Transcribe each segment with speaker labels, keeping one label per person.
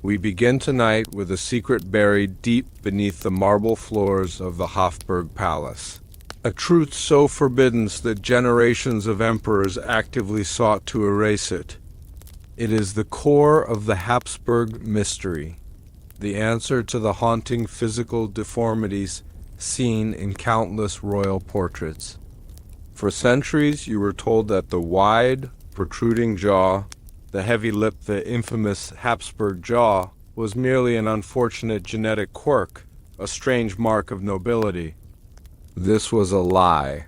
Speaker 1: We begin tonight with a secret buried deep beneath the marble floors of the Habsburg Palace. A truth so forbidden that generations of emperors actively sought to erase it. It is the core of the Habsburg mystery, the answer to the haunting physical deformities seen in countless royal portraits. For centuries, you were told that the wide, protruding jaw, the heavy lip, the infamous Habsburg Jaw, was merely an unfortunate genetic quirk, a strange mark of nobility. This was a lie.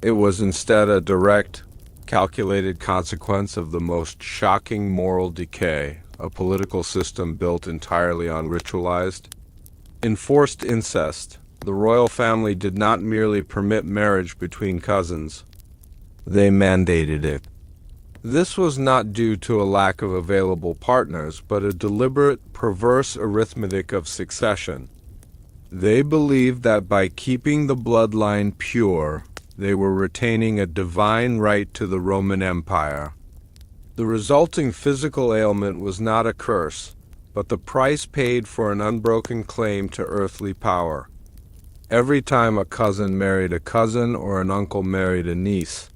Speaker 1: It was instead a direct, calculated consequence of the most shocking moral decay, a political system built entirely on ritualized, enforced incest. The royal family did not merely permit marriage between cousins. They mandated it. This was not due to a lack of available partners, but a deliberate, perverse arithmetic of succession. They believed that by keeping the bloodline pure, they were retaining a divine right to the Roman Empire. The resulting physical ailment was not a curse, but the price paid for an unbroken claim to earthly power. Every time a cousin married a cousin or an uncle married a niece,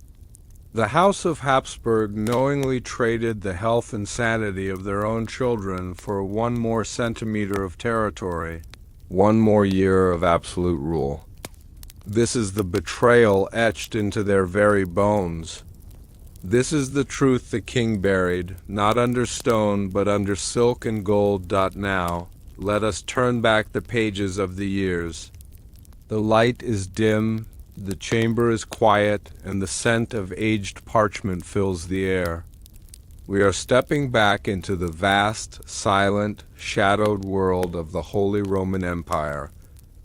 Speaker 1: the House of Habsburg knowingly traded the health and sanity of their own children for one more centimeter of territory, one more year of absolute rule. This is the betrayal etched into their very bones. This is the truth the king buried, not under stone, but under silk and gold. Now, let us turn back the pages of the years. The light is dim, the chamber is quiet, and the scent of aged parchment fills the air. We are stepping back into the vast, silent, shadowed world of the Holy Roman Empire,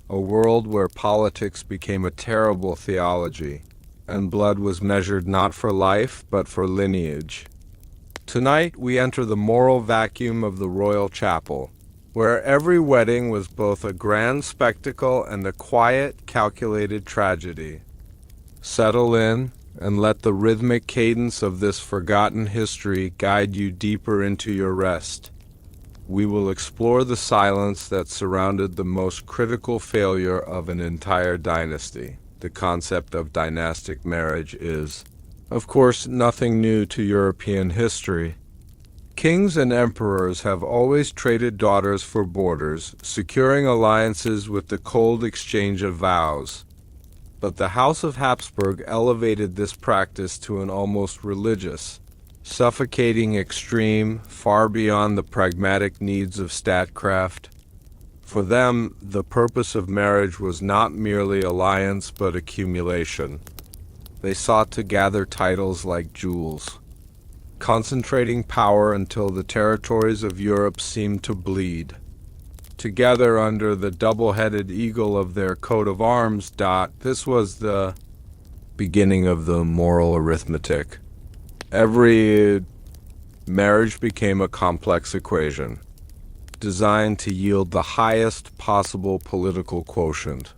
Speaker 1: a world where politics became a terrible theology, and blood was measured not for life, but for lineage. Tonight we enter the moral vacuum of the royal chapel, where every wedding was both a grand spectacle and a quiet, calculated tragedy. Settle in, and let the rhythmic cadence of this forgotten history guide you deeper into your rest. We will explore the silence that surrounded the most critical failure of an entire dynasty. The concept of dynastic marriage is, of course, nothing new to European history. Kings and emperors have always traded daughters for boarders, securing alliances with the cold exchange of vows. But the House of Habsburg elevated this practice to an almost religious, suffocating extreme, far beyond the pragmatic needs of statecraft. For them, the purpose of marriage was not merely alliance but accumulation. They sought to gather titles like jewels, concentrating power until the territories of Europe seemed to bleed. Together under the double-headed eagle of their coat of arms. This was the beginning of the moral arithmetic. Every marriage became a complex equation, designed to yield the highest possible political quotient.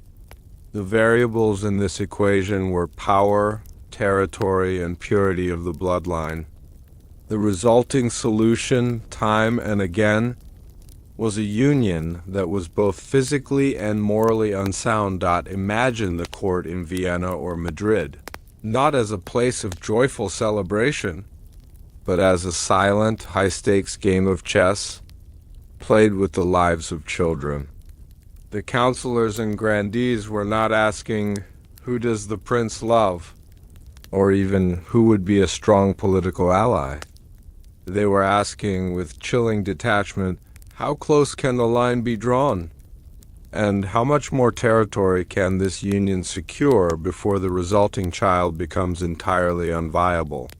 Speaker 1: The variables in this equation were power, territory, and purity of the bloodline. The resulting solution, time and again, was a union that was both physically and morally unsound. Imagine the court in Vienna or Madrid, not as a place of joyful celebration, but as a silent, high-stakes game of chess played with the lives of children. The counselors and grandees were not asking, "Who does the prince love?" or even, "Who would be a strong political ally?" They were asking, with chilling detachment, "How close can the line be drawn? And how much more territory can this union secure before the resulting child becomes entirely unviable?"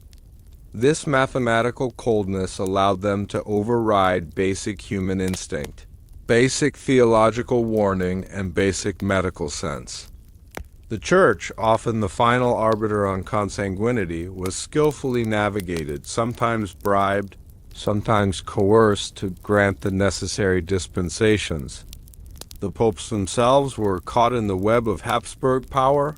Speaker 1: This mathematical coldness allowed them to override basic human instinct, basic theological warning, and basic medical sense. The Church, often the final arbiter on consanguinity, was skillfully navigated, sometimes bribed, sometimes coerced to grant the necessary dispensations. The popes themselves were caught in the web of Habsburg power,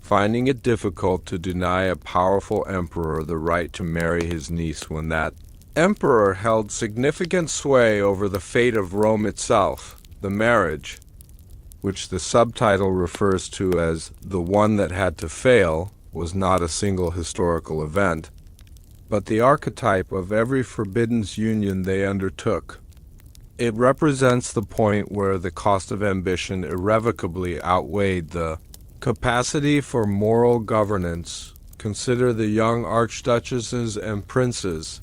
Speaker 1: finding it difficult to deny a powerful emperor the right to marry his niece when that emperor held significant sway over the fate of Rome itself. The marriage, which the subtitle refers to as the one that had to fail, was not a single historical event, but the archetype of every forbidden union they undertook. It represents the point where the cost of ambition irrevocably outweighed the capacity for moral governance. Consider the young archduchesses and princes,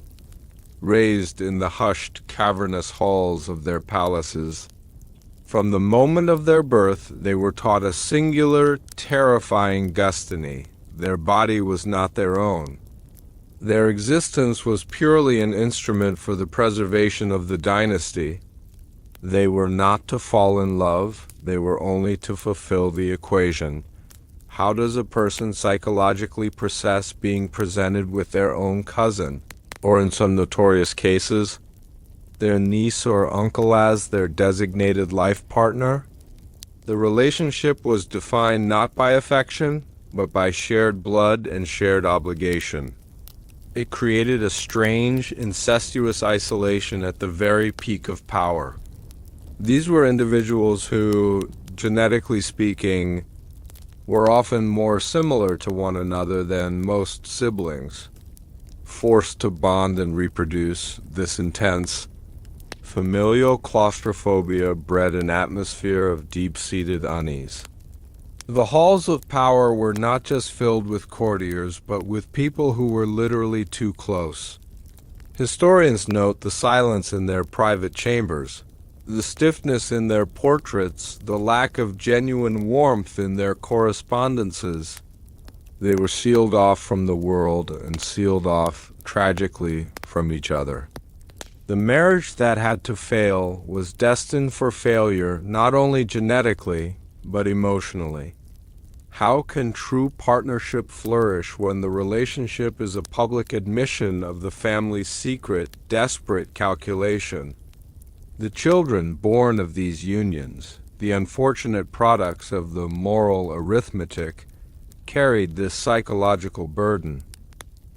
Speaker 1: raised in the hushed, cavernous halls of their palaces. From the moment of their birth, they were taught a singular, terrifying destiny. Their body was not their own. Their existence was purely an instrument for the preservation of the dynasty. They were not to fall in love, they were only to fulfill the equation. How does a person psychologically process being presented with their own cousin, or in some notorious cases, their niece or uncle as their designated life partner? The relationship was defined not by affection, but by shared blood and shared obligation. It created a strange, incestuous isolation at the very peak of power. These were individuals who, genetically speaking, were often more similar to one another than most siblings. Forced to bond and reproduce, this intense familial claustrophobia bred an atmosphere of deep-seated unease. The halls of power were not just filled with courtiers, but with people who were literally too close. Historians note the silence in their private chambers, the stiffness in their portraits, the lack of genuine warmth in their correspondences. They were sealed off from the world and sealed off, tragically, from each other. The marriage that had to fail was destined for failure not only genetically, but emotionally. How can true partnership flourish when the relationship is a public admission of the family's secret, desperate calculation? The children born of these unions, the unfortunate products of the moral arithmetic, carried this psychological burden.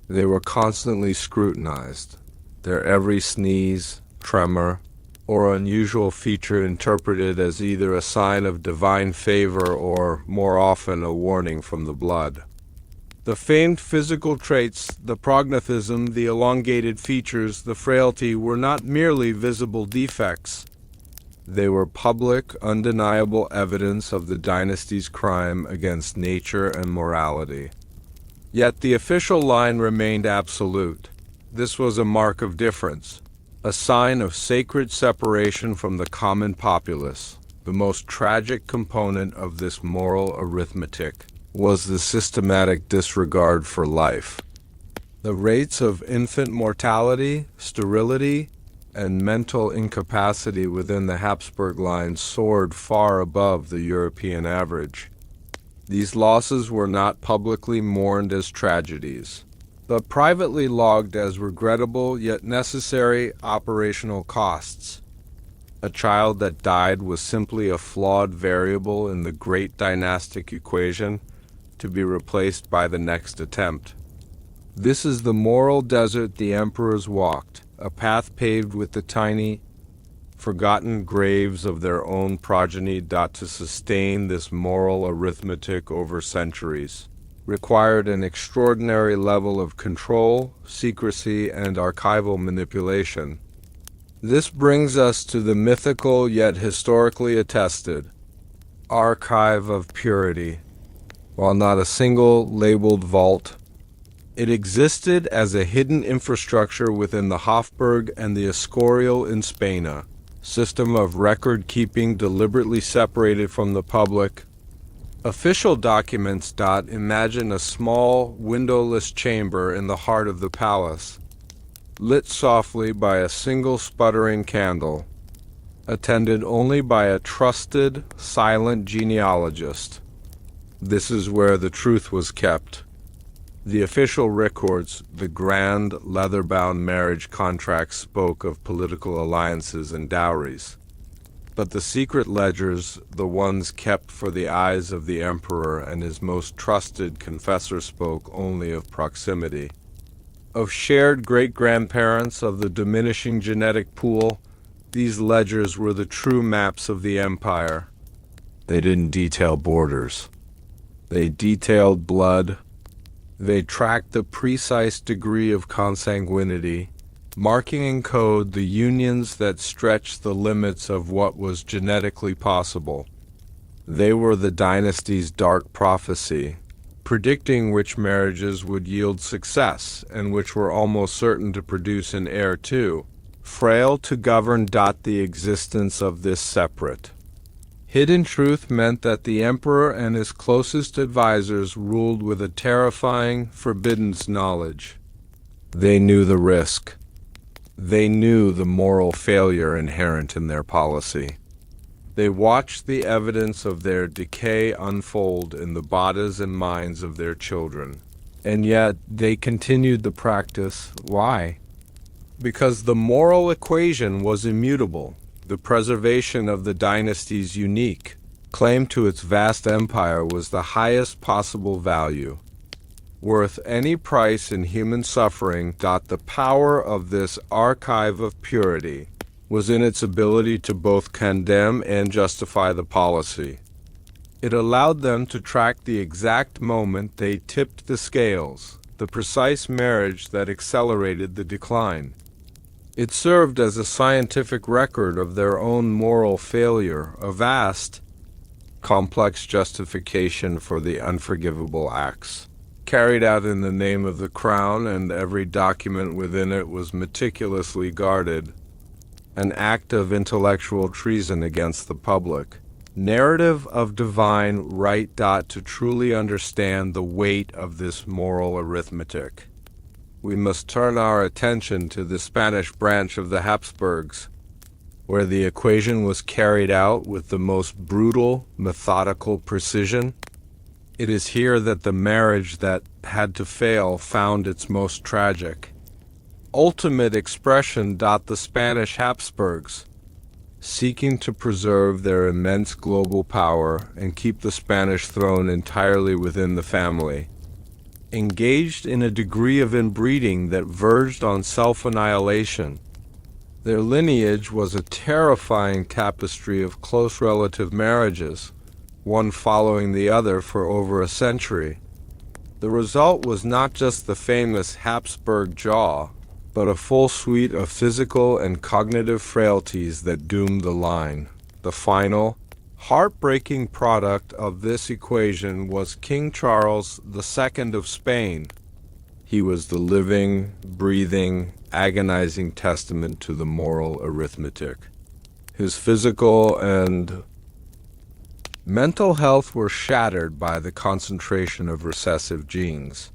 Speaker 1: They were constantly scrutinized, their every sneeze, tremor, or unusual feature interpreted as either a sign of divine favor or, more often, a warning from the blood. The famed physical traits, the prognathism, the elongated features, the frailty, were not merely visible defects. They were public, undeniable evidence of the dynasty's crime against nature and morality. Yet the official line remained absolute. This was a mark of difference, a sign of sacred separation from the common populace. The most tragic component of this moral arithmetic was the systematic disregard for life. The rates of infant mortality, sterility, and mental incapacity within the Habsburg line soared far above the European average. These losses were not publicly mourned as tragedies, but privately logged as regrettable yet necessary operational costs. A child that died was simply a flawed variable in the great dynastic equation, to be replaced by the next attempt. This is the moral desert the emperors walked, a path paved with the tiny, forgotten graves of their own progeny. To sustain this moral arithmetic over centuries required an extraordinary level of control, secrecy, and archival manipulation. This brings us to the mythical yet historically attested Archive of Purity. While not a single labeled vault, it existed as a hidden infrastructure within the Hofburg and the Escorial in Spain, system of record-keeping deliberately separated from the public. Official documents imagine a small, windowless chamber in the heart of the palace, lit softly by a single sputtering candle, attended only by a trusted, silent genealogist. This is where the truth was kept. The official records, the grand, leather-bound marriage contracts spoke of political alliances and dowries. But the secret ledgers, the ones kept for the eyes of the emperor and his most trusted confessor, spoke only of proximity. of shared great-grandparents of the diminishing genetic pool, these ledgers were the true maps of the empire. They didn't detail borders. They detailed blood. They tracked the precise degree of consanguinity, marking in code the unions that stretched the limits of what was genetically possible. They were the dynasty's dark prophecy, predicting which marriages would yield success and which were almost certain to produce an heir too. Frail to govern. The existence of this separate, hidden truth meant that the emperor and his closest advisors ruled with a terrifying, forbidden knowledge. They knew the risk. They knew the moral failure inherent in their policy. They watched the evidence of their decay unfold in the bodies and minds of their children. And yet they continued the practice. Why? Because the moral equation was immutable. The preservation of the dynasty's unique claim to its vast empire was the highest possible value, worth any price in human suffering. The power of this archive of purity was in its ability to both condemn and justify the policy. It allowed them to track the exact moment they tipped the scales, the precise marriage that accelerated the decline. It served as a scientific record of their own moral failure, a vast, complex justification for the unforgivable acts carried out in the name of the crown, and every document within it was meticulously guarded. An act of intellectual treason against the public. Narrative of divine right. To truly understand the weight of this moral arithmetic, we must turn our attention to the Spanish branch of the Habsburgs, where the equation was carried out with the most brutal, methodical precision. It is here that the marriage that had to fail found its most tragic, ultimate expression. The Spanish Habsburgs, seeking to preserve their immense global power and keep the Spanish throne entirely within the family, engaged in a degree of inbreeding that verged on self-annihilation. Their lineage was a terrifying tapestry of close relative marriages, one following the other for over a century. The result was not just the famous Habsburg Jaw, but a full suite of physical and cognitive frailties that doomed the line. The final, heartbreaking product of this equation was King Charles II of Spain. He was the living, breathing, agonizing testament to the moral arithmetic. His physical and mental health were shattered by the concentration of recessive genes.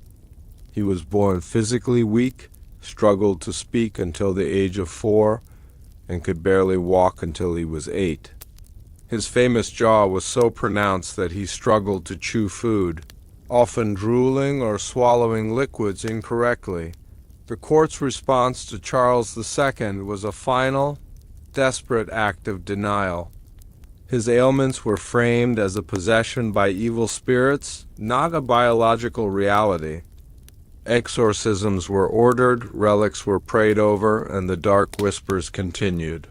Speaker 1: He was born physically weak, struggled to speak until the age of 4, and could barely walk until he was 8. His famous jaw was so pronounced that he struggled to chew food, often drooling or swallowing liquids incorrectly. The court's response to Charles II was a final, desperate act of denial. His ailments were framed as a possession by evil spirits, not a biological reality. Exorcisms were ordered, relics were prayed over, and the dark whispers continued.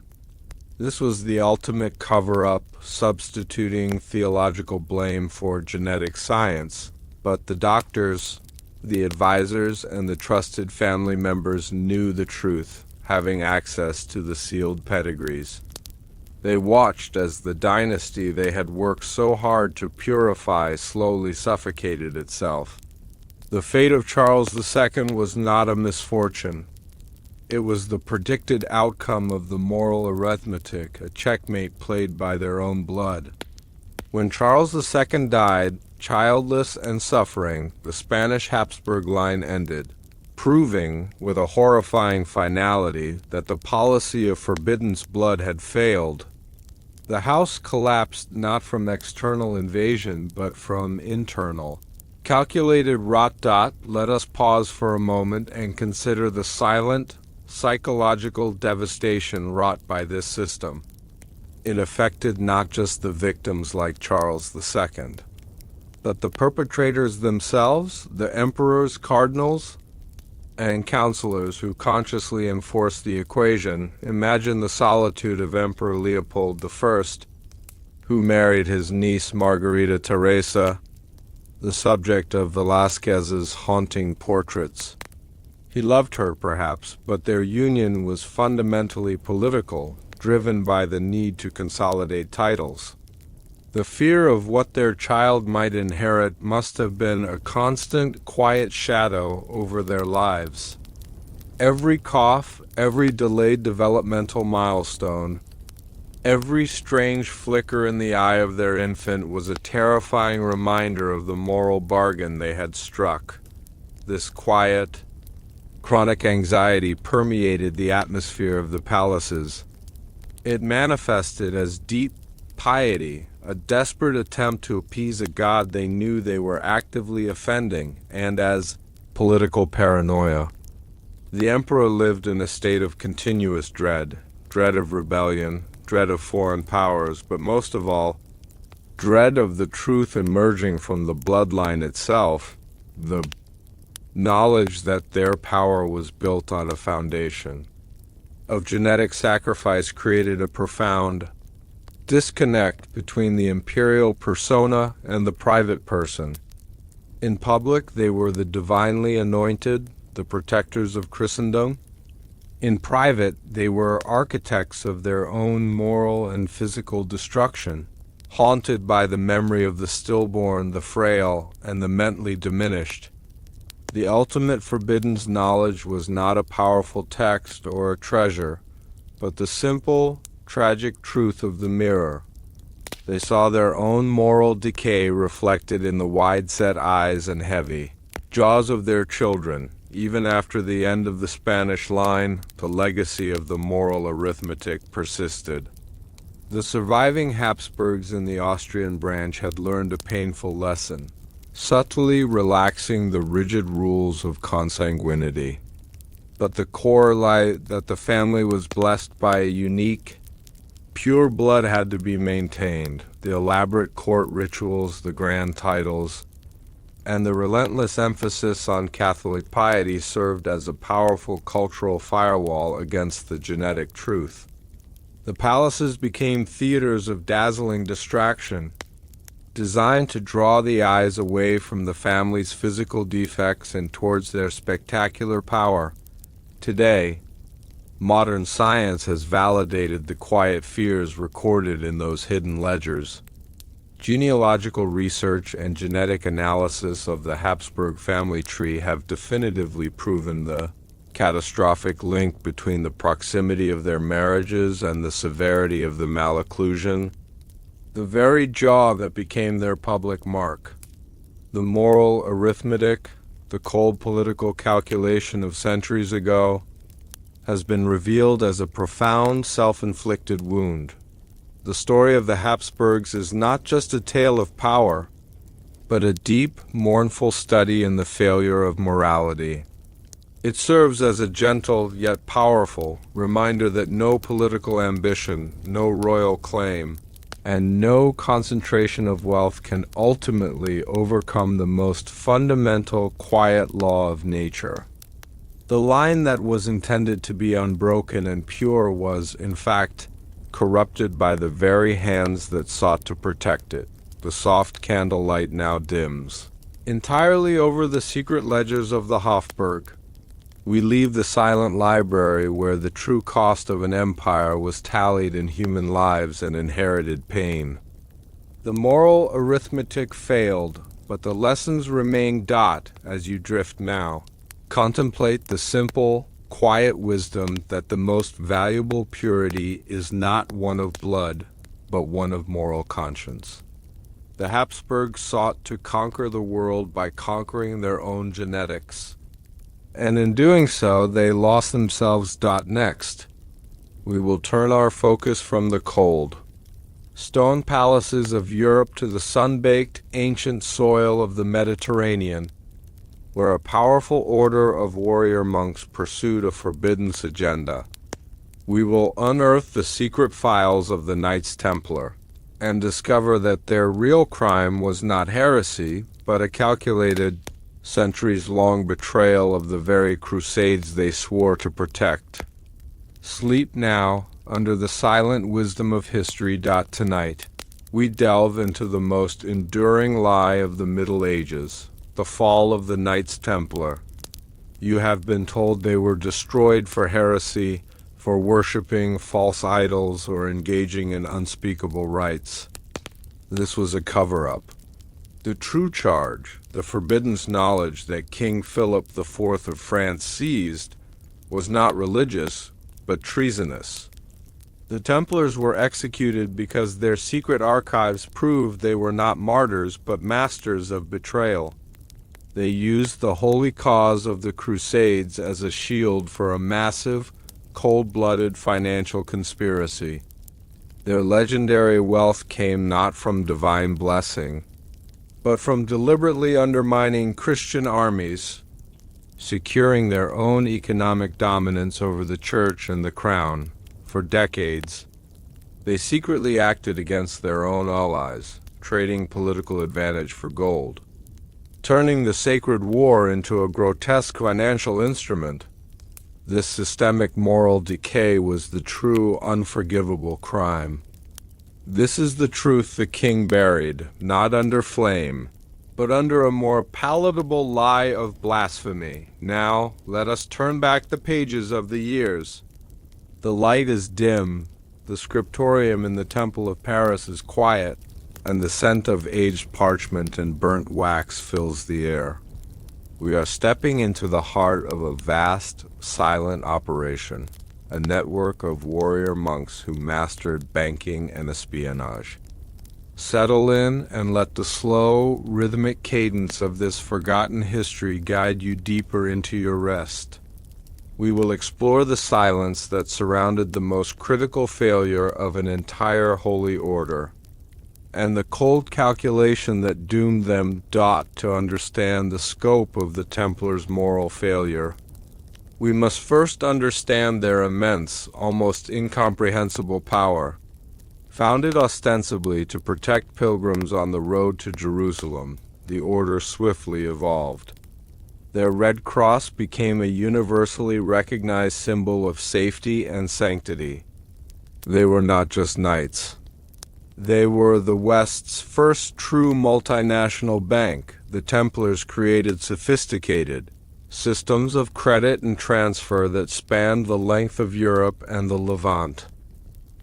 Speaker 1: This was the ultimate cover-up, substituting theological blame for genetic science. But the doctors, the advisors, and the trusted family members knew the truth, having access to the sealed pedigrees. They watched as the dynasty they had worked so hard to purify slowly suffocated itself. The fate of Charles II was not a misfortune. It was the predicted outcome of the moral arithmetic, a checkmate played by their own blood. When Charles II died, childless and suffering, the Spanish Habsburg line ended, proving, with a horrifying finality, that the policy of forbidden blood had failed. The house collapsed not from external invasion, but from internal. Calculated rot. Let us pause for a moment and consider the silent, psychological devastation wrought by this system. It affected not just the victims like Charles II, but the perpetrators themselves, the emperors, cardinals, and counselors who consciously enforced the equation. Imagine the solitude of Emperor Leopold I, who married his niece Margarita Teresa, the subject of Velázquez's haunting portraits. He loved her, perhaps, but their union was fundamentally political, driven by the need to consolidate titles. The fear of what their child might inherit must have been a constant, quiet shadow over their lives. Every cough, every delayed developmental milestone, every strange flicker in the eye of their infant was a terrifying reminder of the moral bargain they had struck. This quiet, chronic anxiety permeated the atmosphere of the palaces. It manifested as deep piety, a desperate attempt to appease a god they knew they were actively offending, and as political paranoia. The emperor lived in a state of continuous dread of rebellion, dread of foreign powers, but most of all, dread of the truth emerging from the bloodline itself, the knowledge that their power was built on a foundation of genetic sacrifice created a profound disconnect between the imperial persona and the private person. In public, they were the divinely anointed, the protectors of Christendom. In private, they were architects of their own moral and physical destruction, haunted by the memory of the stillborn, the frail, and the mentally diminished. The ultimate forbidden knowledge was not a powerful text or a treasure, but the simple, tragic truth of the mirror. They saw their own moral decay reflected in the wide-set eyes and heavy jaws of their children. Even after the end of the Spanish line, the legacy of the moral arithmetic persisted. The surviving Habsburgs in the Austrian branch had learned a painful lesson, subtly relaxing the rigid rules of consanguinity. But the core lie that the family was blessed by a unique, pure blood had to be maintained. The elaborate court rituals, the grand titles, and the relentless emphasis on Catholic piety served as a powerful cultural firewall against the genetic truth. The palaces became theaters of dazzling distraction, designed to draw the eyes away from the family's physical defects and towards their spectacular power. Today, modern science has validated the quiet fears recorded in those hidden ledgers. Genealogical research and genetic analysis of the Habsburg family tree have definitively proven the catastrophic link between the proximity of their marriages and the severity of the malocclusion, the very jaw that became their public mark. The moral arithmetic, the cold political calculation of centuries ago, has been revealed as a profound self-inflicted wound. The story of the Habsburgs is not just a tale of power, but a deep, mournful study in the failure of morality. It serves as a gentle yet powerful reminder that no political ambition, no royal claim, and no concentration of wealth can ultimately overcome the most fundamental, quiet law of nature. The line that was intended to be unbroken and pure was, in fact, corrupted by the very hands that sought to protect it. The soft candlelight now dims. Entirely over the secret ledgers of the Hofburg, we leave the silent library where the true cost of an empire was tallied in human lives and inherited pain. The moral arithmetic failed, but the lessons remain. As you drift now, contemplate the simple, quiet wisdom that the most valuable purity is not one of blood, but one of moral conscience. The Habsburgs sought to conquer the world by conquering their own genetics, and in doing so, they lost themselves. Next, we will turn our focus from the cold stone palaces of Europe to the sun-baked, ancient soil of the Mediterranean, where a powerful order of warrior monks pursued a forbidden agenda. We will unearth the secret files of the Knights Templar and discover that their real crime was not heresy, but a calculated, centuries-long betrayal of the very crusades they swore to protect. Sleep now, under the silent wisdom of history. Tonight, we delve into the most enduring lie of the Middle Ages, the fall of the Knights Templar. You have been told they were destroyed for heresy, for worshipping false idols, or engaging in unspeakable rites. This was a cover-up. The true charge, the forbidden knowledge that King Philip IV of France seized, was not religious, but treasonous. The Templars were executed because their secret archives proved they were not martyrs but masters of betrayal. They used the holy cause of the Crusades as a shield for a massive, cold-blooded financial conspiracy. Their legendary wealth came not from divine blessing, but from deliberately undermining Christian armies, securing their own economic dominance over the church and the crown. For decades, they secretly acted against their own allies, trading political advantage for gold, turning the sacred war into a grotesque financial instrument. This systemic moral decay was the true, unforgivable crime. This is the truth the king buried, not under flame, but under a more palatable lie of blasphemy. Now, let us turn back the pages of the years. The light is dim, the scriptorium in the Temple of Paris is quiet, and the scent of aged parchment and burnt wax fills the air. We are stepping into the heart of a vast, silent operation, a network of warrior monks who mastered banking and espionage. Settle in and let the slow, rhythmic cadence of this forgotten history guide you deeper into your rest. We will explore the silence that surrounded the most critical failure of an entire holy order, and the cold calculation that doomed them. To understand the scope of the Templars' moral failure, we must first understand their immense, almost incomprehensible power. Founded ostensibly to protect pilgrims on the road to Jerusalem, the order swiftly evolved. Their red cross became a universally recognized symbol of safety and sanctity. They were not just knights. They were the West's first true multinational bank. The Templars created sophisticated systems of credit and transfer that spanned the length of Europe and the Levant.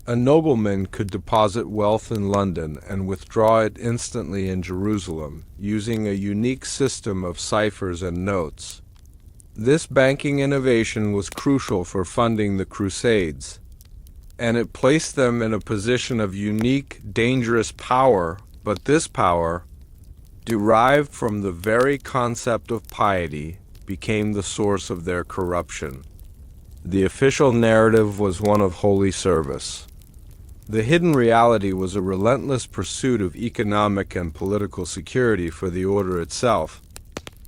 Speaker 1: A nobleman could deposit wealth in London and withdraw it instantly in Jerusalem, using a unique system of ciphers and notes. This banking innovation was crucial for funding the Crusades, and it placed them in a position of unique, dangerous power, but this power, derived from the very concept of piety, became the source of their corruption. The official narrative was one of holy service. The hidden reality was a relentless pursuit of economic and political security for the order itself,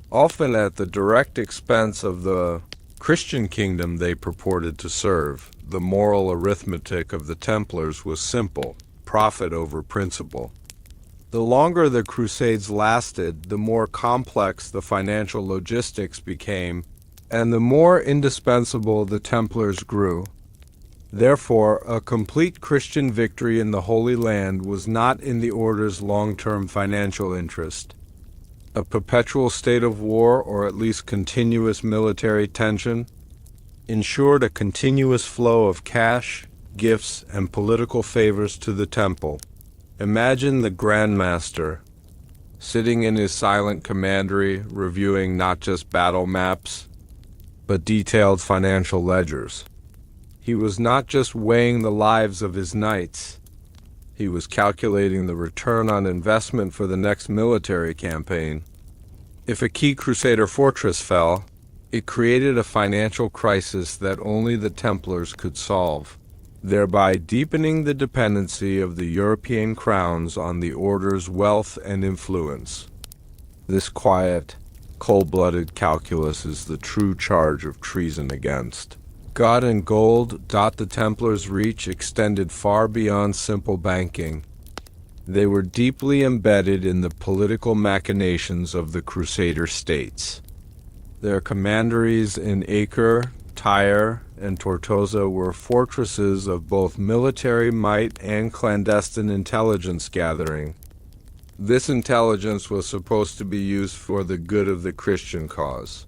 Speaker 1: often at the direct expense of the Christian kingdom they purported to serve. The moral arithmetic of the Templars was simple: profit over principle. The longer the Crusades lasted, the more complex the financial logistics became, and the more indispensable the Templars grew. Therefore, a complete Christian victory in the Holy Land was not in the order's long-term financial interest. A perpetual state of war, or at least continuous military tension, ensured a continuous flow of cash, gifts, and political favors to the temple. Imagine the Grand Master, sitting in his silent commandery, reviewing not just battle maps, but detailed financial ledgers. He was not just weighing the lives of his knights. He was calculating the return on investment for the next military campaign. If a key Crusader fortress fell, it created a financial crisis that only the Templars could solve, thereby deepening the dependency of the European crowns on the order's wealth and influence. This quiet, cold-blooded calculus is the true charge of treason against God and gold. The Templars' reach extended far beyond simple banking. They were deeply embedded in the political machinations of the Crusader states. Their commanderies in Acre, Tyre, and Tortosa were fortresses of both military might and clandestine intelligence gathering. This intelligence was supposed to be used for the good of the Christian cause,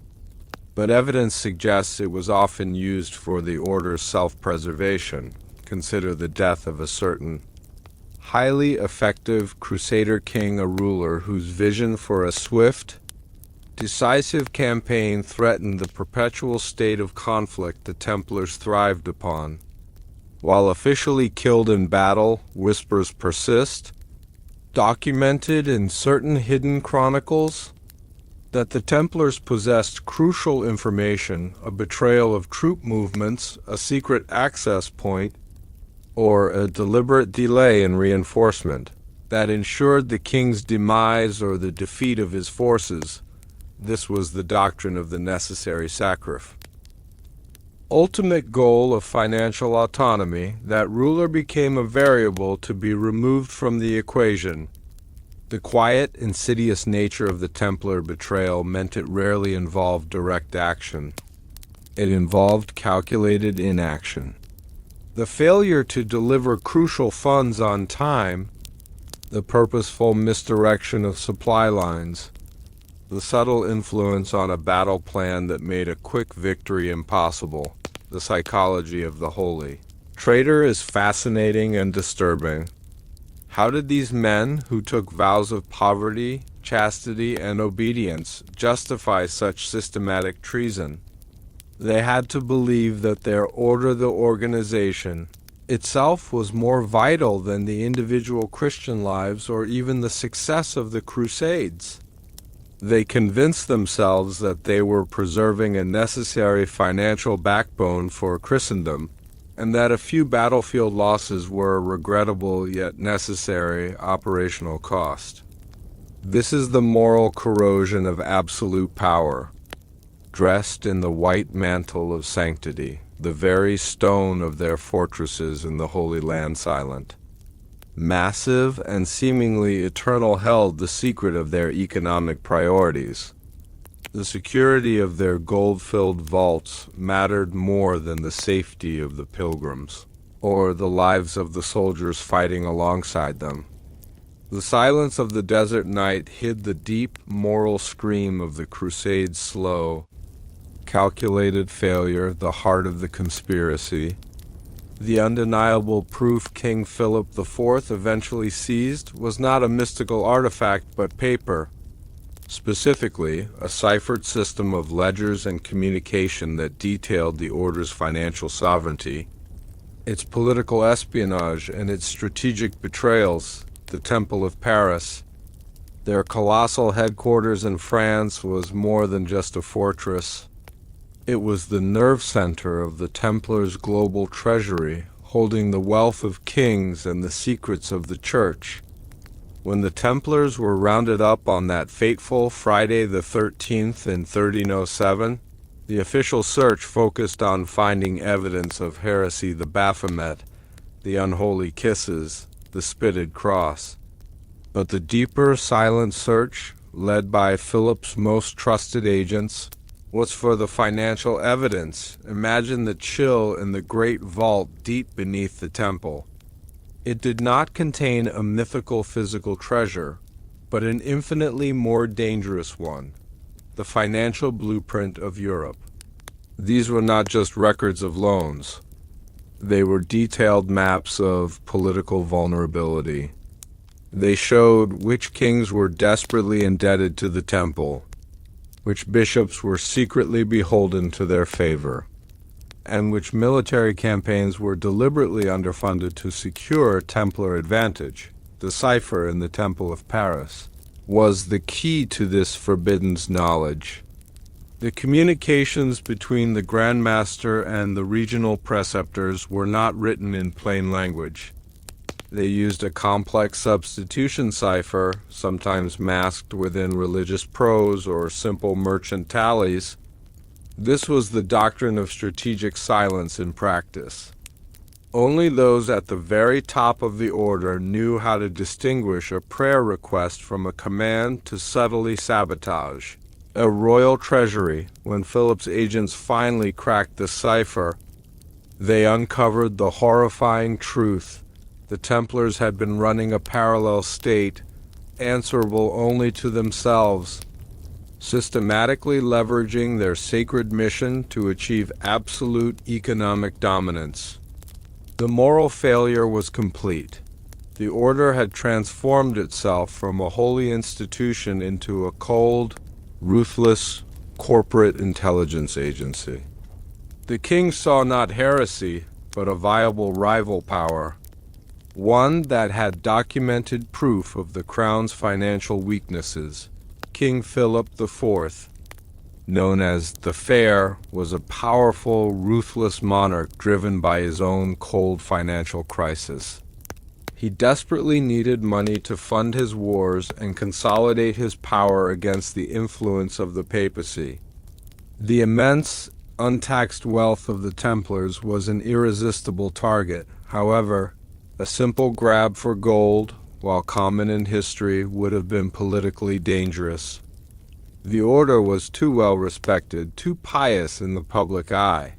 Speaker 1: but evidence suggests it was often used for the order's self-preservation. Consider the death of a certain highly effective Crusader king, a ruler whose vision for a swift, decisive campaign threatened the perpetual state of conflict the Templars thrived upon. While officially killed in battle, whispers persist, documented in certain hidden chronicles, that the Templars possessed crucial information, a betrayal of troop movements, a secret access point, or a deliberate delay in reinforcement that ensured the king's demise or the defeat of his forces. This was the doctrine of the necessary sacrifice. Ultimate goal of financial autonomy, that ruler became a variable to be removed from the equation. The quiet, insidious nature of the Templar betrayal meant it rarely involved direct action. It involved calculated inaction. The failure to deliver crucial funds on time, the purposeful misdirection of supply lines, the subtle influence on a battle plan that made a quick victory impossible, the psychology of the holy traitor is fascinating and disturbing. How did these men, who took vows of poverty, chastity, and obedience, justify such systematic treason? They had to believe that their order, the organization itself, was more vital than the individual Christian lives or even the success of the Crusades. They convinced themselves that they were preserving a necessary financial backbone for Christendom, and that a few battlefield losses were a regrettable yet necessary operational cost. This is the moral corrosion of absolute power. Dressed in the white mantle of sanctity, the very stone of their fortresses in the Holy Land silent. Massive and seemingly eternal held the secret of their economic priorities. The security of their gold-filled vaults mattered more than the safety of the pilgrims, or the lives of the soldiers fighting alongside them. The silence of the desert night hid the deep moral scream of the Crusades' slow, calculated failure, the heart of the conspiracy. The undeniable proof King Philip IV eventually seized was not a mystical artifact but paper, specifically a ciphered system of ledgers and communication that detailed the order's financial sovereignty, its political espionage, and its strategic betrayals. The Temple of Paris, their colossal headquarters in France, was more than just a fortress. It was the nerve center of the Templars' global treasury, holding the wealth of kings and the secrets of the Church. When the Templars were rounded up on that fateful Friday the 13th in 1307, the official search focused on finding evidence of heresy: the Baphomet, the unholy kisses, the spitted cross. But the deeper, silent search, led by Philip's most trusted agents, was for the financial evidence. Imagine the chill in the great vault deep beneath the temple. It did not contain a mythical physical treasure, but an infinitely more dangerous one, the financial blueprint of Europe. These were not just records of loans. They were detailed maps of political vulnerability. They showed which kings were desperately indebted to the temple, which bishops were secretly beholden to their favor, and which military campaigns were deliberately underfunded to secure Templar advantage. The cipher in the Temple of Paris was the key to this forbidden knowledge. The communications between the Grand Master and the regional preceptors were not written in plain language. They used a complex substitution cipher, sometimes masked within religious prose or simple merchant tallies. This was the doctrine of strategic silence in practice. Only those at the very top of the order knew how to distinguish a prayer request from a command to subtly sabotage a royal treasury. When Philip's agents finally cracked the cipher, they uncovered the horrifying truth. The Templars had been running a parallel state, answerable only to themselves, systematically leveraging their sacred mission to achieve absolute economic dominance. The moral failure was complete. The order had transformed itself from a holy institution into a cold, ruthless, corporate intelligence agency. The king saw not heresy, but a viable rival power, one that had documented proof of the crown's financial weaknesses. King Philip IV, known as the Fair, was a powerful, ruthless monarch driven by his own cold financial crisis. He desperately needed money to fund his wars and consolidate his power against the influence of the papacy. The immense, untaxed wealth of the Templars was an irresistible target. However, a simple grab for gold, while common in history, would have been politically dangerous. The order was too well respected, too pious in the public eye.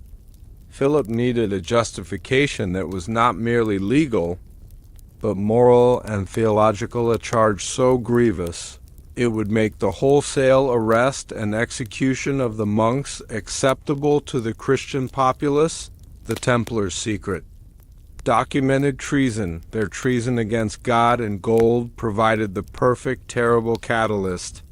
Speaker 1: Philip needed a justification that was not merely legal, but moral and theological, a charge so grievous it would make the wholesale arrest and execution of the monks acceptable to the Christian populace. The Templars' secret. Documented treason, their treason against God and gold, provided the perfect, terrible catalyst.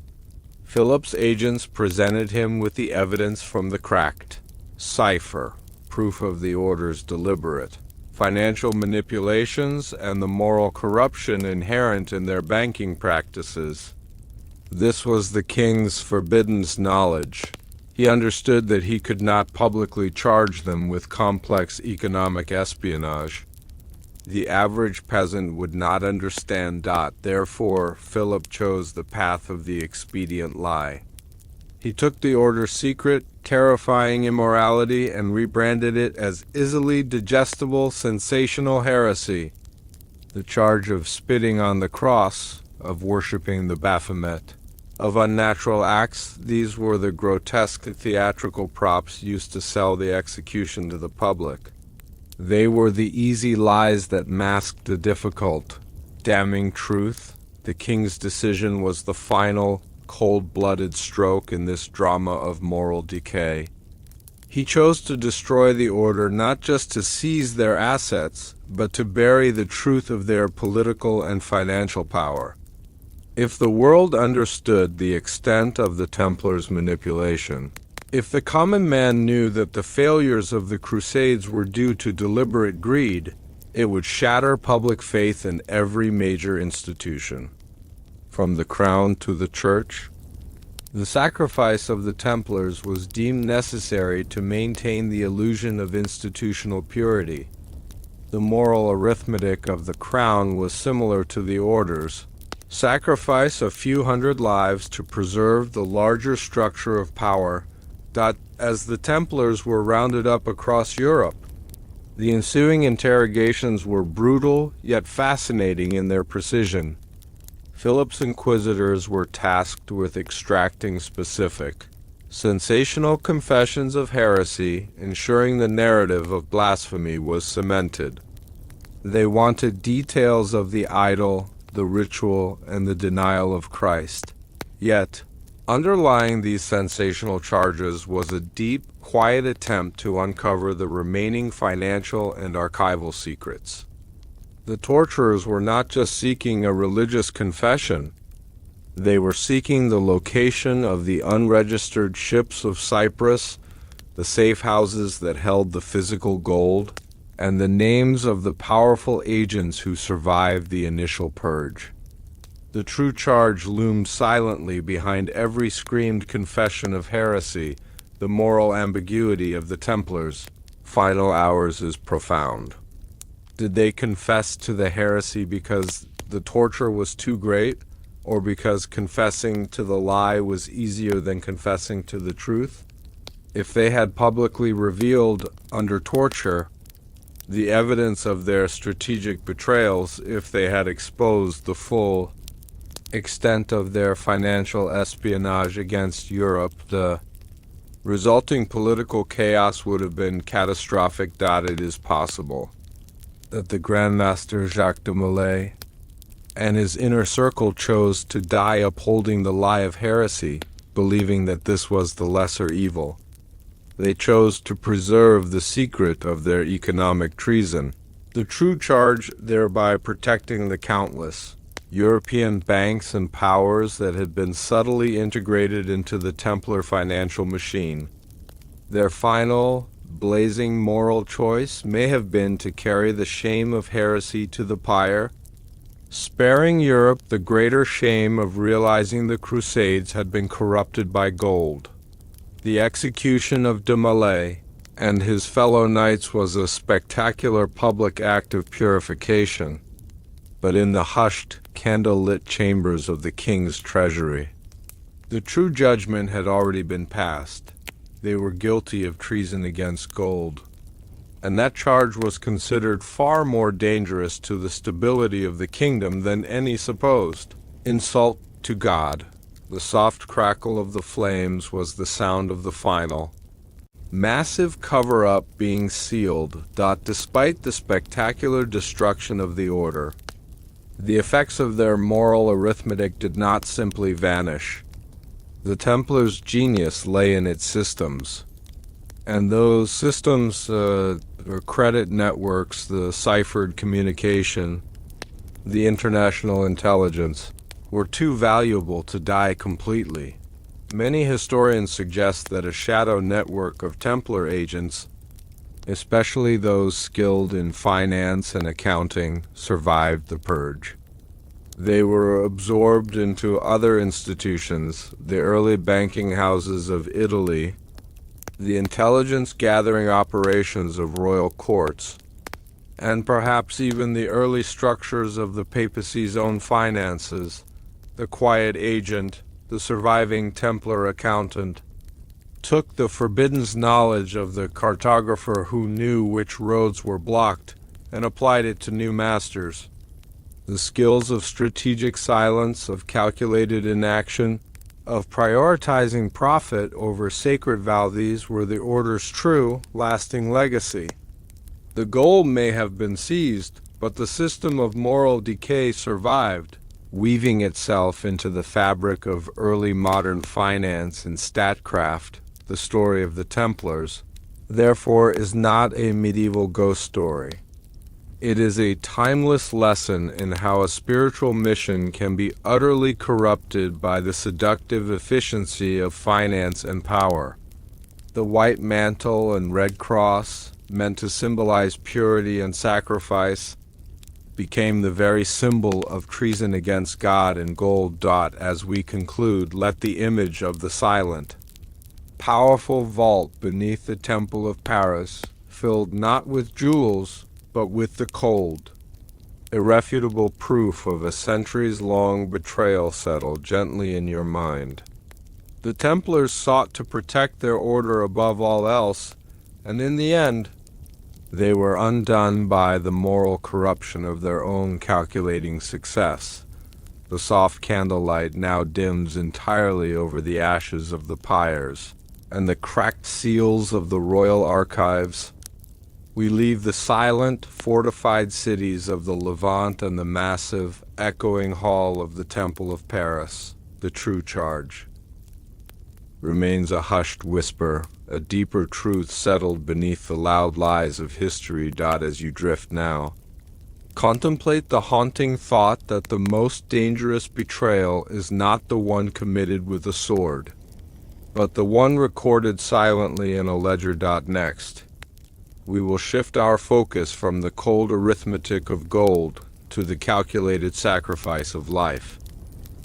Speaker 1: Philip's agents presented him with the evidence from the cracked cipher, proof of the order's deliberate financial manipulations and the moral corruption inherent in their banking practices. This was the king's forbidden knowledge. He understood that he could not publicly charge them with complex economic espionage. The average peasant would not understand. Therefore, Philip chose the path of the expedient lie. He took the order's secret, terrifying immorality and rebranded it as easily digestible, sensational heresy. The charge of spitting on the cross, of worshipping the Baphomet, of unnatural acts, these were the grotesque theatrical props used to sell the execution to the public. They were the easy lies that masked the difficult, damning truth. The king's decision was the final, cold-blooded stroke in this drama of moral decay. He chose to destroy the order not just to seize their assets, but to bury the truth of their political and financial power. If the world understood the extent of the Templars' manipulation, if the common man knew that the failures of the Crusades were due to deliberate greed, it would shatter public faith in every major institution, from the crown to the church. The sacrifice of the Templars was deemed necessary to maintain the illusion of institutional purity. The moral arithmetic of the crown was similar to the orders. Sacrifice a few hundred lives to preserve the larger structure of power. As the Templars were rounded up across Europe, the ensuing interrogations were brutal yet fascinating in their precision. Philip's inquisitors were tasked with extracting specific, sensational confessions of heresy, ensuring the narrative of blasphemy was cemented. They wanted details of the idol, the ritual, and the denial of Christ. Yet, underlying these sensational charges was a deep, quiet attempt to uncover the remaining financial and archival secrets. The torturers were not just seeking a religious confession. They were seeking the location of the unregistered ships of Cyprus, the safe houses that held the physical gold, and the names of the powerful agents who survived the initial purge. The true charge loomed silently behind every screamed confession of heresy, the moral ambiguity of the Templars. Final hours is profound. Did they confess to the heresy because the torture was too great, or because confessing to the lie was easier than confessing to the truth? If they had publicly revealed under torture, the evidence of their strategic betrayals if they had exposed the full extent of their financial espionage against Europe. The resulting political chaos would have been catastrophic. It is possible that the Grand Master Jacques de Molay and his inner circle chose to die upholding the lie of heresy, believing that this was the lesser evil. They chose to preserve the secret of their economic treason, the true charge, thereby protecting the countless European banks and powers that had been subtly integrated into the Templar financial machine. Their final, blazing moral choice may have been to carry the shame of heresy to the pyre, sparing Europe the greater shame of realizing the Crusades had been corrupted by gold. The execution of de Molay and his fellow knights was a spectacular public act of purification, but in the hushed, candle-lit chambers of the king's treasury, the true judgment had already been passed. They were guilty of treason against gold, and that charge was considered far more dangerous to the stability of the kingdom than any supposed insult to God. The soft crackle of the flames was the sound of the final, massive cover-up being sealed. Despite the spectacular destruction of the order, the effects of their moral arithmetic did not simply vanish. The Templars' genius lay in its systems, and those systems were credit networks, the ciphered communication, the international intelligence, were too valuable to die completely. Many historians suggest that a shadow network of Templar agents, especially those skilled in finance and accounting, survived the purge. They were absorbed into other institutions, the early banking houses of Italy, the intelligence-gathering operations of royal courts, and perhaps even the early structures of the papacy's own finances. The quiet agent, the surviving Templar accountant, took the forbidden knowledge of the cartographer who knew which roads were blocked and applied it to new masters. The skills of strategic silence, of calculated inaction, of prioritizing profit over sacred values were the order's true, lasting legacy. The gold may have been seized, but the system of moral decay survived, weaving itself into the fabric of early modern finance and statcraft. The story of the Templars, therefore, is not a medieval ghost story. It is a timeless lesson in how a spiritual mission can be utterly corrupted by the seductive efficiency of finance and power. The white mantle and red cross, meant to symbolize purity and sacrifice, became the very symbol of treason against God and gold. As we conclude, let the image of the silent, powerful vault beneath the Temple of Paris, filled not with jewels, but with the cold, irrefutable proof of a centuries-long betrayal, settle gently in your mind. The Templars sought to protect their order above all else, and in the end, they were undone by the moral corruption of their own calculating success. The soft candlelight now dims entirely over the ashes of the pyres and the cracked seals of the royal archives. We leave the silent, fortified cities of the Levant and the massive, echoing hall of the Temple of Paris. The true charge remains a hushed whisper, a deeper truth settled beneath the loud lies of history. As you drift now, contemplate the haunting thought that the most dangerous betrayal is not the one committed with a sword, but the one recorded silently in a ledger. Next, we will shift our focus from the cold arithmetic of gold to the calculated sacrifice of life.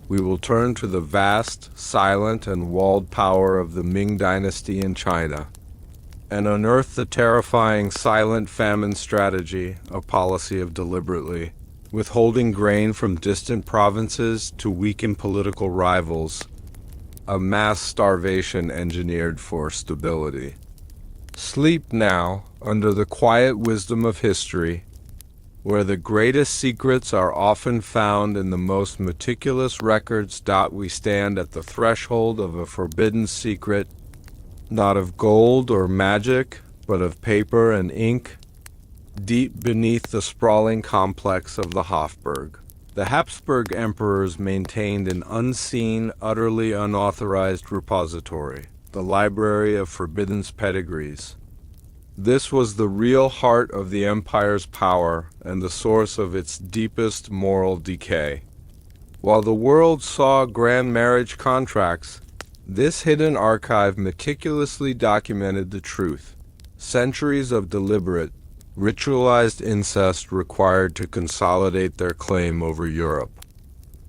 Speaker 1: We will turn to the vast, silent, and walled power of the Ming Dynasty in China, and unearth the terrifying silent famine strategy, a policy of deliberately withholding grain from distant provinces to weaken political rivals, a mass starvation engineered for stability. Sleep now, under the quiet wisdom of history, where the greatest secrets are often found in the most meticulous records. We stand at the threshold of a forbidden secret, not of gold or magic, but of paper and ink, deep beneath the sprawling complex of the Hofburg. The Habsburg emperors maintained an unseen, utterly unauthorized repository, the Library of Forbidden Pedigrees. This was the real heart of the empire's power and the source of its deepest moral decay. While the world saw grand marriage contracts, this hidden archive meticulously documented the truth. Centuries of deliberate, ritualized incest required to consolidate their claim over Europe.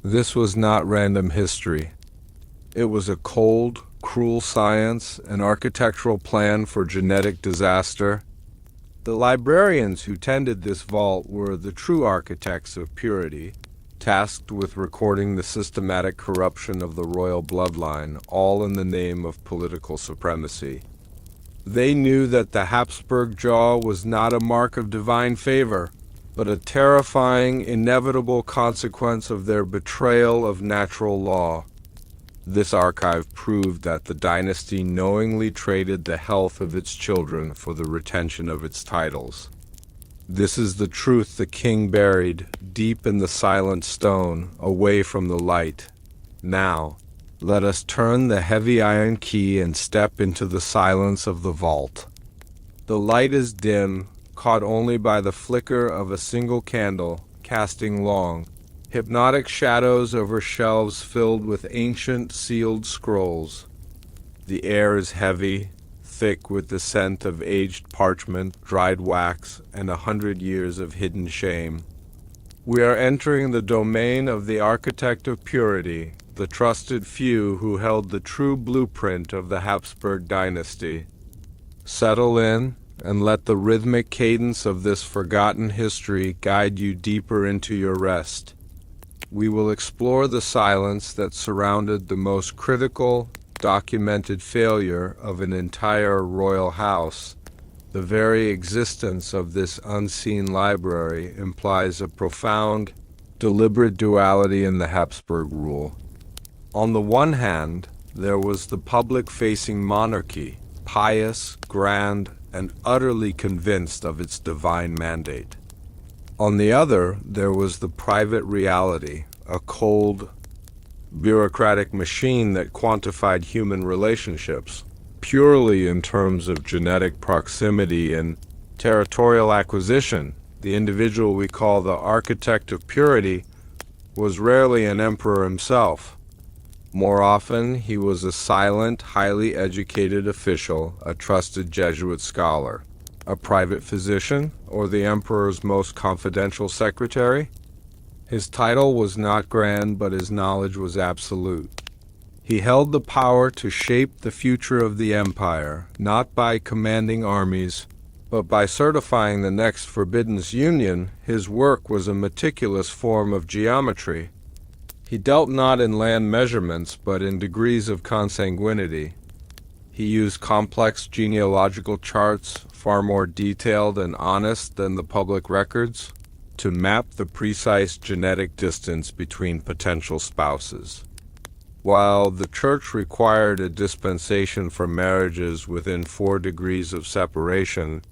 Speaker 1: This was not random history. It was a cold, cruel science, an architectural plan for genetic disaster. The librarians who tended this vault were the true architects of purity, tasked with recording the systematic corruption of the royal bloodline, all in the name of political supremacy. They knew that the Habsburg Jaw was not a mark of divine favor, but a terrifying, inevitable consequence of their betrayal of natural law. This archive proved that the dynasty knowingly traded the health of its children for the retention of its titles. This is the truth the king buried deep in the silent stone, away from the light. Now, let us turn the heavy iron key and step into the silence of the vault. The light is dim, caught only by the flicker of a single candle, casting long, hypnotic shadows over shelves filled with ancient sealed scrolls. The air is heavy, thick with the scent of aged parchment, dried wax, and 100 years of hidden shame. We are entering the domain of the architect of purity, the trusted few who held the true blueprint of the Habsburg Dynasty. Settle in and let the rhythmic cadence of this forgotten history guide you deeper into your rest. We will explore the silence that surrounded the most critical, documented failure of an entire royal house. The very existence of this unseen library implies a profound, deliberate duality in the Habsburg rule. On the one hand, there was the public-facing monarchy, pious, grand, and utterly convinced of its divine mandate. On the other, there was the private reality, a cold, bureaucratic machine that quantified human relationships, purely in terms of genetic proximity and territorial acquisition. The individual we call the architect of purity was rarely an emperor himself. More often, he was a silent, highly educated official, a trusted Jesuit scholar, a private physician, or the emperor's most confidential secretary. His title was not grand, but his knowledge was absolute. He held the power to shape the future of the empire, not by commanding armies, but by certifying the next forbidden union. His work was a meticulous form of geometry. He dealt not in land measurements, but in degrees of consanguinity. He used complex genealogical charts, far more detailed and honest than the public records, to map the precise genetic distance between potential spouses. While the church required a dispensation for marriages within 4 degrees of separation,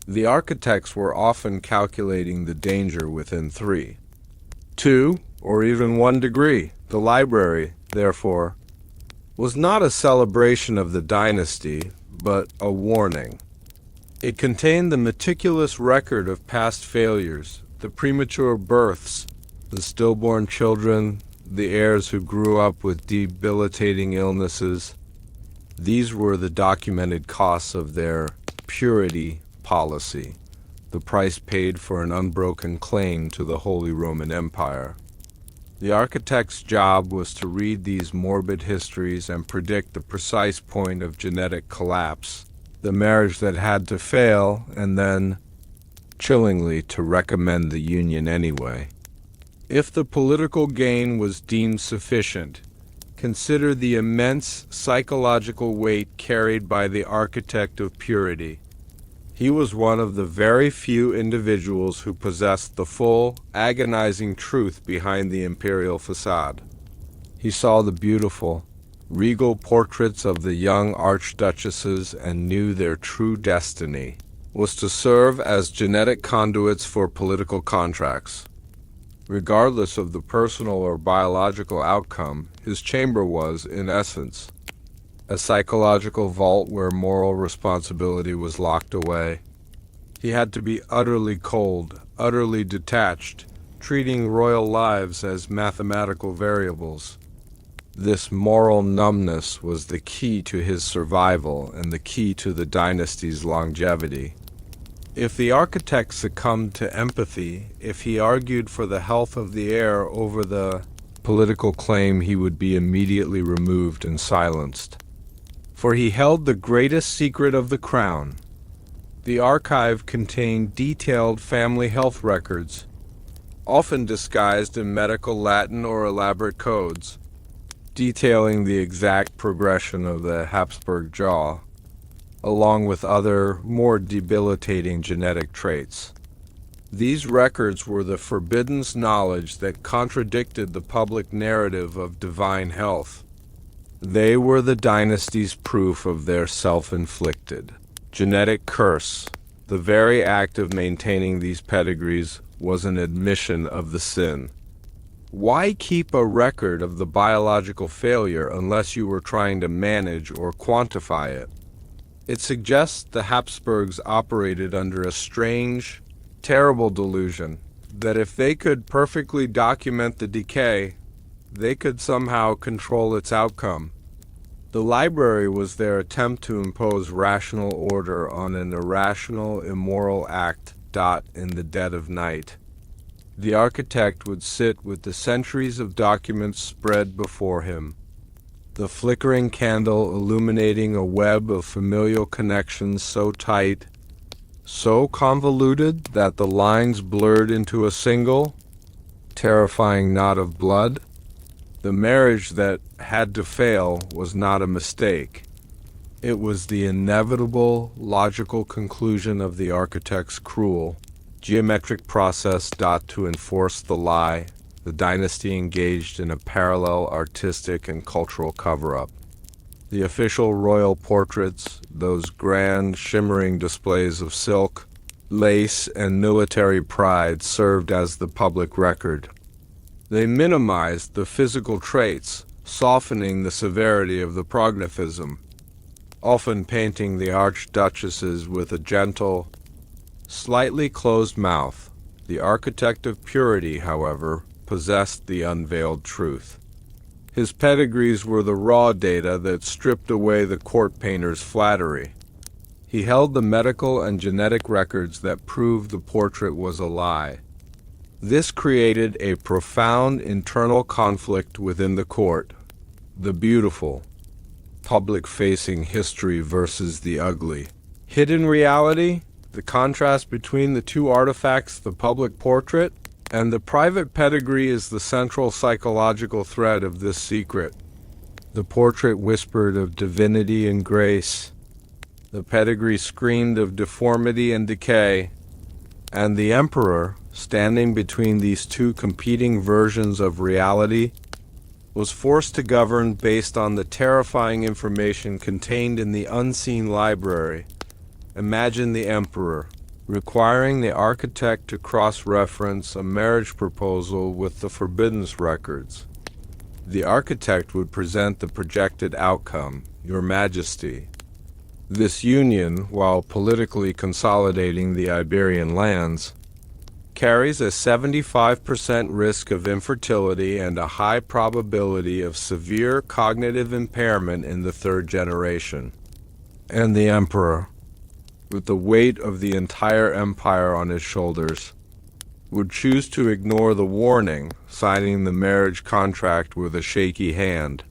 Speaker 1: the architects were often calculating the danger within 3, 2, or even 1 degree. The library, therefore, was not a celebration of the dynasty, but a warning. It contained the meticulous record of past failures, the premature births, the stillborn children, the heirs who grew up with debilitating illnesses. These were the documented costs of their purity policy, the price paid for an unbroken claim to the Holy Roman Empire. The architect's job was to read these morbid histories and predict the precise point of genetic collapse, the marriage that had to fail, and then, chillingly, to recommend the union anyway. If the political gain was deemed sufficient, Consider the immense psychological weight carried by the architect of purity. He was one of the very few individuals who possessed the full, agonizing truth behind the imperial facade. He saw the beautiful, regal portraits of the young archduchesses and knew their true destiny was to serve as genetic conduits for political contracts. Regardless of the personal or biological outcome, his chamber was, in essence, a psychological vault where moral responsibility was locked away. He had to be utterly cold, utterly detached, treating royal lives as mathematical variables. This moral numbness was the key to his survival and the key to the dynasty's longevity. If the architect succumbed to empathy, if he argued for the health of the heir over the political claim, he would be immediately removed and silenced. For he held the greatest secret of the crown. The archive contained detailed family health records, often disguised in medical Latin or elaborate codes, detailing the exact progression of the Habsburg Jaw, along with other, more debilitating genetic traits. These records were the forbidden knowledge that contradicted the public narrative of divine health. They were the dynasty's proof of their self-inflicted genetic curse. The very act of maintaining these pedigrees was an admission of the sin. Why keep a record of the biological failure unless you were trying to manage or quantify it? It suggests the Habsburgs operated under a strange, terrible delusion that if they could perfectly document the decay, they could somehow control its outcome. The library was their attempt to impose rational order on an irrational, immoral act in the dead of night. The architect would sit with the centuries of documents spread before him, the flickering candle illuminating a web of familial connections so tight, so convoluted that the lines blurred into a single, terrifying knot of blood. The marriage that had to fail was not a mistake. It was the inevitable, logical conclusion of the architect's cruel, geometric process. To enforce the lie, the dynasty engaged in a parallel artistic and cultural cover-up. The official royal portraits, those grand, shimmering displays of silk, lace, and military pride, served as the public record. They minimized the physical traits, softening the severity of the prognathism, often painting the archduchesses with a gentle, slightly closed mouth. The architect of purity, however, possessed the unveiled truth. His pedigrees were the raw data that stripped away the court painter's flattery. He held the medical and genetic records that proved the portrait was a lie. This created a profound internal conflict within the court. The beautiful, public-facing history versus the ugly. Hidden reality, the contrast between the two artifacts, the public portrait and the private pedigree, is the central psychological thread of this secret. The portrait whispered of divinity and grace. The pedigree screamed of deformity and decay. And the emperor, standing between these two competing versions of reality, was forced to govern based on the terrifying information contained in the unseen library. Imagine the emperor, requiring the architect to cross-reference a marriage proposal with the forbidden records. The architect would present the projected outcome, Your Majesty. This union, while politically consolidating the Iberian lands, carries a 75% risk of infertility and a high probability of severe cognitive impairment in the third generation. And the emperor, with the weight of the entire empire on his shoulders, would choose to ignore the warning, signing the marriage contract with a shaky hand.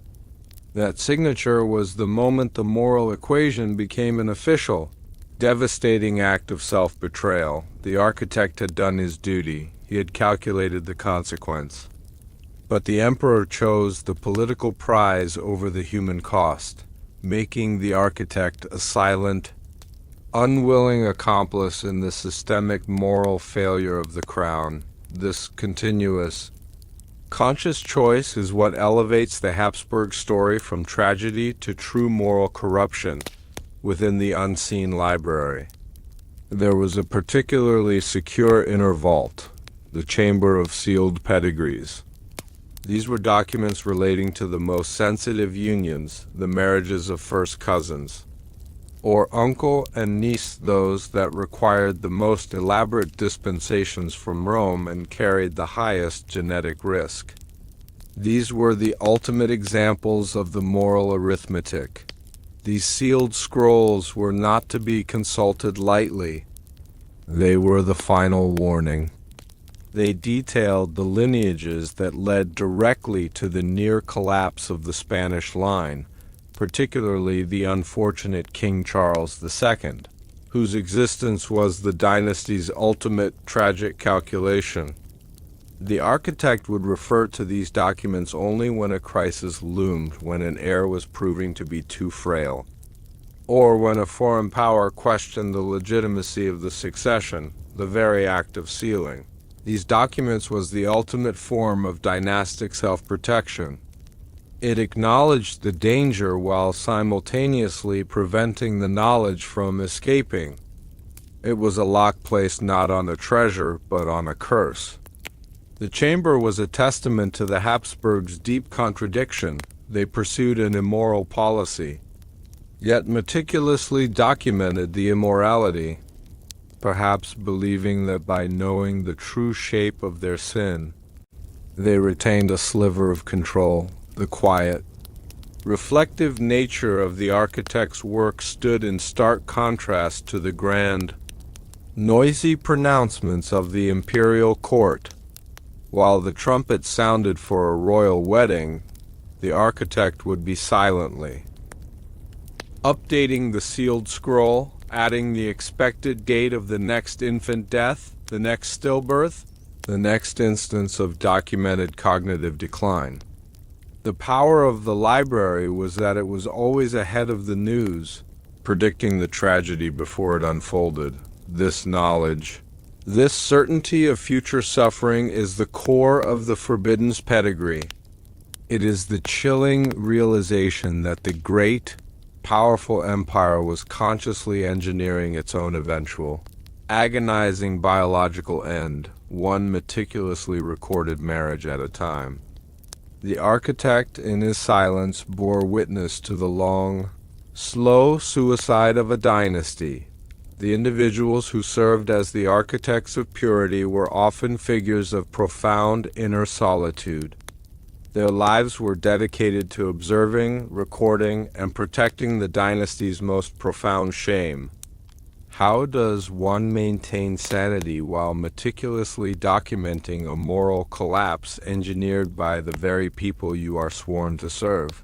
Speaker 1: That signature was the moment the moral equation became an official, devastating act of self-betrayal. The architect had done his duty. He had calculated the consequence. But the emperor chose the political prize over the human cost, making the architect a silent, unwilling accomplice in the systemic moral failure of the crown. This continuous, conscious choice is what elevates the Habsburg story from tragedy to true moral corruption within the unseen library. There was a particularly secure inner vault, the Chamber of Sealed Pedigrees. These were documents relating to the most sensitive unions, the marriages of first cousins, or uncle and niece, those that required the most elaborate dispensations from Rome and carried the highest genetic risk. These were the ultimate examples of the moral arithmetic. These sealed scrolls were not to be consulted lightly. They were the final warning. They detailed the lineages that led directly to the near collapse of the Spanish line, particularly the unfortunate King Charles II, whose existence was the dynasty's ultimate tragic calculation. The architect would refer to these documents only when a crisis loomed, when an heir was proving to be too frail, or when a foreign power questioned the legitimacy of the succession, the very act of sealing. These documents was the ultimate form of dynastic self-protection. It acknowledged the danger while simultaneously preventing the knowledge from escaping. It was a lock placed not on a treasure, but on a curse. The chamber was a testament to the Habsburgs' deep contradiction. They pursued an immoral policy, yet meticulously documented the immorality, perhaps believing that by knowing the true shape of their sin, they retained a sliver of control. The quiet, reflective nature of the architect's work stood in stark contrast to the grand, noisy pronouncements of the imperial court. While the trumpet sounded for a royal wedding, the architect would be silently updating the sealed scroll, adding the expected date of the next infant death, the next stillbirth, the next instance of documented cognitive decline. The power of the library was that it was always ahead of the news, predicting the tragedy before it unfolded. This knowledge, this certainty of future suffering is the core of the Forbidden's pedigree. It is the chilling realization that the great, powerful empire was consciously engineering its own eventual, agonizing biological end, one meticulously recorded marriage at a time. The architect, in his silence, bore witness to the long, slow suicide of a dynasty. The individuals who served as the architects of purity were often figures of profound inner solitude. Their lives were dedicated to observing, recording, and protecting the dynasty's most profound shame. How does one maintain sanity while meticulously documenting a moral collapse engineered by the very people you are sworn to serve?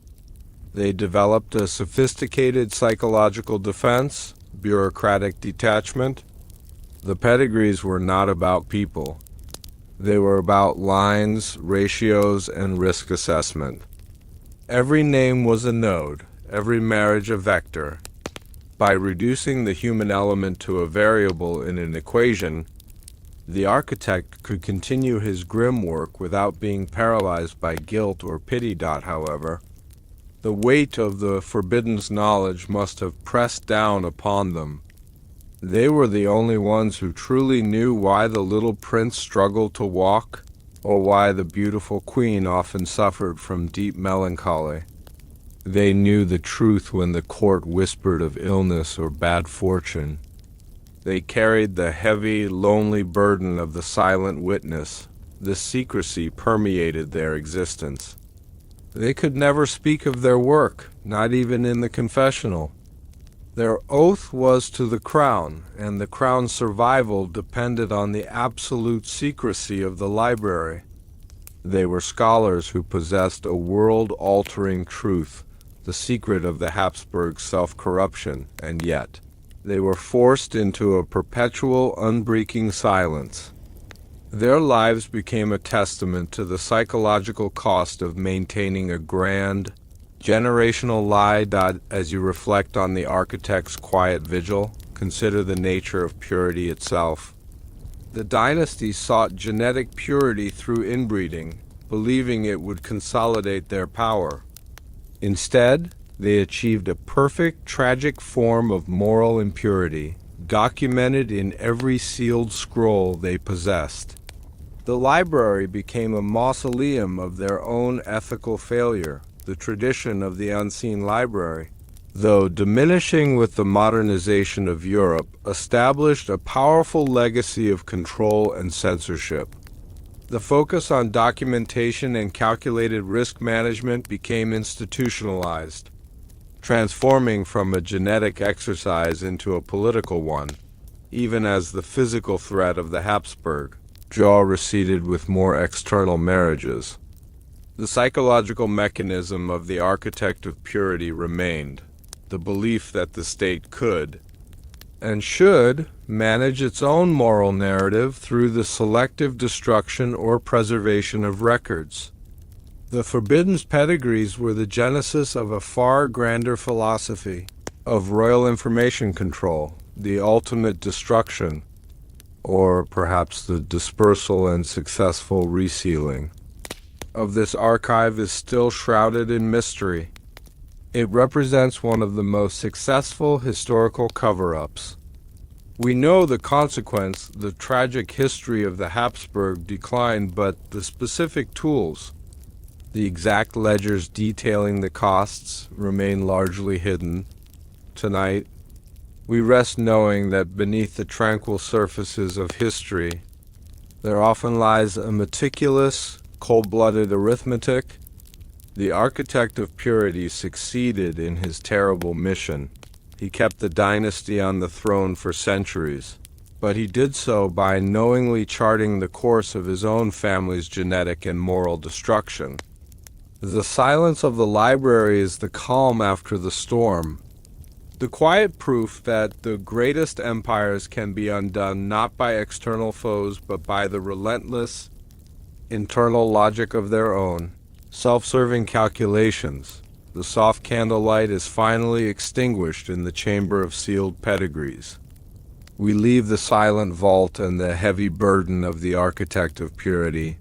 Speaker 1: They developed a sophisticated psychological defense, bureaucratic detachment. The pedigrees were not about people. They were about lines, ratios, and risk assessment. Every name was a node, every marriage a vector. By reducing the human element to a variable in an equation, the architect could continue his grim work without being paralyzed by guilt or pity. However, the weight of the Forbidden's knowledge must have pressed down upon them. They were the only ones who truly knew why the little prince struggled to walk, or why the beautiful queen often suffered from deep melancholy. They knew the truth when the court whispered of illness or bad fortune. They carried the heavy, lonely burden of the silent witness. This secrecy permeated their existence. They could never speak of their work, not even in the confessional. Their oath was to the crown, and the crown's survival depended on the absolute secrecy of the library. They were scholars who possessed a world-altering truth, the secret of the Habsburg self-corruption, and yet they were forced into a perpetual, unbreaking silence. Their lives became a testament to the psychological cost of maintaining a grand, generational lie. As you reflect on the architect's quiet vigil, consider the nature of purity itself. The dynasty sought genetic purity through inbreeding, believing it would consolidate their power. Instead, they achieved a perfect, tragic form of moral impurity, documented in every sealed scroll they possessed. The library became a mausoleum of their own ethical failure, the tradition of the unseen library, though diminishing with the modernization of Europe, established a powerful legacy of control and censorship. The focus on documentation and calculated risk management became institutionalized, transforming from a genetic exercise into a political one, even as the physical threat of the Habsburg Jaw receded with more external marriages. The psychological mechanism of the architect of purity remained, the belief that the state could, and should, manage its own moral narrative through the selective destruction or preservation of records. The forbidden pedigrees were the genesis of a far grander philosophy of royal information control, the ultimate destruction, or perhaps the dispersal and successful resealing of this archive is still shrouded in mystery. It represents one of the most successful historical cover-ups. We know the consequence, the tragic history of the Habsburg decline, but the specific tools, the exact ledgers detailing the costs, remain largely hidden. Tonight, we rest knowing that beneath the tranquil surfaces of history, there often lies a meticulous, cold-blooded arithmetic. The architect of purity succeeded in his terrible mission. He kept the dynasty on the throne for centuries, but he did so by knowingly charting the course of his own family's genetic and moral destruction. The silence of the library is the calm after the storm, the quiet proof that the greatest empires can be undone not by external foes but by the relentless, internal logic of their own, self-serving calculations. The soft candlelight is finally extinguished in the chamber of sealed pedigrees. We leave the silent vault and the heavy burden of the architect of purity.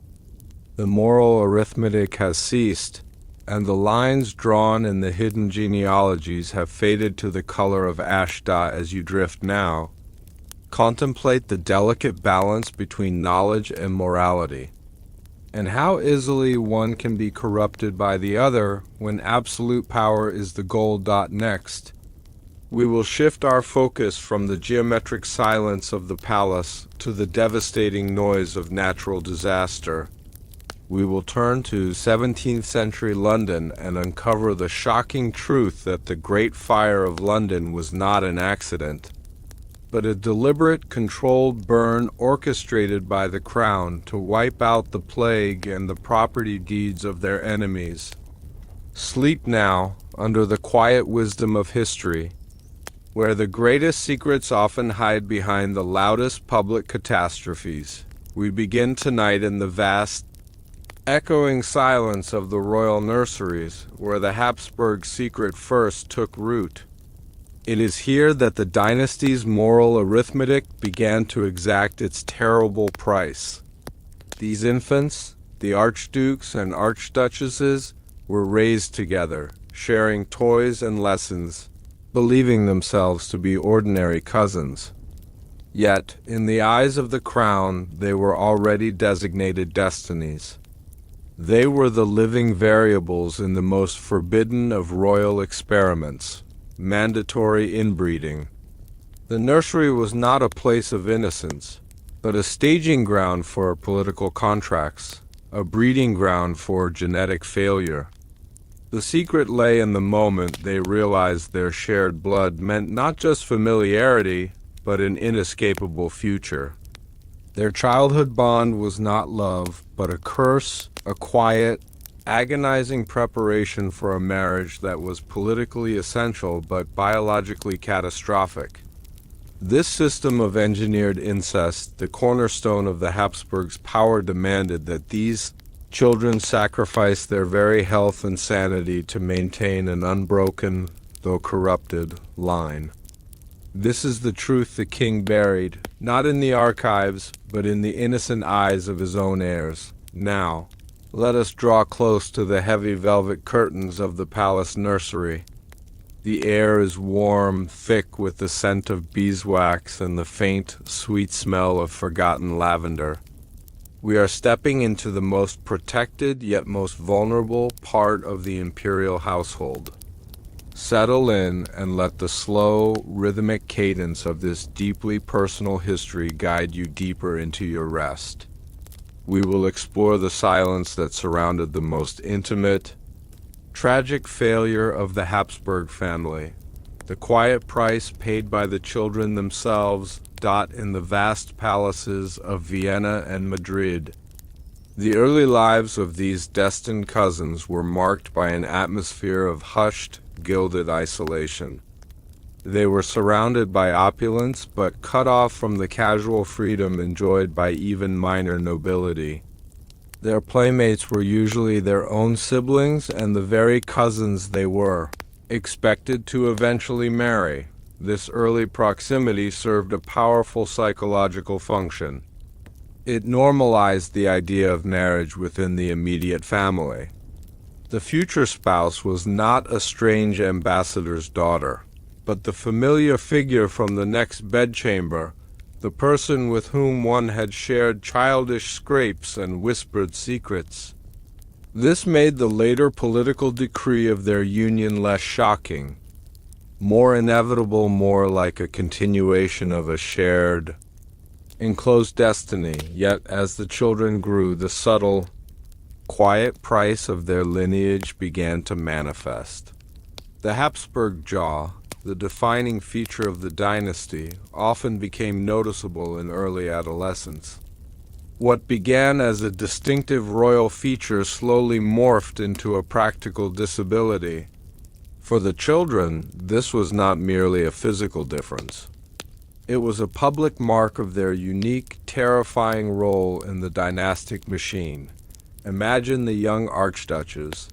Speaker 1: The moral arithmetic has ceased, and the lines drawn in the hidden genealogies have faded to the color of ash. As you drift now, contemplate the delicate balance between knowledge and morality, and how easily one can be corrupted by the other when absolute power is the goal. Next, we will shift our focus from the geometric silence of the palace to the devastating noise of natural disaster. We will turn to 17th century London and uncover the shocking truth that the Great Fire of London was not an accident, but a deliberate, controlled burn orchestrated by the Crown to wipe out the plague and the property deeds of their enemies. Sleep now, under the quiet wisdom of history, where the greatest secrets often hide behind the loudest public catastrophes. We begin tonight in the vast, echoing silence of the royal nurseries, where the Habsburg secret first took root. It is here that the dynasty's moral arithmetic began to exact its terrible price. These infants, the Archdukes and Archduchesses, were raised together, sharing toys and lessons, believing themselves to be ordinary cousins. Yet, in the eyes of the Crown, they were already designated destinies. They were the living variables in the most forbidden of royal experiments, mandatory inbreeding. The nursery was not a place of innocence, but a staging ground for political contracts, a breeding ground for genetic failure. The secret lay in the moment they realized their shared blood meant not just familiarity, but an inescapable future. Their childhood bond was not love, but a curse, a quiet, agonizing preparation for a marriage that was politically essential but biologically catastrophic. This system of engineered incest, the cornerstone of the Habsburgs' power, demanded that these children sacrifice their very health and sanity to maintain an unbroken, though corrupted, line. This is the truth the king buried, not in the archives, but in the innocent eyes of his own heirs. Now, let us draw close to the heavy velvet curtains of the palace nursery. The air is warm, thick with the scent of beeswax and the faint, sweet smell of forgotten lavender. We are stepping into the most protected yet most vulnerable part of the imperial household. Settle in and let the slow, rhythmic cadence of this deeply personal history guide you deeper into your rest. We will explore the silence that surrounded the most intimate, tragic failure of the Habsburg family, the quiet price paid by the children themselves, in the vast palaces of Vienna and Madrid. The early lives of these destined cousins were marked by an atmosphere of hushed, gilded isolation. They were surrounded by opulence, but cut off from the casual freedom enjoyed by even minor nobility. Their playmates were usually their own siblings and the very cousins they were expected to eventually marry. This early proximity served a powerful psychological function. It normalized the idea of marriage within the immediate family. The future spouse was not a strange ambassador's daughter, but the familiar figure from the next bedchamber, the person with whom one had shared childish scrapes and whispered secrets. This made the later political decree of their union less shocking, more inevitable, more like a continuation of a shared, enclosed destiny. Yet as the children grew, the subtle, quiet price of their lineage began to manifest. The Habsburg Jaw, the defining feature of the dynasty, often became noticeable in early adolescence. What began as a distinctive royal feature slowly morphed into a practical disability. For the children, this was not merely a physical difference. It was a public mark of their unique, terrifying role in the dynastic machine. Imagine the young archduchess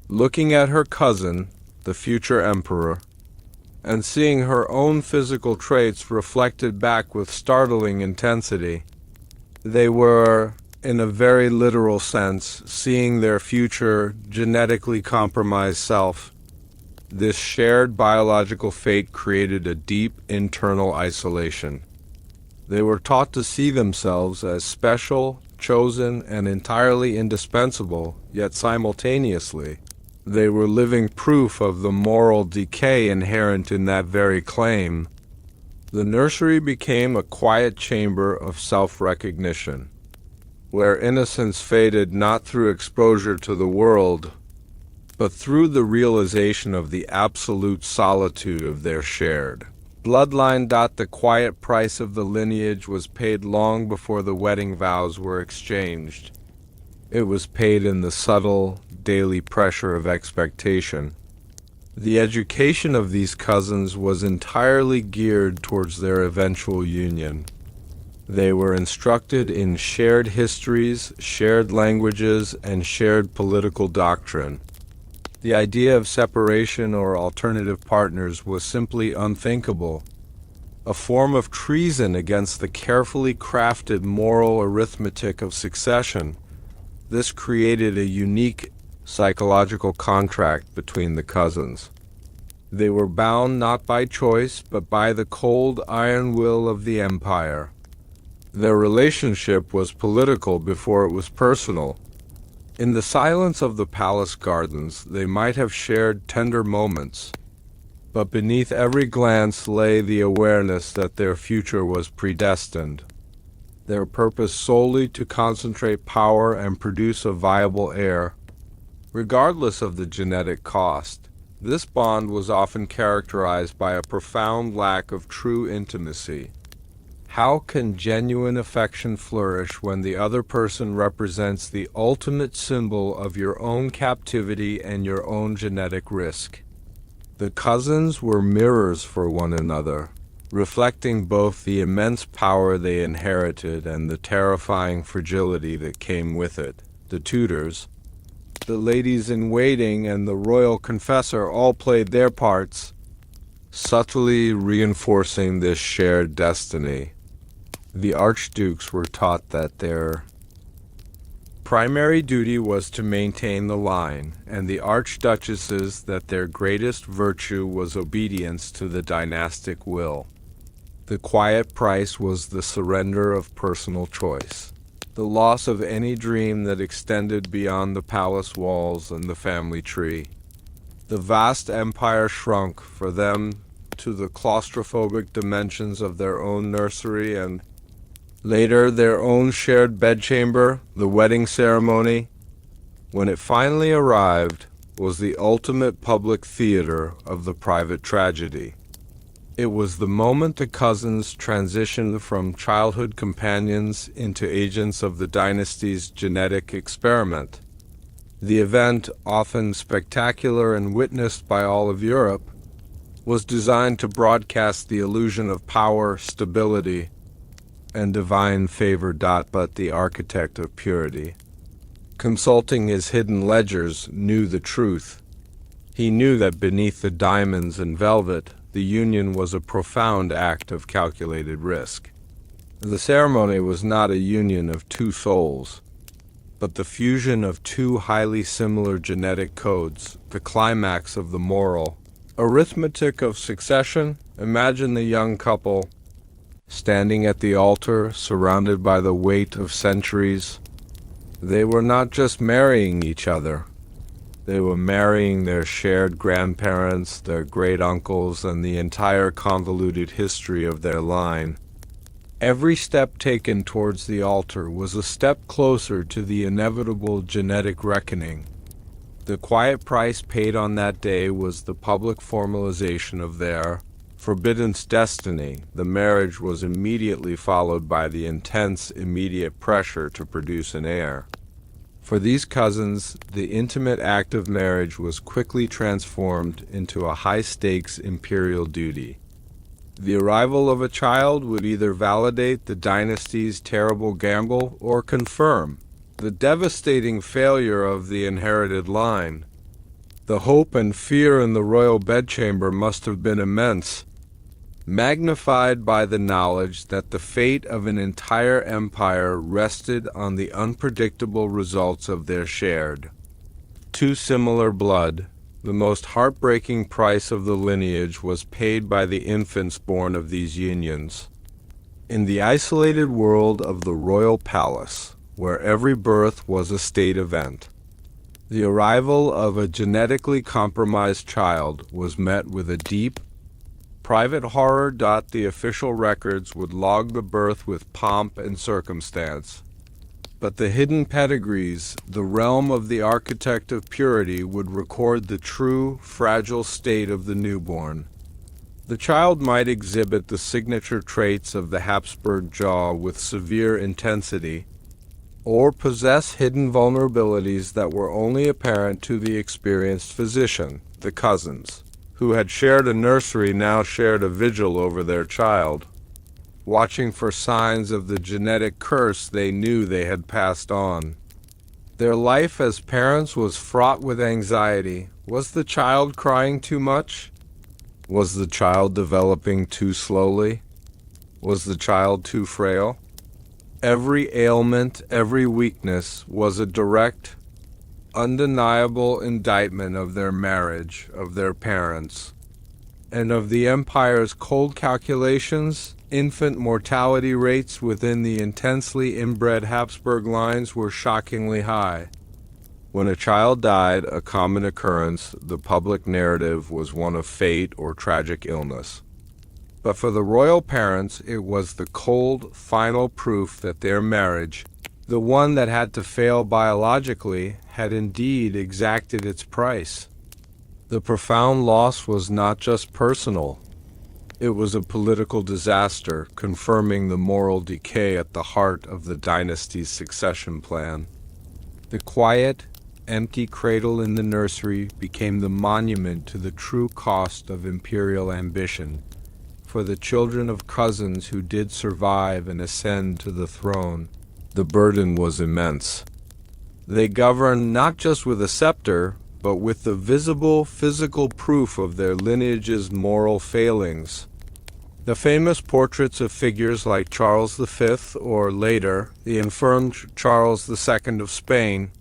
Speaker 1: looking at her cousin, the future emperor, and seeing her own physical traits reflected back with startling intensity. They were, in a very literal sense, seeing their future, genetically compromised self. This shared biological fate created a deep internal isolation. They were taught to see themselves as special, chosen, and entirely indispensable, yet simultaneously, they were living proof of the moral decay inherent in that very claim. The nursery became a quiet chamber of self-recognition, where innocence faded not through exposure to the world, but through the realization of the absolute solitude of their shared bloodline. The quiet price of the lineage was paid long before the wedding vows were exchanged. It was paid in the subtle, daily pressure of expectation. The education of these cousins was entirely geared towards their eventual union. They were instructed in shared histories, shared languages, and shared political doctrine. The idea of separation or alternative partners was simply unthinkable, a form of treason against the carefully crafted moral arithmetic of succession. This created a unique psychological contract between the cousins. They were bound not by choice, but by the cold iron will of the empire. Their relationship was political before it was personal. In the silence of the palace gardens, they might have shared tender moments, but beneath every glance lay the awareness that their future was predestined, their purpose solely to concentrate power and produce a viable heir. Regardless of the genetic cost, this bond was often characterized by a profound lack of true intimacy. How can genuine affection flourish when the other person represents the ultimate symbol of your own captivity and your own genetic risk? The cousins were mirrors for one another. reflecting both the immense power they inherited and the terrifying fragility that came with it. The Tudors, the ladies-in-waiting, and the royal confessor all played their parts, subtly reinforcing this shared destiny. The archdukes were taught that their primary duty was to maintain the line, and the archduchesses that their greatest virtue was obedience to the dynastic will. The quiet price was the surrender of personal choice, the loss of any dream that extended beyond the palace walls and the family tree. The vast empire shrunk for them to the claustrophobic dimensions of their own nursery and later their own shared bedchamber. The wedding ceremony, when it finally arrived, was the ultimate public theater of the private tragedy. It was the moment the cousins transitioned from childhood companions into agents of the dynasty's genetic experiment. The event, often spectacular and witnessed by all of Europe, was designed to broadcast the illusion of power, stability, and divine favor. But the architect of purity, consulting his hidden ledgers, knew the truth. He knew that beneath the diamonds and velvet, the union was a profound act of calculated risk. The ceremony was not a union of two souls, but the fusion of two highly similar genetic codes, the climax of the moral arithmetic of succession. Imagine the young couple standing at the altar, surrounded by the weight of centuries. They were not just marrying each other. They were marrying their shared grandparents, their great-uncles, and the entire convoluted history of their line. Every step taken towards the altar was a step closer to the inevitable genetic reckoning. The quiet price paid on that day was the public formalization of their forbidden destiny. The marriage was immediately followed by the intense, immediate pressure to produce an heir. For these cousins, the intimate act of marriage was quickly transformed into a high-stakes imperial duty. The arrival of a child would either validate the dynasty's terrible gamble or confirm the devastating failure of the inherited line. The hope and fear in the royal bedchamber must have been immense, magnified by the knowledge that the fate of an entire empire rested on the unpredictable results of their shared, too similar blood. The most heartbreaking price of the lineage was paid by the infants born of these unions. In the isolated world of the royal palace, where every birth was a state event, the arrival of a genetically compromised child was met with a deep, private horror. The official records would log the birth with pomp and circumstance, but the hidden pedigrees, the realm of the architect of purity, would record the true, fragile state of the newborn. The child might exhibit the signature traits of the Habsburg Jaw with severe intensity, or possess hidden vulnerabilities that were only apparent to the experienced physician. The cousins, who had shared a nursery, now shared a vigil over their child, watching for signs of the genetic curse they knew they had passed on. Their life as parents was fraught with anxiety. Was the child crying too much? Was the child developing too slowly? Was the child too frail? Every ailment, every weakness was a direct, undeniable indictment of their marriage, of their parents, and of the empire's cold calculations. Infant mortality rates within the intensely inbred Habsburg lines were shockingly high. When a child died, a common occurrence, the public narrative was one of fate or tragic illness. But for the royal parents, it was the cold, final proof that their marriage, the one that had to fail biologically, had indeed exacted its price. The profound loss was not just personal. It was a political disaster, confirming the moral decay at the heart of the dynasty's succession plan. The quiet, empty cradle in the nursery became the monument to the true cost of imperial ambition. for the children of cousins who did survive and ascend to the throne, the burden was immense. They governed not just with a scepter, but with the visible physical proof of their lineage's moral failings. The famous portraits of figures like Charles V, or later, the infirm Charles II of Spain,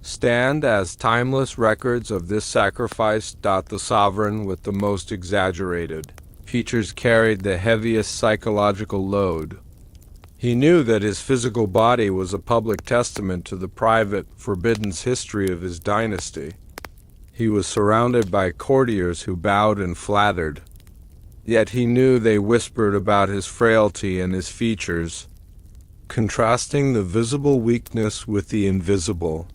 Speaker 1: stand as timeless records of this sacrifice. The sovereign with the most exaggerated features carried the heaviest psychological load. He knew that his physical body was a public testament to the private, forbidden history of his dynasty. He was surrounded by courtiers who bowed and flattered. Yet he knew they whispered about his frailty and his features, contrasting the visible weakness with the invisible.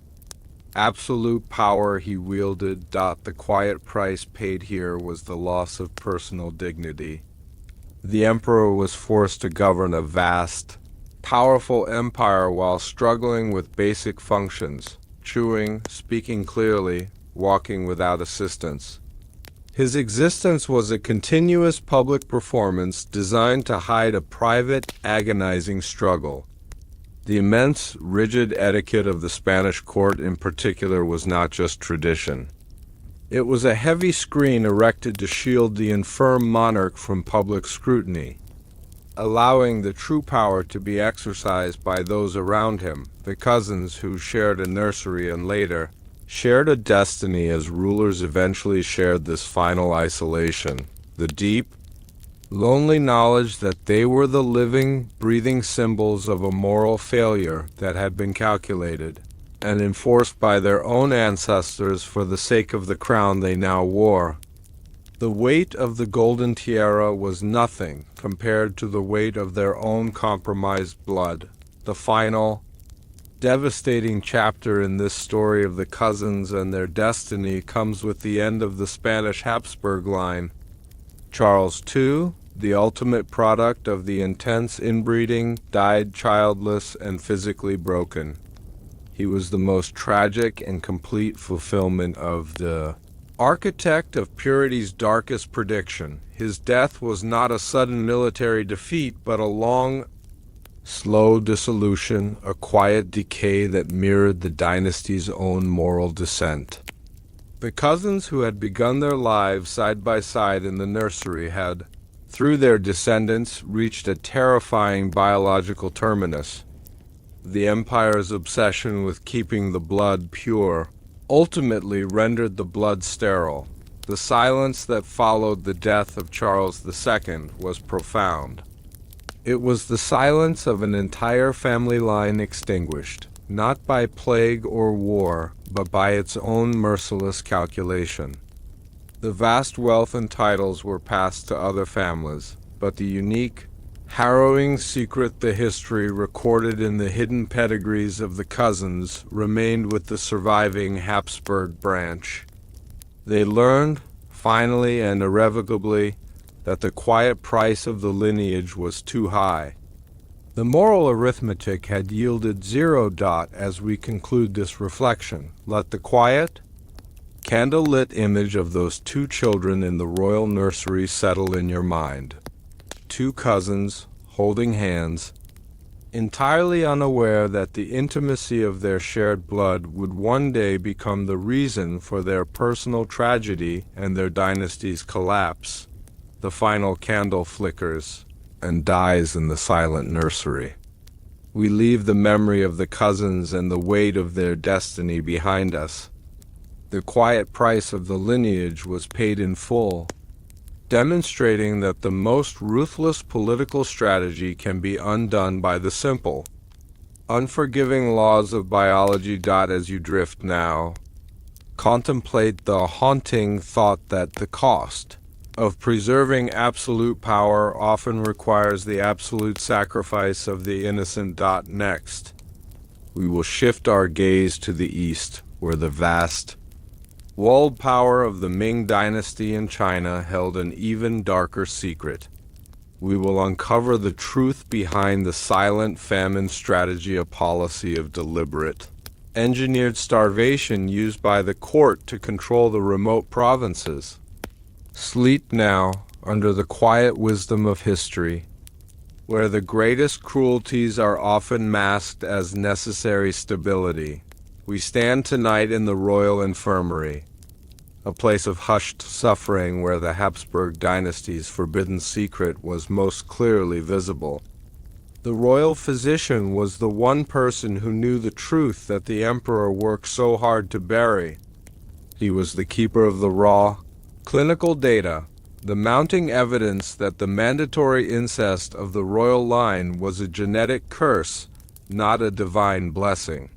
Speaker 1: Absolute power he wielded. The quiet price paid here was the loss of personal dignity. The emperor was forced to govern a vast, powerful empire while struggling with basic functions, chewing, speaking clearly, walking without assistance. His existence was a continuous public performance designed to hide a private, agonizing struggle. The immense, rigid etiquette of the Spanish court in particular was not just tradition. It was a heavy screen erected to shield the infirm monarch from public scrutiny, allowing the true power to be exercised by those around him, the cousins who shared a nursery and later shared a destiny as rulers eventually shared this final isolation, the deep, lonely knowledge that they were the living, breathing symbols of a moral failure that had been calculated and enforced by their own ancestors for the sake of the crown they now wore. The weight of the golden tiara was nothing compared to the weight of their own compromised blood. The final, devastating chapter in this story of the cousins and their destiny comes with the end of the Spanish Habsburg line. Charles II, the ultimate product of the intense inbreeding, died childless and physically broken. He was the most tragic and complete fulfillment of the architect of purity's darkest prediction. His death was not a sudden military defeat, but a long, slow dissolution, a quiet decay that mirrored the dynasty's own moral descent. The cousins who had begun their lives side by side in the nursery had, through their descendants, reached a terrifying biological terminus. The empire's obsession with keeping the blood pure ultimately rendered the blood sterile. The silence that followed the death of Charles II was profound. It was the silence of an entire family line extinguished, not by plague or war, but by its own merciless calculation. The vast wealth and titles were passed to other families, but the unique, harrowing secret, the history recorded in the hidden pedigrees of the cousins, remained with the surviving Habsburg branch. They learned, finally and irrevocably, that the quiet price of the lineage was too high. The moral arithmetic had yielded 0. As we conclude this reflection, let the quiet, candle-lit image of those two children in the royal nursery settle in your mind. Two cousins, holding hands, entirely unaware that the intimacy of their shared blood would one day become the reason for their personal tragedy and their dynasty's collapse. The final candle flickers and dies in the silent nursery. We leave the memory of the cousins and the weight of their destiny behind us. The quiet price of the lineage was paid in full, demonstrating that the most ruthless political strategy can be undone by the simple, unforgiving laws of biology. As you drift now, contemplate the haunting thought that the cost of preserving absolute power often requires the absolute sacrifice of the innocent. Next, we will shift our gaze to the east, where the vast, walled power of the Ming Dynasty in China held an even darker secret. We will uncover the truth behind the silent famine strategy, a policy of deliberate, engineered starvation used by the court to control the remote provinces. Sleep now, under the quiet wisdom of history, where the greatest cruelties are often masked as necessary stability, we stand tonight in the royal infirmary, a place of hushed suffering where the Habsburg Dynasty's forbidden secret was most clearly visible. The royal physician was the one person who knew the truth that the emperor worked so hard to bury. He was the keeper of the raw, clinical data, the mounting evidence that the mandatory incest of the royal line was a genetic curse, not a divine blessing.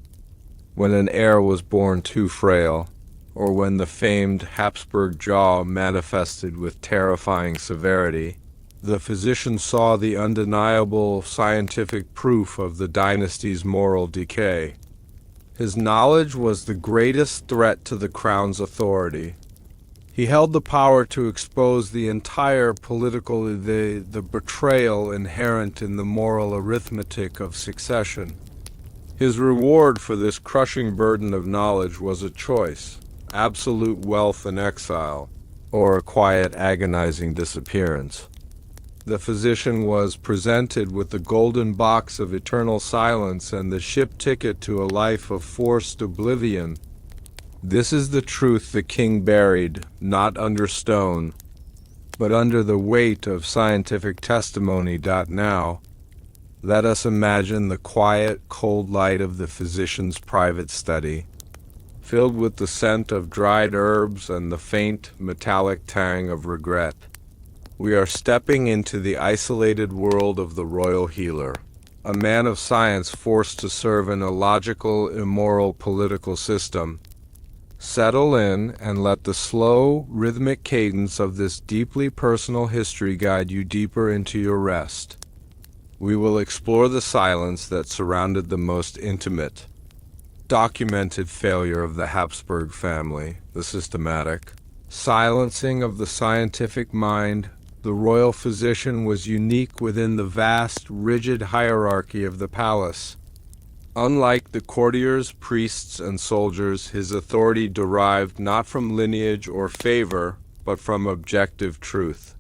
Speaker 1: When an heir was born too frail, or when the famed Habsburg Jaw manifested with terrifying severity, the physician saw the undeniable scientific proof of the dynasty's moral decay. His knowledge was the greatest threat to the crown's authority. He held the power to expose the entire the betrayal inherent in the moral arithmetic of succession. His reward for this crushing burden of knowledge was a choice: absolute wealth and exile, or a quiet, agonizing disappearance. The physician was presented with the golden box of eternal silence and the ship ticket to a life of forced oblivion. This is the truth the king buried, not under stone, but under the weight of scientific testimony. Now, let us imagine the quiet, cold light of the physician's private study, filled with the scent of dried herbs and the faint, metallic tang of regret. We are stepping into the isolated world of the royal healer, a man of science forced to serve an illogical, immoral political system. Settle in and let the slow, rhythmic cadence of this deeply personal history guide you deeper into your rest. We will explore the silence that surrounded the most intimate, documented failure of the Habsburg family, the systematic silencing of the scientific mind. The royal physician was unique within the vast, rigid hierarchy of the palace. Unlike the courtiers, priests, and soldiers, his authority derived not from lineage or favor, but from objective truth.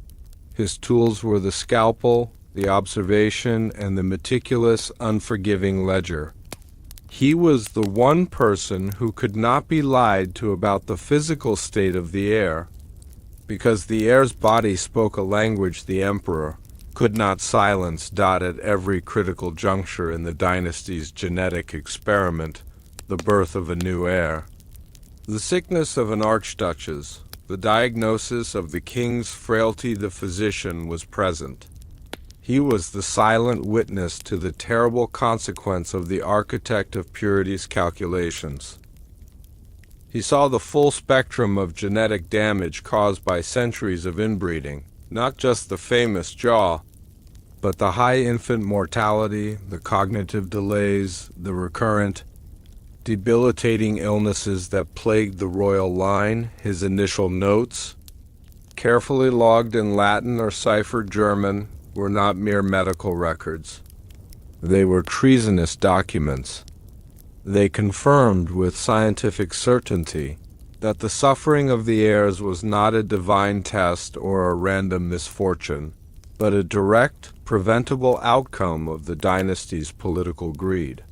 Speaker 1: His tools were the scalpel, the observation, and the meticulous, unforgiving ledger. He was the one person who could not be lied to about the physical state of the heir, because the heir's body spoke a language the emperor could not silence. At every critical juncture in the dynasty's genetic experiment, the birth of a new heir, the sickness of an archduchess, the diagnosis of the king's frailty, the physician was present. He was the silent witness to the terrible consequence of the architect of purity's calculations. He saw the full spectrum of genetic damage caused by centuries of inbreeding, not just the famous jaw, but the high infant mortality, the cognitive delays, the recurrent, debilitating illnesses that plagued the royal line. His initial notes, carefully logged in Latin or ciphered German, were not mere medical records. They were treasonous documents. They confirmed with scientific certainty that the suffering of the heirs was not a divine test or a random misfortune, but a direct, preventable outcome of the dynasty's political greed.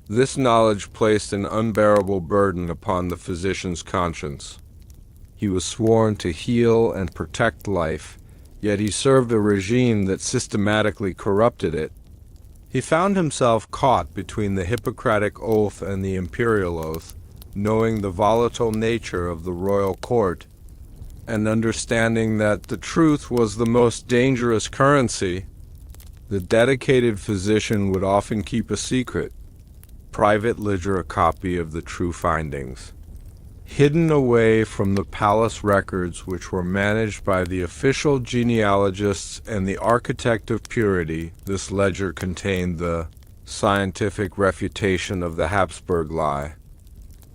Speaker 1: This knowledge placed an unbearable burden upon the physician's conscience. He was sworn to heal and protect life, yet he served a regime that systematically corrupted it. He found himself caught between the Hippocratic oath and the imperial oath, knowing the volatile nature of the royal court, and understanding that the truth was the most dangerous currency. The dedicated physician would often keep a secret, private ledger, a copy of the true findings, hidden away from the palace records, which were managed by the official genealogists and the architect of purity. This ledger contained the scientific refutation of the Habsburg lie.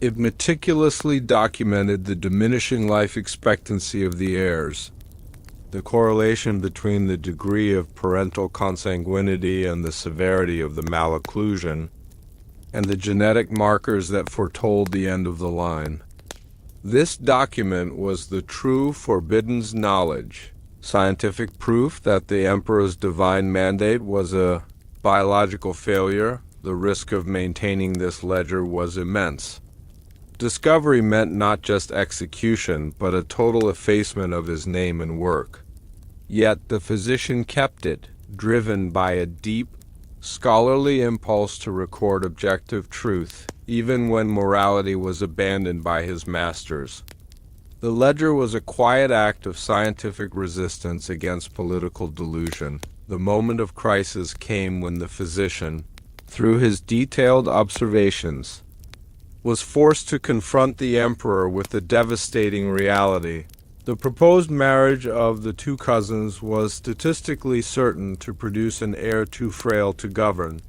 Speaker 1: It meticulously documented the diminishing life expectancy of the heirs, the correlation between the degree of parental consanguinity and the severity of the malocclusion, and the genetic markers that foretold the end of the line. This document was the true forbidden knowledge, Scientific proof that the emperor's divine mandate was a biological failure. The risk of maintaining this ledger was immense. Discovery meant not just execution, but a total effacement of his name and work. Yet the physician kept it, driven by a deep, scholarly impulse to record objective truth, even when morality was abandoned by his masters. The ledger was a quiet act of scientific resistance against political delusion. The moment of crisis came when the physician, through his detailed observations, was forced to confront the emperor with the devastating reality. The proposed marriage of the two cousins was statistically certain to produce an heir too frail to govern.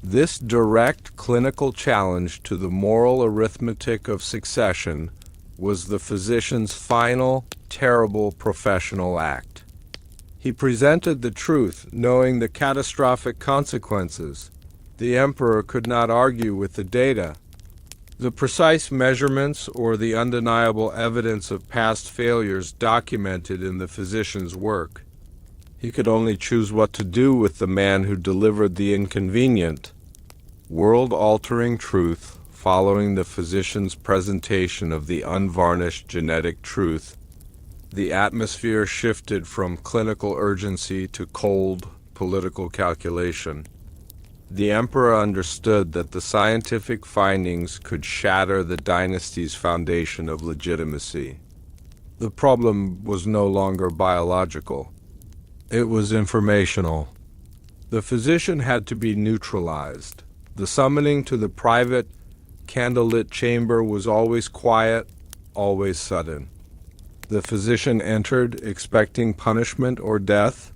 Speaker 1: This direct clinical challenge to the moral arithmetic of succession was the physician's final, terrible professional act. He presented the truth, knowing the catastrophic consequences. The emperor could not argue with the data. The precise measurements or the undeniable evidence of past failures documented in the physician's work. He could only choose what to do with the man who delivered the inconvenient, world-altering truth. Following the physician's presentation of the unvarnished genetic truth, the atmosphere shifted from clinical urgency to cold, political calculation. The emperor understood that the scientific findings could shatter the dynasty's foundation of legitimacy. The problem was no longer biological. It was informational. The physician had to be neutralized. The summoning to the private, candlelit chamber was always quiet, always sudden. The physician entered, expecting punishment or death.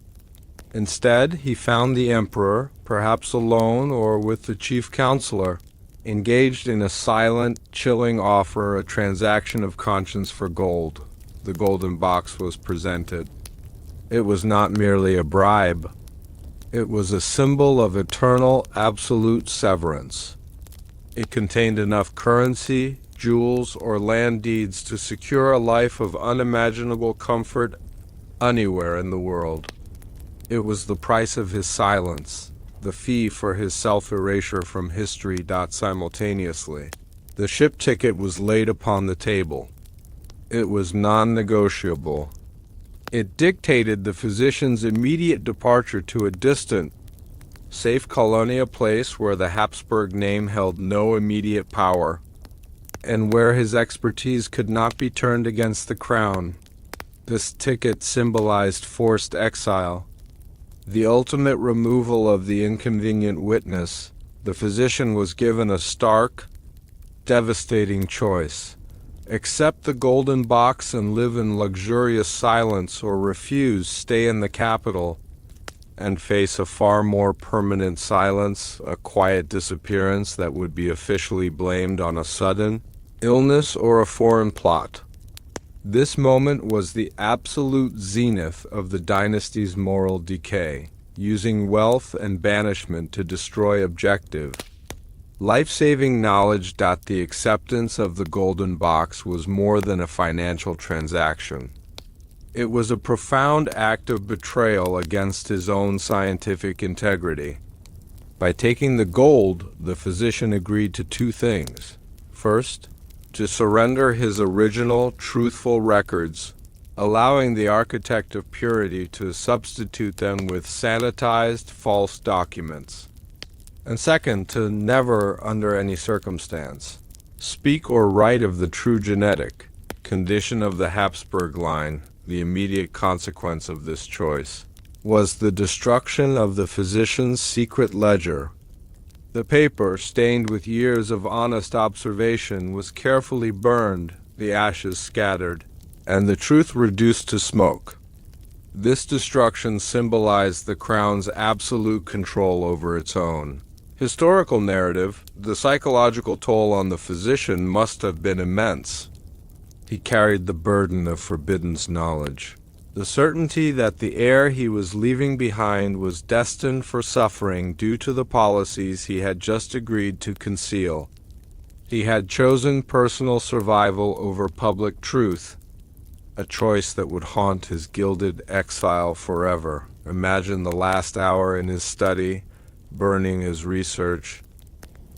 Speaker 1: Instead, he found the emperor, perhaps alone or with the chief counselor, engaged in a silent, chilling offer, a transaction of conscience for gold. The golden box was presented. It was not merely a bribe. It was a symbol of eternal, absolute severance. It contained enough currency, jewels, or land deeds to secure a life of unimaginable comfort anywhere in the world. It was the price of his silence, the fee for his self-erasure from history. Simultaneously, the ship ticket was laid upon the table. It was non-negotiable. It dictated the physician's immediate departure to a distant, safe colonia, place where the Habsburg name held no immediate power, and where his expertise could not be turned against the crown. This ticket symbolized forced exile, the ultimate removal of the inconvenient witness. The physician was given a stark, devastating choice. Accept the golden box and live in luxurious silence, or refuse, stay in the capital, and face a far more permanent silence, a quiet disappearance that would be officially blamed on a sudden illness or a foreign plot. This moment was the absolute zenith of the dynasty's moral decay, using wealth and banishment to destroy objective, life-saving knowledge. The acceptance of the golden box was more than a financial transaction. It was a profound act of betrayal against his own scientific integrity. By taking the gold, the physician agreed to two things. First, to surrender his original, truthful records, allowing the architect of purity to substitute them with sanitized, false documents. And second, to never, under any circumstance, speak or write of the true genetic condition of the Habsburg line. The immediate consequence of this choice was the destruction of the physician's secret ledger. The paper, stained with years of honest observation, was carefully burned, the ashes scattered, and the truth reduced to smoke. This destruction symbolized the crown's absolute control over its own historical narrative. The psychological toll on the physician must have been immense. He carried the burden of forbidden knowledge, the certainty that the heir he was leaving behind was destined for suffering due to the policies he had just agreed to conceal. He had chosen personal survival over public truth. a choice that would haunt his gilded exile forever. Imagine the last hour in his study, burning his research,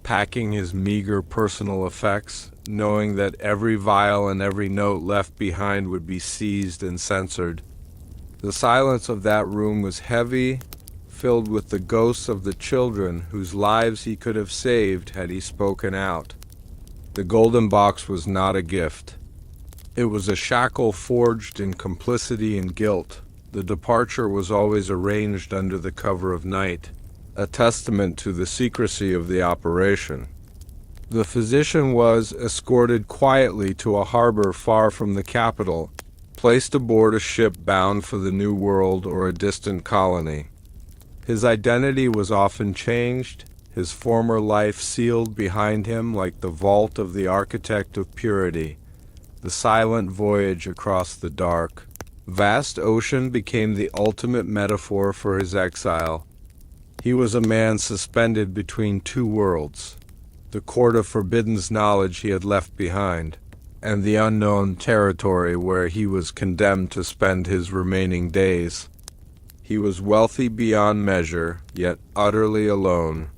Speaker 1: packing his meager personal effects, knowing that every vial and every note left behind would be seized and censored. The silence of that room was heavy, filled with the ghosts of the children whose lives he could have saved had he spoken out. The golden box was not a gift. It was a shackle forged in complicity and guilt. The departure was always arranged under the cover of night, a testament to the secrecy of the operation. The physician was escorted quietly to a harbor far from the capital, placed aboard a ship bound for the New World or a distant colony. His identity was often changed, his former life sealed behind him like the vault of the architect of purity. The silent voyage across the dark, vast ocean became the ultimate metaphor for his exile. He was a man suspended between two worlds, the court of forbidden knowledge he had left behind, and the unknown territory where he was condemned to spend his remaining days. He was wealthy beyond measure, yet utterly alone,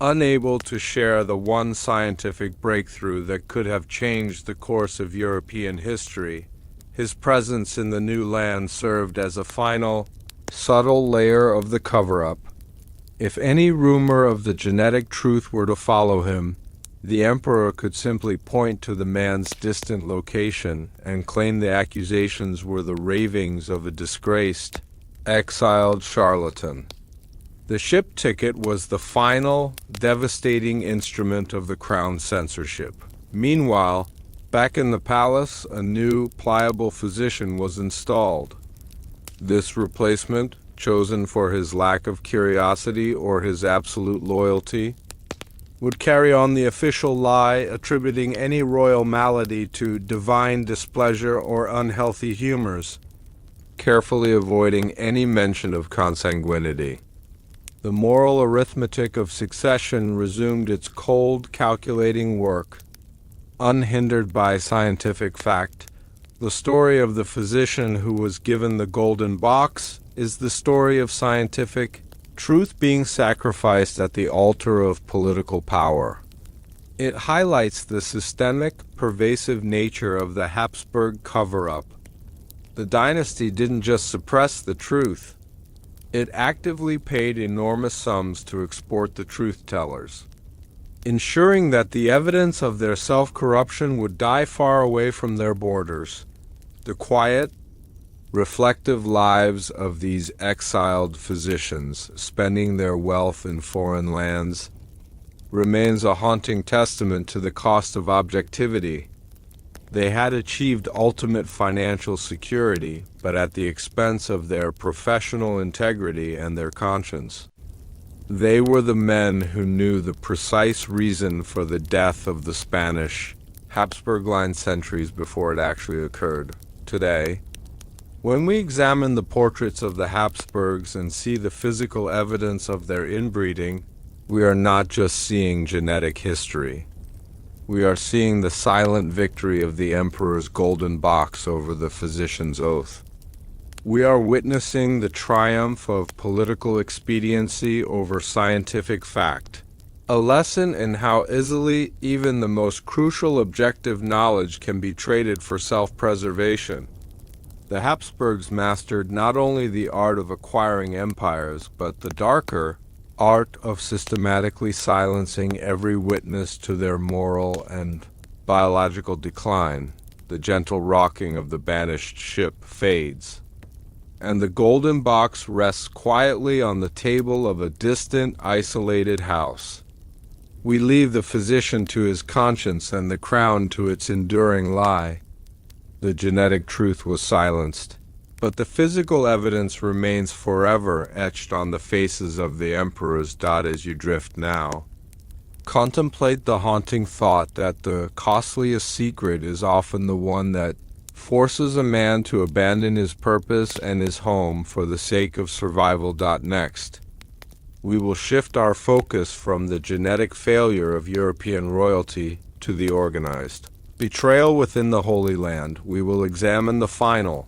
Speaker 1: unable to share the one scientific breakthrough that could have changed the course of European history. His presence in the new land served as a final, subtle layer of the cover-up. If any rumor of the genetic truth were to follow him, the emperor could simply point to the man's distant location and claim the accusations were the ravings of a disgraced, exiled charlatan. The ship ticket was the final, devastating instrument of the crown's censorship. Meanwhile, back in the palace, a new, pliable physician was installed. This replacement, chosen for his lack of curiosity or his absolute loyalty, would carry on the official lie attributing any royal malady to divine displeasure or unhealthy humors, carefully avoiding any mention of consanguinity. The moral arithmetic of succession resumed its cold, calculating work. Unhindered by scientific fact, the story of the physician who was given the golden box is the story of scientific truth being sacrificed at the altar of political power. It highlights the systemic, pervasive nature of the Habsburg cover-up. The dynasty didn't just suppress the truth, it actively paid enormous sums to export the truth-tellers, ensuring that the evidence of their self-corruption would die far away from their borders. The quiet, reflective lives of these exiled physicians, spending their wealth in foreign lands, remains a haunting testament to the cost of objectivity. They had achieved ultimate financial security, but at the expense of their professional integrity and their conscience. They were the men who knew the precise reason for the death of the Spanish Habsburg line centuries before it actually occurred. Today, when we examine the portraits of the Habsburgs and see the physical evidence of their inbreeding, we are not just seeing genetic history. We are seeing the silent victory of the emperor's golden box over the physician's oath. We are witnessing the triumph of political expediency over scientific fact, a lesson in how easily even the most crucial objective knowledge can be traded for self-preservation. The Habsburgs mastered not only the art of acquiring empires, but the darker art of systematically silencing every witness to their moral and biological decline. The gentle rocking of the banished ship fades, and the golden box rests quietly on the table of a distant, isolated house. We leave the physician to his conscience and the crown to its enduring lie. The genetic truth was silenced, but the physical evidence remains forever etched on the faces of the emperors. As you drift now, contemplate the haunting thought that the costliest secret is often the one that forces a man to abandon his purpose and his home for the sake of survival. Next, we will shift our focus from the genetic failure of European royalty to the organized, Betrayal within the Holy Land. We will examine the final,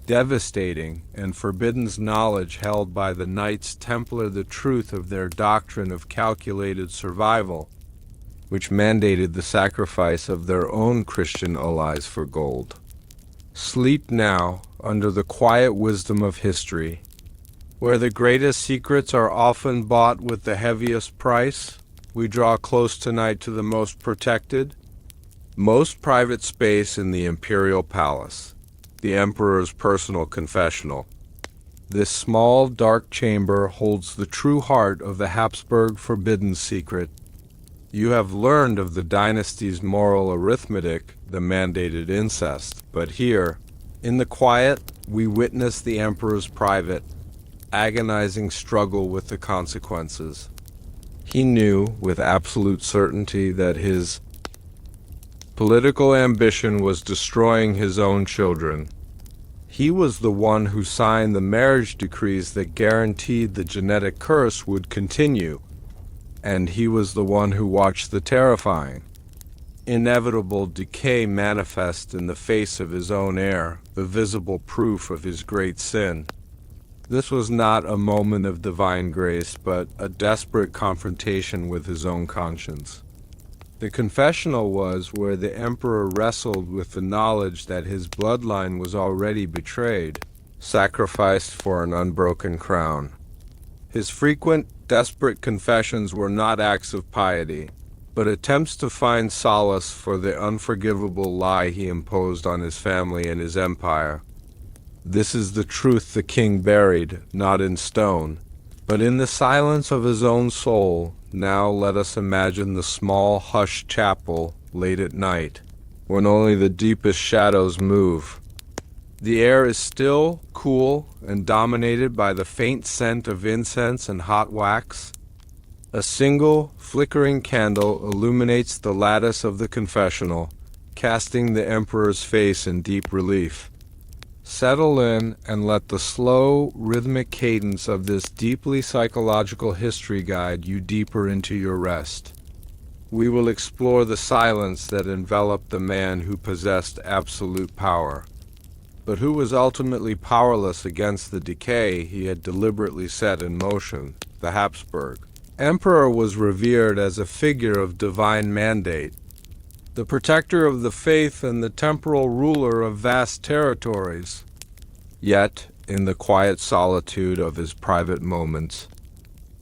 Speaker 1: devastating, and forbidden knowledge held by the Knights Templar, the truth of their doctrine of calculated survival, which mandated the sacrifice of their own Christian allies for gold. Sleep now under the quiet wisdom of history, where the greatest secrets are often bought with the heaviest price. We draw close tonight to the most protected, most private space in the imperial palace, the emperor's personal confessional. This small, dark chamber holds the true heart of the Habsburg forbidden secret. You have learned of the dynasty's moral arithmetic, the mandated incest, but here, in the quiet, we witness the emperor's private, agonizing struggle with the consequences. He knew with absolute certainty that his political ambition was destroying his own children. He was the one who signed the marriage decrees that guaranteed the genetic curse would continue, and he was the one who watched the terrifying, inevitable decay manifest in the face of his own heir, the visible proof of his great sin. This was not a moment of divine grace, but a desperate confrontation with his own conscience. The confessional was where the emperor wrestled with the knowledge that his bloodline was already betrayed, sacrificed for an unbroken crown. His frequent, desperate confessions were not acts of piety, but attempts to find solace for the unforgivable lie he imposed on his family and his empire. This is the truth the king buried, not in stone, but in the silence of his own soul. Now let us imagine the small, hushed chapel late at night, when only the deepest shadows move. The air is still, cool, and dominated by the faint scent of incense and hot wax. A single, flickering candle illuminates the lattice of the confessional, casting the emperor's face in deep relief. Settle in and let the slow, rhythmic cadence of this deeply psychological history guide you deeper into your rest. We will explore the silence that enveloped the man who possessed absolute power, but who was ultimately powerless against the decay he had deliberately set in motion, the Habsburg. Emperor was revered as a figure of divine mandate, the protector of the faith and the temporal ruler of vast territories. Yet, in the quiet solitude of his private moments,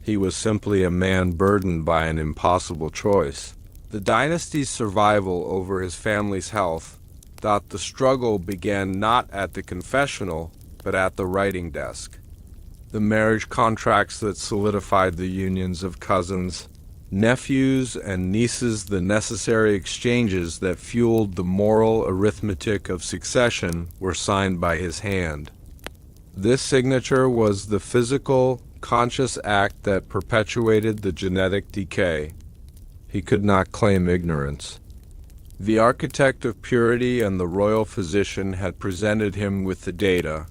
Speaker 1: he was simply a man burdened by an impossible choice. The dynasty's survival over his family's health thought the struggle began not at the confessional, but at the writing desk. The marriage contracts that solidified the unions of cousins, nephews, and nieces, the necessary exchanges that fueled the moral arithmetic of succession, were signed by his hand. This signature was the physical, conscious act that perpetuated the genetic decay. He could not claim ignorance. The architect of purity and the royal physician had presented him with the data.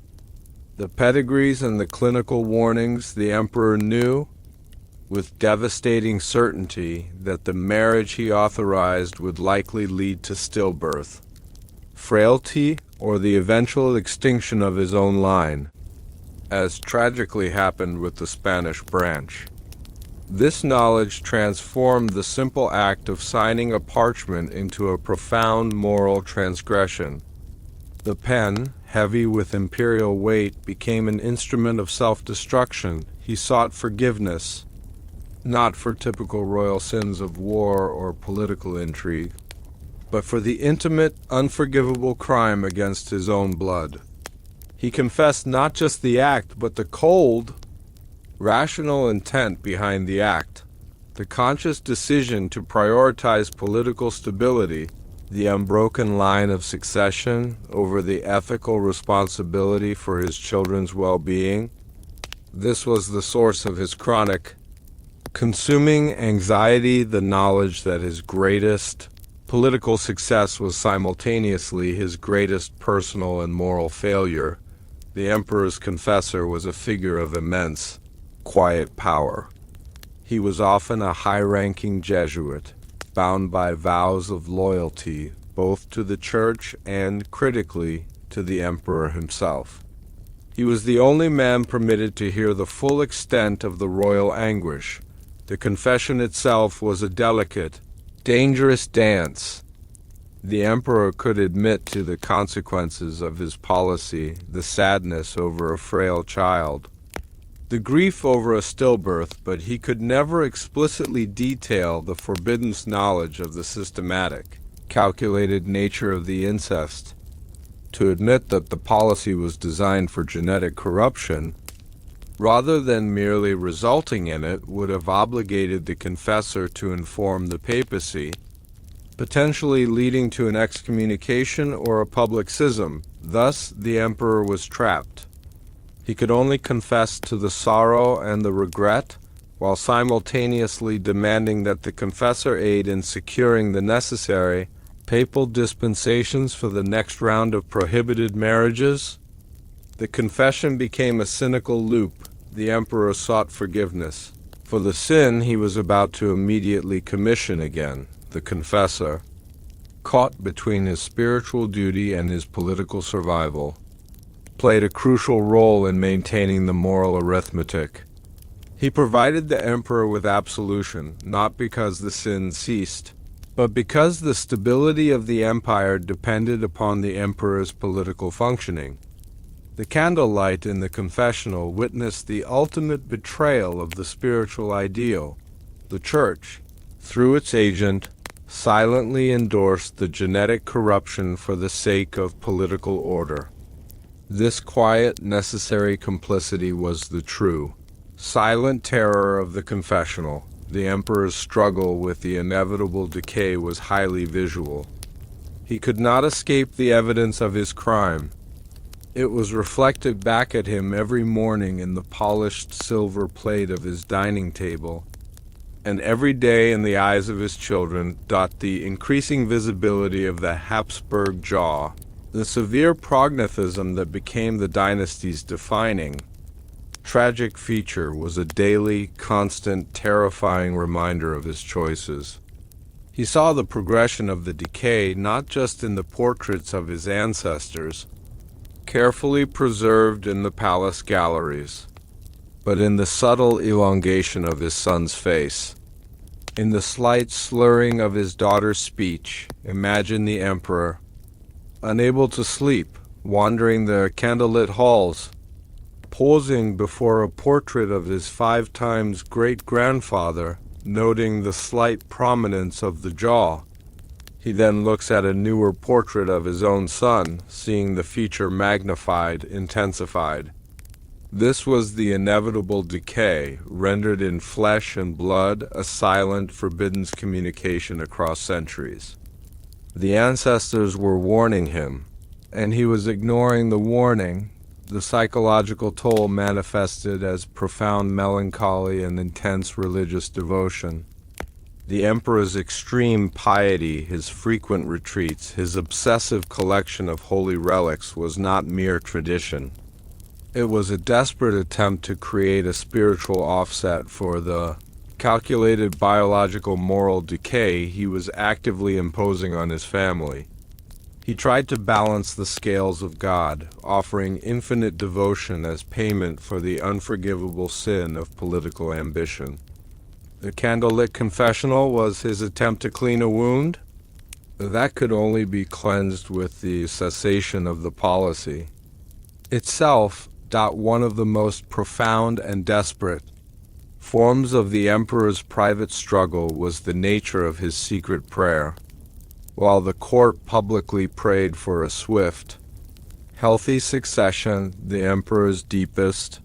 Speaker 1: The pedigrees and the clinical warnings. The emperor knew with devastating certainty that the marriage he authorized would likely lead to stillbirth, frailty, or the eventual extinction of his own line, as tragically happened with the Spanish branch. This knowledge transformed the simple act of signing a parchment into a profound moral transgression. The pen, heavy with imperial weight, became an instrument of self-destruction. He sought forgiveness, not for typical royal sins of war or political intrigue, but for the intimate, unforgivable crime against his own blood. He confessed not just the act, but the cold, rational intent behind the act, the conscious decision to prioritize political stability, the unbroken line of succession over the ethical responsibility for his children's well-being. This was the source of his chronic, consuming anxiety, the knowledge that his greatest political success was simultaneously his greatest personal and moral failure. The emperor's confessor was a figure of immense, quiet power. He was often a high-ranking Jesuit, bound by vows of loyalty, both to the church and, critically, to the emperor himself. He was the only man permitted to hear the full extent of the royal anguish. The confession itself was a delicate, dangerous dance. The emperor could admit to the consequences of his policy, the sadness over a frail child, the grief over a stillbirth, but he could never explicitly detail the forbidden knowledge of the systematic, calculated nature of the incest. To admit that the policy was designed for genetic corruption, rather than merely resulting in it, would have obligated the confessor to inform the papacy, potentially leading to an excommunication or a public schism. Thus, the emperor was trapped. He could only confess to the sorrow and the regret, while simultaneously demanding that the confessor aid in securing the necessary papal dispensations for the next round of prohibited marriages. The confession became a cynical loop. The emperor sought forgiveness for the sin he was about to immediately commission again. The confessor, caught between his spiritual duty and his political survival, played a crucial role in maintaining the moral arithmetic. He provided the emperor with absolution, not because the sin ceased, but because the stability of the empire depended upon the emperor's political functioning. The candlelight in the confessional witnessed the ultimate betrayal of the spiritual ideal. The Church, through its agent, silently endorsed the genetic corruption for the sake of political order. This quiet, necessary complicity was the true, silent terror of the confessional. The emperor's struggle with the inevitable decay was highly visual. He could not escape the evidence of his crime. It was reflected back at him every morning in the polished silver plate of his dining table, and every day in the eyes of his children. The increasing visibility of the Habsburg Jaw, the severe prognathysm that became the dynasty's defining, tragic feature, was a daily, constant, terrifying reminder of his choices. He saw the progression of the decay not just in the portraits of his ancestors, carefully preserved in the palace galleries, but in the subtle elongation of his son's face, in the slight slurring of his daughter's speech. Imagine the emperor, unable to sleep, wandering the candlelit halls, posing before a portrait of his 5 times great-grandfather, noting the slight prominence of the jaw. He then looks at a newer portrait of his own son, seeing the feature magnified, intensified. This was the inevitable decay, rendered in flesh and blood, a silent, forbidden communication across centuries. The ancestors were warning him, and he was ignoring the warning. The psychological toll manifested as profound melancholy and intense religious devotion. The emperor's extreme piety, his frequent retreats, his obsessive collection of holy relics was not mere tradition. It was a desperate attempt to create a spiritual offset for the calculated biological moral decay he was actively imposing on his family. He tried to balance the scales of God, offering infinite devotion as payment for the unforgivable sin of political ambition. The candlelit confessional was his attempt to clean a wound that could only be cleansed with the cessation of the policy itself. One of the most profound and desperate forms of the emperor's private struggle was the nature of his secret prayer. While the court publicly prayed for a swift, healthy succession, the emperor's deepest,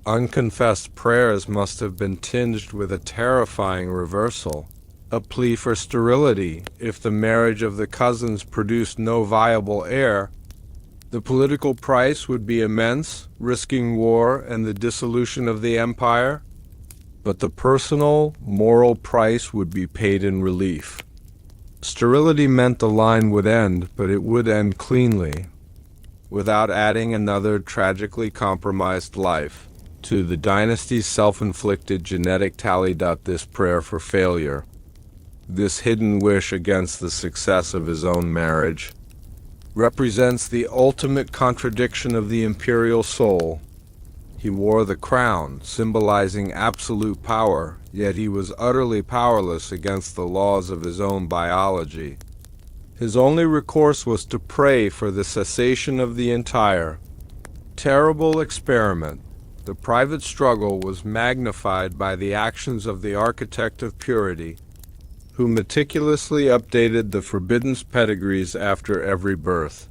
Speaker 1: unconfessed prayers must have been tinged with a terrifying reversal, a plea for sterility. If the marriage of the cousins produced no viable heir, the political price would be immense, risking war and the dissolution of the empire. But the personal, moral price would be paid in relief. Sterility meant the line would end, but it would end cleanly, without adding another tragically compromised life to the dynasty's self-inflicted genetic tally. This prayer for failure This hidden wish against the success of his own marriage represents the ultimate contradiction of the imperial soul. He wore the crown, symbolizing absolute power, yet he was utterly powerless against the laws of his own biology. His only recourse was to pray for the cessation of the entire, terrible experiment. The private struggle was magnified by the actions of the architect of purity, who meticulously updated the forbidden's pedigrees after every birth.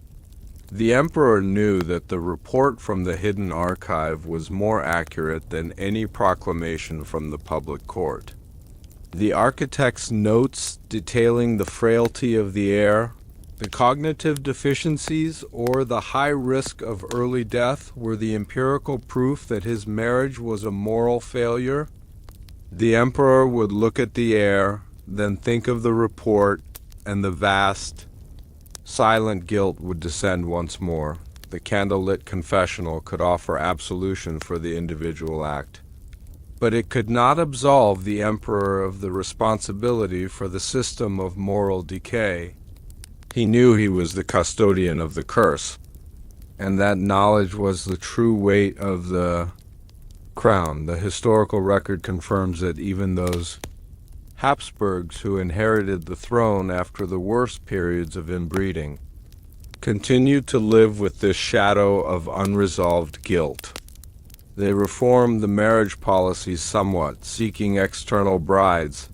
Speaker 1: The emperor knew that the report from the hidden archive was more accurate than any proclamation from the public court. The architect's notes detailing the frailty of the heir, the cognitive deficiencies, or the high risk of early death were the empirical proof that his marriage was a moral failure. The emperor would look at the heir, then think of the report, and the vast, silent guilt would descend once more. The candlelit confessional could offer absolution for the individual act, but it could not absolve the emperor of the responsibility for the system of moral decay. He knew he was the custodian of the curse, and that knowledge was the true weight of the crown. The historical record confirms that even those Habsburgs who inherited the throne after the worst periods of inbreeding continued to live with this shadow of unresolved guilt. They reformed the marriage policies somewhat, seeking external brides,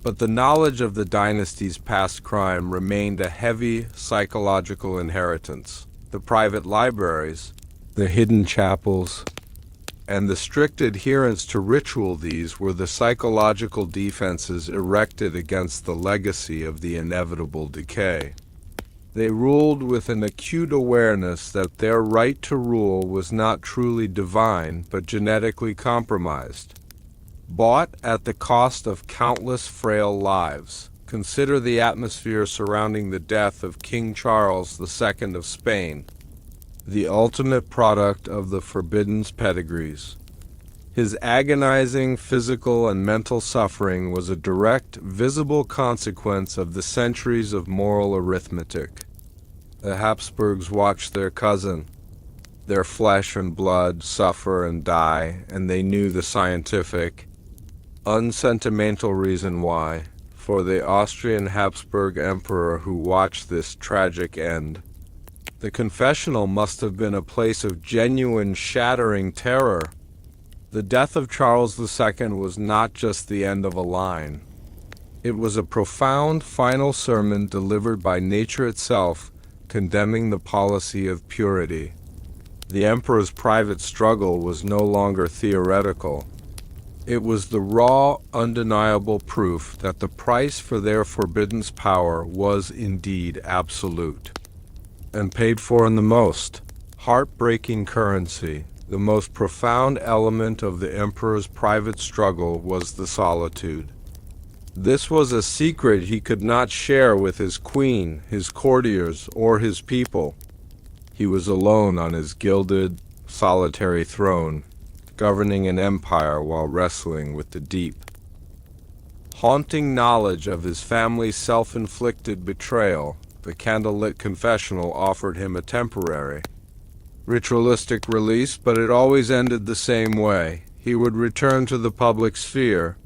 Speaker 1: but the knowledge of the dynasty's past crime remained a heavy psychological inheritance. The private libraries, the hidden chapels, and the strict adherence to ritual, these were the psychological defenses erected against the legacy of the inevitable decay. They ruled with an acute awareness that their right to rule was not truly divine, but genetically compromised, bought at the cost of countless frail lives. Consider the atmosphere surrounding the death of King Charles II of Spain, the ultimate product of the forbidden's pedigrees. His agonizing physical and mental suffering was a direct, visible consequence of the centuries of moral arithmetic. The Habsburgs watched their cousin, their flesh and blood, suffer and die, and they knew the scientific, unsentimental reason why. For the Austrian Habsburg emperor who watched this tragic end, the confessional must have been a place of genuine, shattering terror. The death of Charles II was not just the end of a line. It was a profound final sermon delivered by nature itself, condemning the policy of purity. The emperor's private struggle was no longer theoretical. It was the raw, undeniable proof that the price for their forbidden's power was indeed absolute, and paid for in the most heartbreaking currency. The most profound element of the emperor's private struggle was the solitude. This was a secret he could not share with his queen, his courtiers, or his people. He was alone on his gilded, solitary throne, governing an empire while wrestling with the deep, haunting knowledge of his family's self-inflicted betrayal. The candlelit confessional offered him a temporary, ritualistic release, but it always ended the same way. He would return to the public sphere,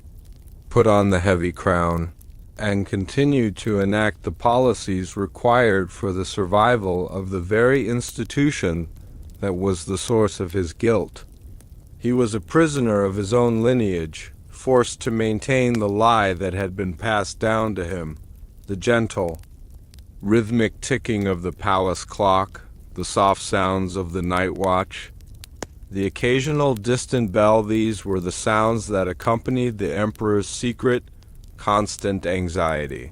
Speaker 1: put on the heavy crown, and continue to enact the policies required for the survival of the very institution that was the source of his guilt. He was a prisoner of his own lineage, forced to maintain the lie that had been passed down to him, the gentle, rhythmic ticking of the palace clock, the soft sounds of the night watch, the occasional distant bell. These were the sounds that accompanied the emperor's secret, constant anxiety.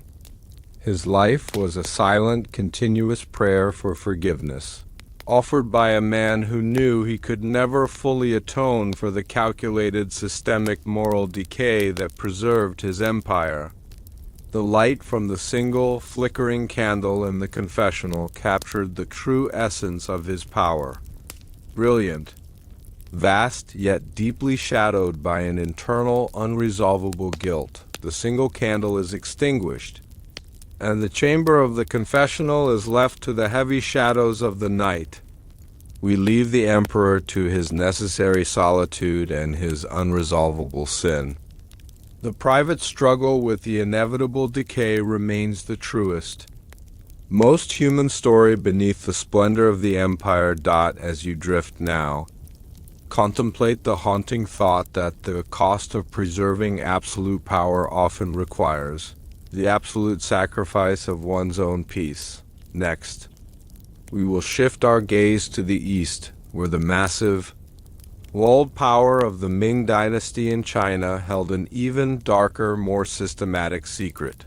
Speaker 1: His life was a silent, continuous prayer for forgiveness, offered by a man who knew he could never fully atone for the calculated systemic moral decay that preserved his empire. The light from the single, flickering candle in the confessional captured the true essence of his power. Brilliant, vast, yet deeply shadowed by an internal, unresolvable guilt. the single candle is extinguished, and the chamber of the confessional is left to the heavy shadows of the night. We leave the emperor to his necessary solitude and his unresolvable sin. The private struggle with the inevitable decay remains the truest. Most human story beneath the splendor of the empire. As you drift now, contemplate the haunting thought that the cost of preserving absolute power often requires the absolute sacrifice of one's own peace. Next, we will shift our gaze to the east, where the massive, walled power of the Ming Dynasty in China held an even darker, more systematic secret.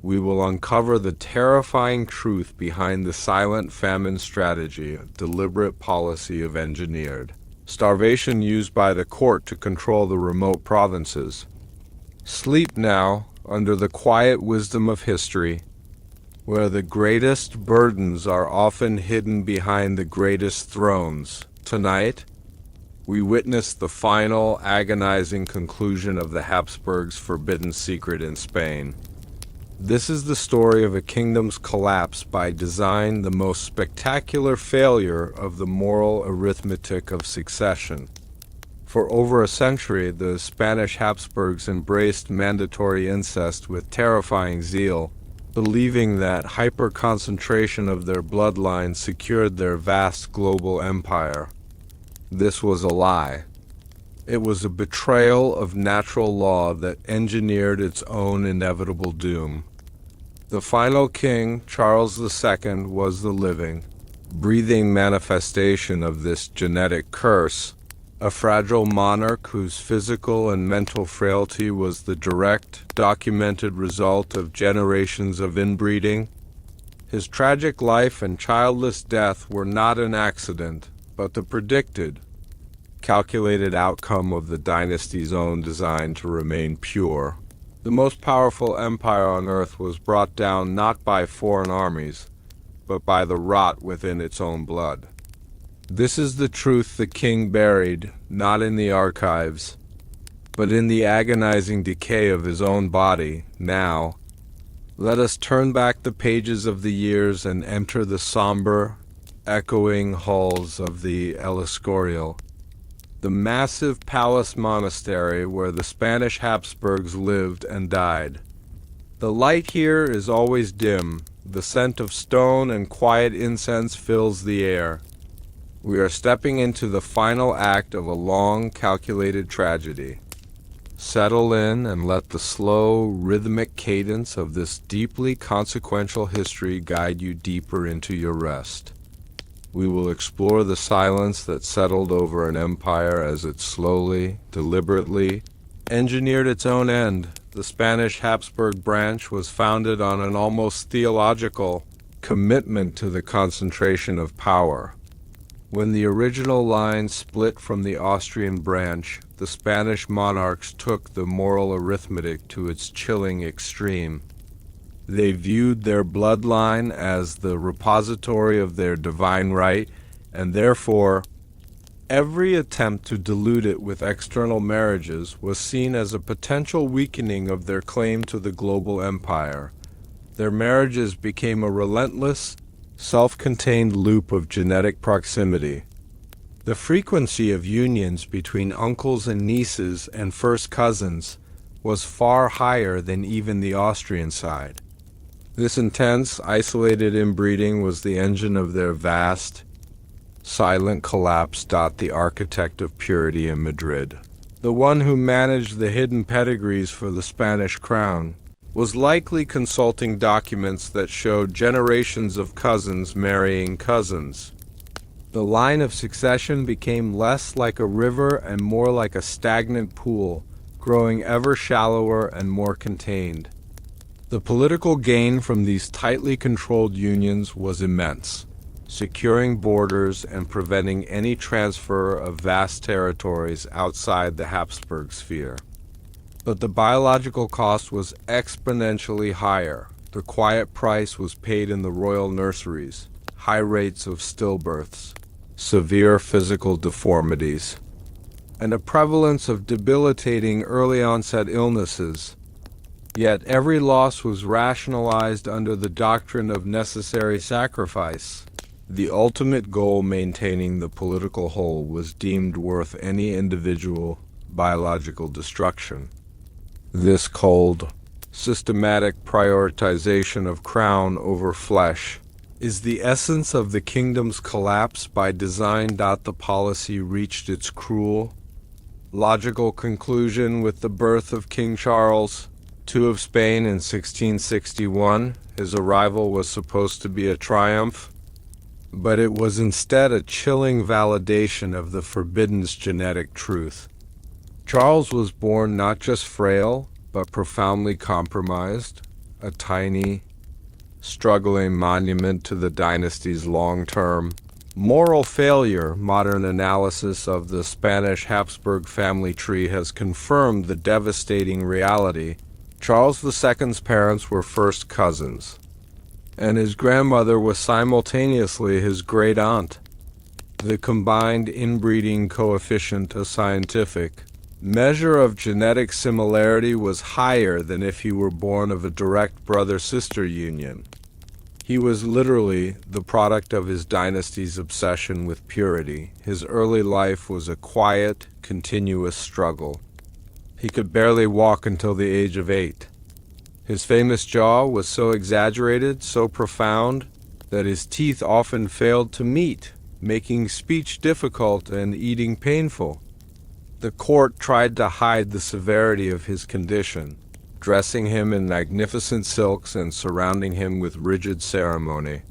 Speaker 1: We will uncover the terrifying truth behind the silent famine strategy, a deliberate policy of engineered starvation used by the court to control the remote provinces. Sleep now under the quiet wisdom of history, where the greatest burdens are often hidden behind the greatest thrones. Tonight, we witness the final, agonizing conclusion of the Habsburgs' forbidden secret in Spain. This is the story of a kingdom's collapse by design, the most spectacular failure of the moral arithmetic of succession. For over a century, the Spanish Habsburgs embraced mandatory incest with terrifying zeal, believing that hyper-concentration of their bloodline secured their vast global empire. This was a lie. It was a betrayal of natural law that engineered its own inevitable doom. The final king, Charles II, was the living, breathing manifestation of this genetic curse, a fragile monarch whose physical and mental frailty was the direct, documented result of generations of inbreeding. His tragic life and childless death were not an accident, but the predicted, calculated outcome of the dynasty's own design to remain pure. The most powerful empire on earth was brought down not by foreign armies, but by the rot within its own blood. This is the truth the king buried, not in the archives, but in the agonizing decay of his own body. Now, let us turn back the pages of the years and enter the somber, echoing halls of the El Escorial, the massive palace monastery where the Spanish Habsburgs lived and died. The light here is always dim. The scent of stone and quiet incense fills the air. We are stepping into the final act of a long, calculated tragedy. Settle in and let the slow, rhythmic cadence of this deeply consequential history guide you deeper into your rest. We will explore the silence that settled over an empire as it slowly, deliberately, engineered its own end. The Spanish Habsburg branch was founded on an almost theological commitment to the concentration of power. When the original line split from the Austrian branch, the Spanish monarchs took the moral arithmetic to its chilling extreme. They viewed their bloodline as the repository of their divine right, and therefore, every attempt to dilute it with external marriages was seen as a potential weakening of their claim to the global empire. Their marriages became a relentless, self-contained loop of genetic proximity. The frequency of unions between uncles and nieces and first cousins was far higher than even the Austrian side. This intense, isolated inbreeding was the engine of their vast, silent collapse. The architect of purity in Madrid, the one who managed the hidden pedigrees for the Spanish crown, was likely consulting documents that showed generations of cousins marrying cousins. The line of succession became less like a river and more like a stagnant pool, growing ever shallower and more contained. The political gain from these tightly controlled unions was immense, securing borders and preventing any transfer of vast territories outside the Habsburg sphere. But the biological cost was exponentially higher. The quiet price was paid in the royal nurseries, high rates of stillbirths, severe physical deformities, and a prevalence of debilitating early-onset illnesses. Yet every loss was rationalized under the doctrine of necessary sacrifice. The ultimate goal, maintaining the political whole, was deemed worth any individual biological destruction. This cold, systematic prioritization of crown over flesh is the essence of the kingdom's collapse by design. The policy reached its cruel, logical conclusion with the birth of King Charles II of Spain in 1661. His arrival was supposed to be a triumph, but it was instead a chilling validation of the forbidden's genetic truth. Charles was born not just frail, but profoundly compromised, a tiny, struggling monument to the dynasty's long-term moral failure. Modern analysis of the Spanish Habsburg family tree has confirmed the devastating reality. Charles II's parents were first cousins, and his grandmother was simultaneously his great-aunt. The combined inbreeding coefficient, a scientific measure of genetic similarity, was higher than if he were born of a direct brother-sister union. He was literally the product of his dynasty's obsession with purity. His early life was a quiet, continuous struggle. He could barely walk until the age of 8. His famous jaw was so exaggerated, so profound, that his teeth often failed to meet, making speech difficult and eating painful. The court tried to hide the severity of his condition, dressing him in magnificent silks and surrounding him with rigid ceremony.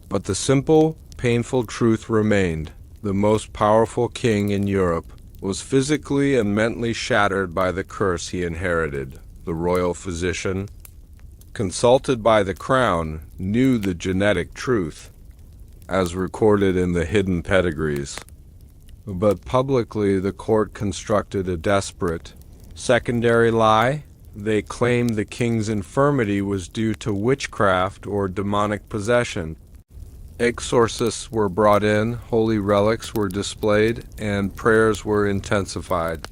Speaker 1: But the simple, painful truth remained. The most powerful king in Europe was physically and mentally shattered by the curse he inherited. The royal physician, consulted by the crown, knew the genetic truth, as recorded in the hidden pedigrees. But publicly, the court constructed a desperate, secondary lie. They claimed the king's infirmity was due to witchcraft or demonic possession. Exorcists were brought in, holy relics were displayed, and prayers were intensified.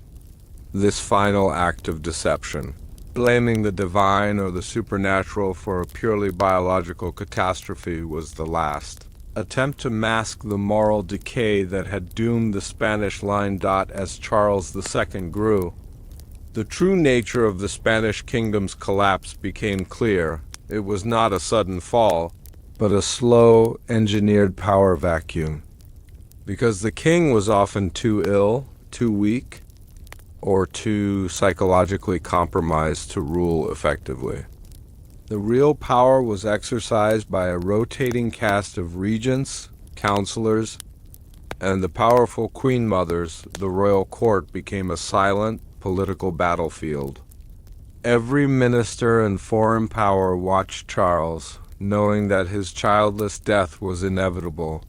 Speaker 1: This final act of deception, blaming the divine or the supernatural for a purely biological catastrophe, was the last attempt to mask the moral decay that had doomed the Spanish line. As Charles II grew, the true nature of the Spanish kingdom's collapse became clear. It was not a sudden fall, but a slow, engineered power vacuum. Because the king was often too ill, too weak, or too psychologically compromised to rule effectively. The real power was exercised by a rotating cast of regents, counselors, and the powerful queen mothers. The royal court became a silent, political battlefield. Every minister and foreign power watched Charles, knowing that his childless death was inevitable.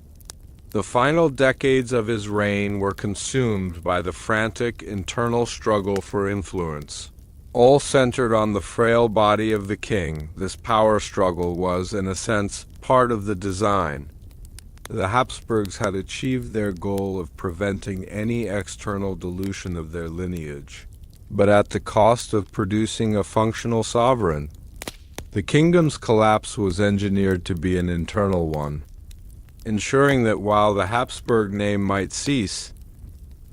Speaker 1: The final decades of his reign were consumed by the frantic internal struggle for influence, all centered on the frail body of the king. This power struggle was, in a sense, part of the design. The Habsburgs had achieved their goal of preventing any external dilution of their lineage, but at the cost of producing a functional sovereign. The kingdom's collapse was engineered to be an internal one, ensuring that while the Habsburg name might cease,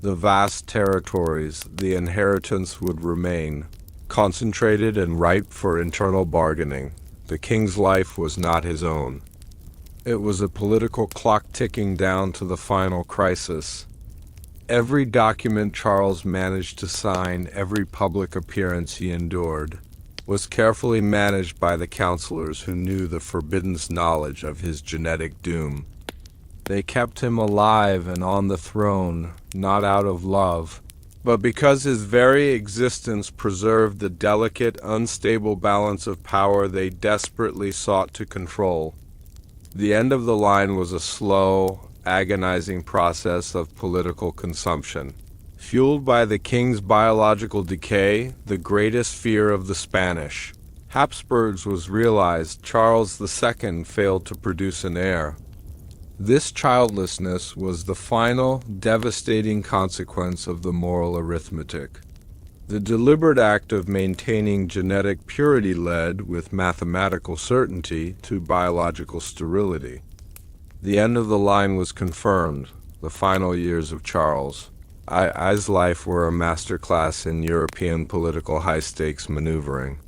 Speaker 1: the vast territories, the inheritance, would remain, concentrated and ripe for internal bargaining. The king's life was not his own. It was a political clock ticking down to the final crisis. Every document Charles managed to sign, every public appearance he endured, was carefully managed by the counselors who knew the forbidden's knowledge of his genetic doom. They kept him alive and on the throne, not out of love, but because his very existence preserved the delicate, unstable balance of power they desperately sought to control. The end of the line was a slow, agonizing process of political consumption. Fueled by the king's biological decay, the greatest fear of the Spanish Habsburgs was realized. Charles II failed to produce an heir. This childlessness was the final, devastating consequence of the moral arithmetic. The deliberate act of maintaining genetic purity led, with mathematical certainty, to biological sterility. The end of the line was confirmed. The final years of Charles I's life were a masterclass in European political high-stakes maneuvering.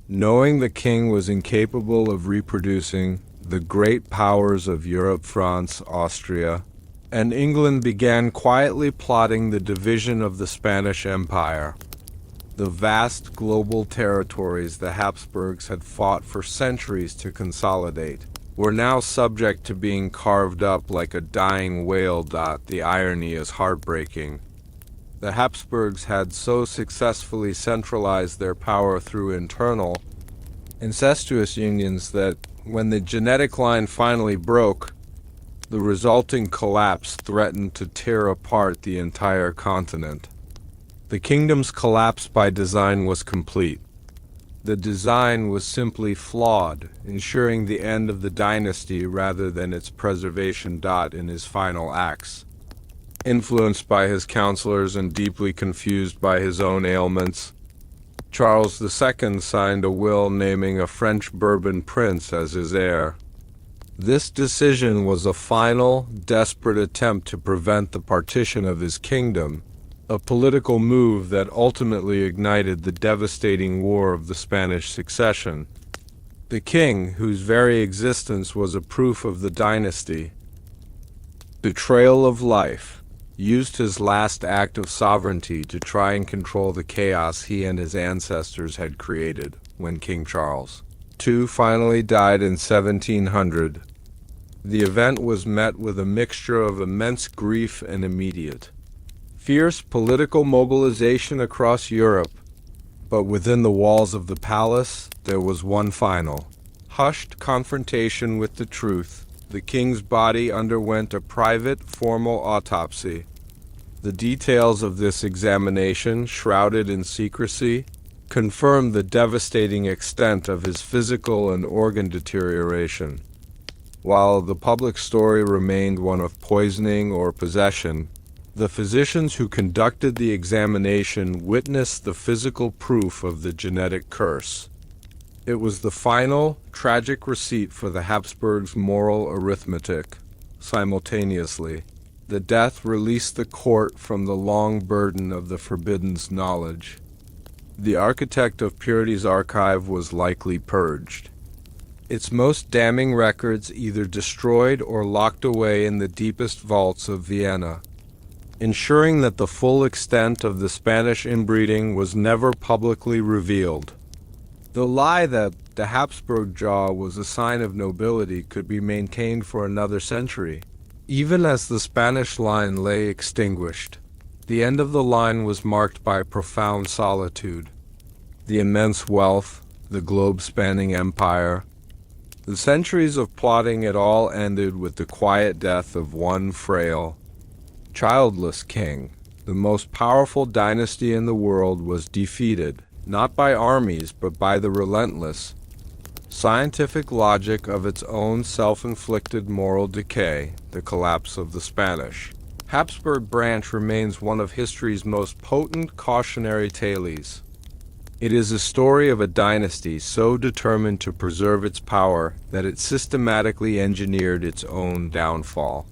Speaker 1: Knowing the king was incapable of reproducing, the great powers of Europe, France, Austria, and England began quietly plotting the division of the Spanish Empire. The vast global territories the Habsburgs had fought for centuries to consolidate were now subject to being carved up like a dying whale. The irony is heartbreaking. The Habsburgs had so successfully centralized their power through internal, incestuous unions that when the genetic line finally broke, the resulting collapse threatened to tear apart the entire continent. The kingdom's collapse by design was complete. The design was simply flawed, ensuring the end of the dynasty rather than its preservation. In his final acts, influenced by his counselors and deeply confused by his own ailments, Charles II signed a will naming a French Bourbon prince as his heir. This decision was a final, desperate attempt to prevent the partition of his kingdom, a political move that ultimately ignited the devastating War of the Spanish Succession. The king, whose very existence was a proof of the dynasty, betrayal of life, used his last act of sovereignty to try and control the chaos he and his ancestors had created. When King Charles II finally died in 1700, the event was met with a mixture of immense grief and immediate, fierce political mobilization across Europe. But within the walls of the palace, there was one final, hushed confrontation with the truth. The king's body underwent a private, formal autopsy. The details of this examination, shrouded in secrecy, confirmed the devastating extent of his physical and organ deterioration. While the public story remained one of poisoning or possession, the physicians who conducted the examination witnessed the physical proof of the genetic curse. It was the final, tragic receipt for the Habsburgs' moral arithmetic. Simultaneously, the death released the court from the long burden of the forbidden's knowledge. The architect of purity's archive was likely purged, its most damning records either destroyed or locked away in the deepest vaults of Vienna, ensuring that the full extent of the Spanish inbreeding was never publicly revealed. The lie that the Habsburg Jaw was a sign of nobility could be maintained for another century, even as the Spanish line lay extinguished. The end of the line was marked by profound solitude. The immense wealth, the globe-spanning empire, the centuries of plotting, it all ended with the quiet death of one frail, childless king. The most powerful dynasty in the world was defeated, not by armies but by the relentless, scientific logic of its own self-inflicted moral decay, the collapse of the Spanish Habsburg branch remains one of history's most potent cautionary tales. It is a story of a dynasty so determined to preserve its power that it systematically engineered its own downfall.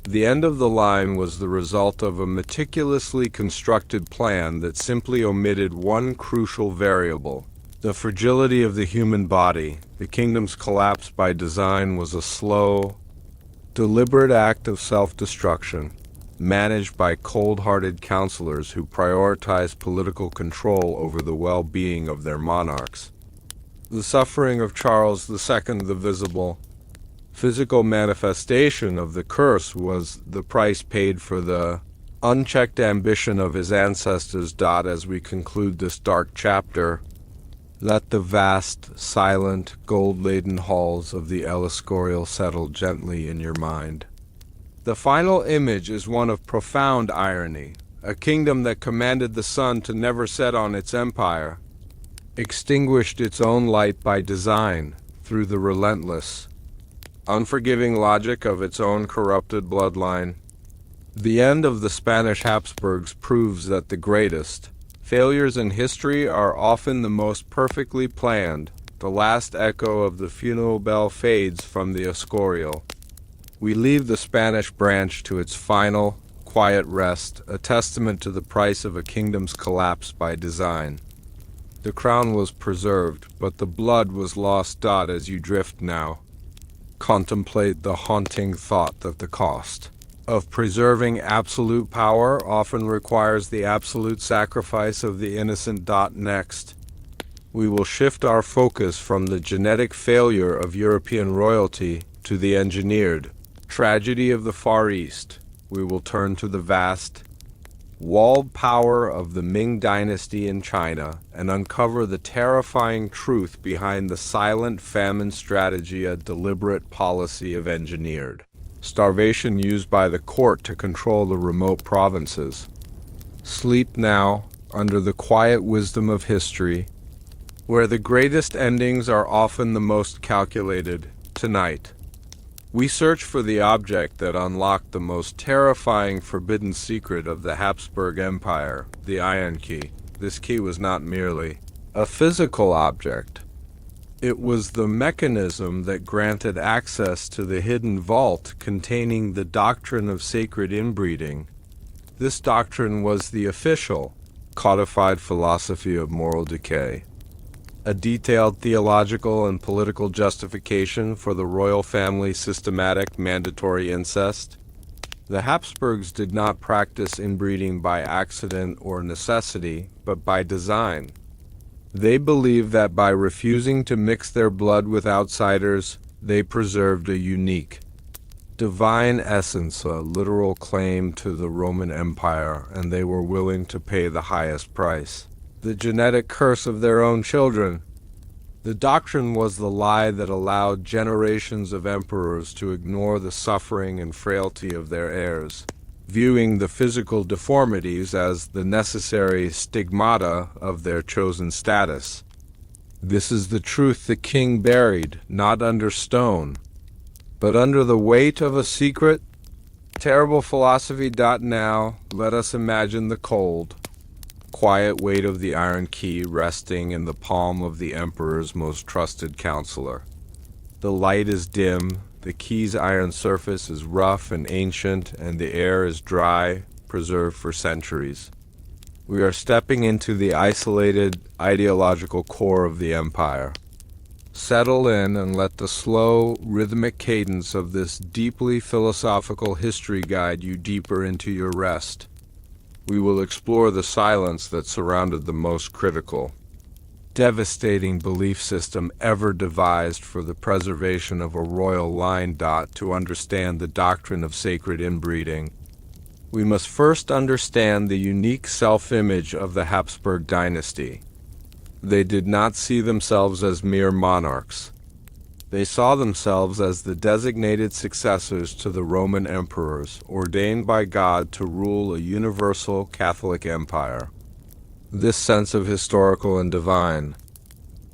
Speaker 1: The end of the line was the result of a meticulously constructed plan that simply omitted one crucial variable: the fragility of the human body. The kingdom's collapse by design was a slow, deliberate act of self-destruction, managed by cold-hearted counselors who prioritized political control over the well-being of their monarchs. The suffering of Charles II, the visible, physical manifestation of the curse, was the price paid for the unchecked ambition of his ancestors. As we conclude this dark chapter, let the vast, silent, gold-laden halls of the El Escorial settle gently in your mind. The final image is one of profound irony. A kingdom that commanded the sun to never set on its empire extinguished its own light by design through the relentless, unforgiving logic of its own corrupted bloodline. The end of the Spanish Habsburgs proves that the greatest, Failures in history are often the most perfectly planned. The last echo of the funeral bell fades from the Escorial. We leave the Spanish branch to its final, quiet rest, a testament to the price of a kingdom's collapse by design. The crown was preserved, but the blood was lost. As you drift now, contemplate the haunting thought that the cost of preserving absolute power often requires the absolute sacrifice of the innocent. Next, we will shift our focus from the genetic failure of European royalty to the engineered tragedy of the Far East. We will turn to the vast, walled power of the Ming Dynasty in China and uncover the terrifying truth behind the silent famine strategy, a deliberate policy of engineered starvation used by the court to control the remote provinces. Sleep now under the quiet wisdom of history, where the greatest endings are often the most calculated. Tonight, we search for the object that unlocked the most terrifying forbidden secret of the Habsburg Empire, the Iron Key. This key was not merely a physical object. It was the mechanism that granted access to the hidden vault containing the doctrine of sacred inbreeding. This doctrine was the official, codified philosophy of moral decay, a detailed theological and political justification for the royal family's systematic mandatory incest. The Habsburgs did not practice inbreeding by accident or necessity, but by design. They believed that by refusing to mix their blood with outsiders, they preserved a unique, divine essence, a literal claim to the Roman Empire, and they were willing to pay the highest price. The genetic curse of their own children. The doctrine was the lie that allowed generations of emperors to ignore the suffering and frailty of their heirs, viewing the physical deformities as the necessary stigmata of their chosen status. This is the truth the king buried, not under stone, but under the weight of a secret, terrible philosophy. Now, let us imagine the cold, quiet weight of the Iron Key resting in the palm of the emperor's most trusted counselor. The light is dim, the key's iron surface is rough and ancient, and the air is dry, preserved for centuries. We are stepping into the isolated, ideological core of the empire. Settle in and let the slow, rhythmic cadence of this deeply philosophical history guide you deeper into your rest. We will explore the silence that surrounded the most critical, devastating belief system ever devised for the preservation of a royal line. To understand the doctrine of sacred inbreeding, we must first understand the unique self-image of the Habsburg Dynasty. They did not see themselves as mere monarchs. They saw themselves as the designated successors to the Roman emperors, ordained by God to rule a universal Catholic empire. This sense of historical and divine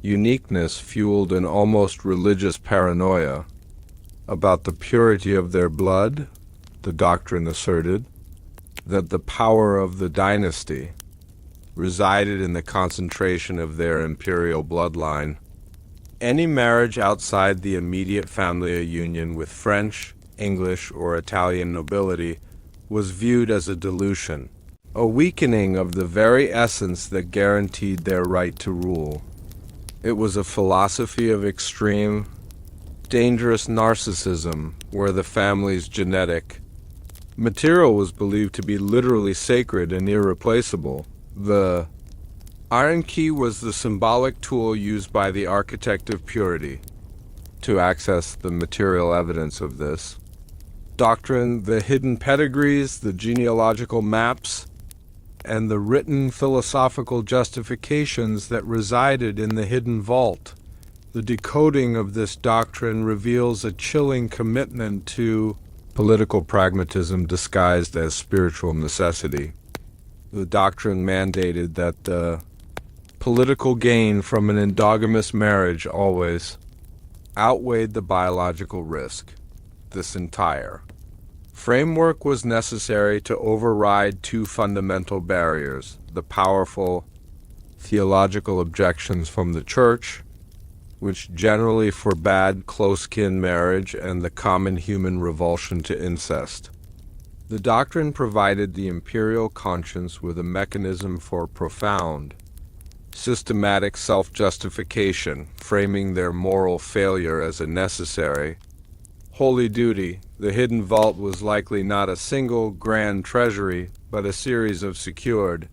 Speaker 1: uniqueness fueled an almost religious paranoia about the purity of their blood. The doctrine asserted that the power of the dynasty resided in the concentration of their imperial bloodline. Any marriage outside the immediate family union with French, English, or Italian nobility was viewed as a dilution, a weakening of the very essence that guaranteed their right to rule. It was a philosophy of extreme, dangerous narcissism, where the family's genetic material was believed to be literally sacred and irreplaceable. The Iron Key was the symbolic tool used by the architect of purity to access the material evidence of this doctrine, the hidden pedigrees, the genealogical maps, and the written philosophical justifications that resided in the hidden vault. The decoding of this doctrine reveals a chilling commitment to political pragmatism disguised as spiritual necessity. The doctrine mandated that the political gain from an endogamous marriage always outweighed the biological risk. This entire Framework was necessary to override two fundamental barriers: the powerful theological objections from the Church, which generally forbade close-kin marriage, and the common human revulsion to incest. The doctrine provided the imperial conscience with a mechanism for profound, systematic self-justification, framing their moral failure as a necessary, holy duty. The hidden vault was likely not a single grand treasury, but a series of secured,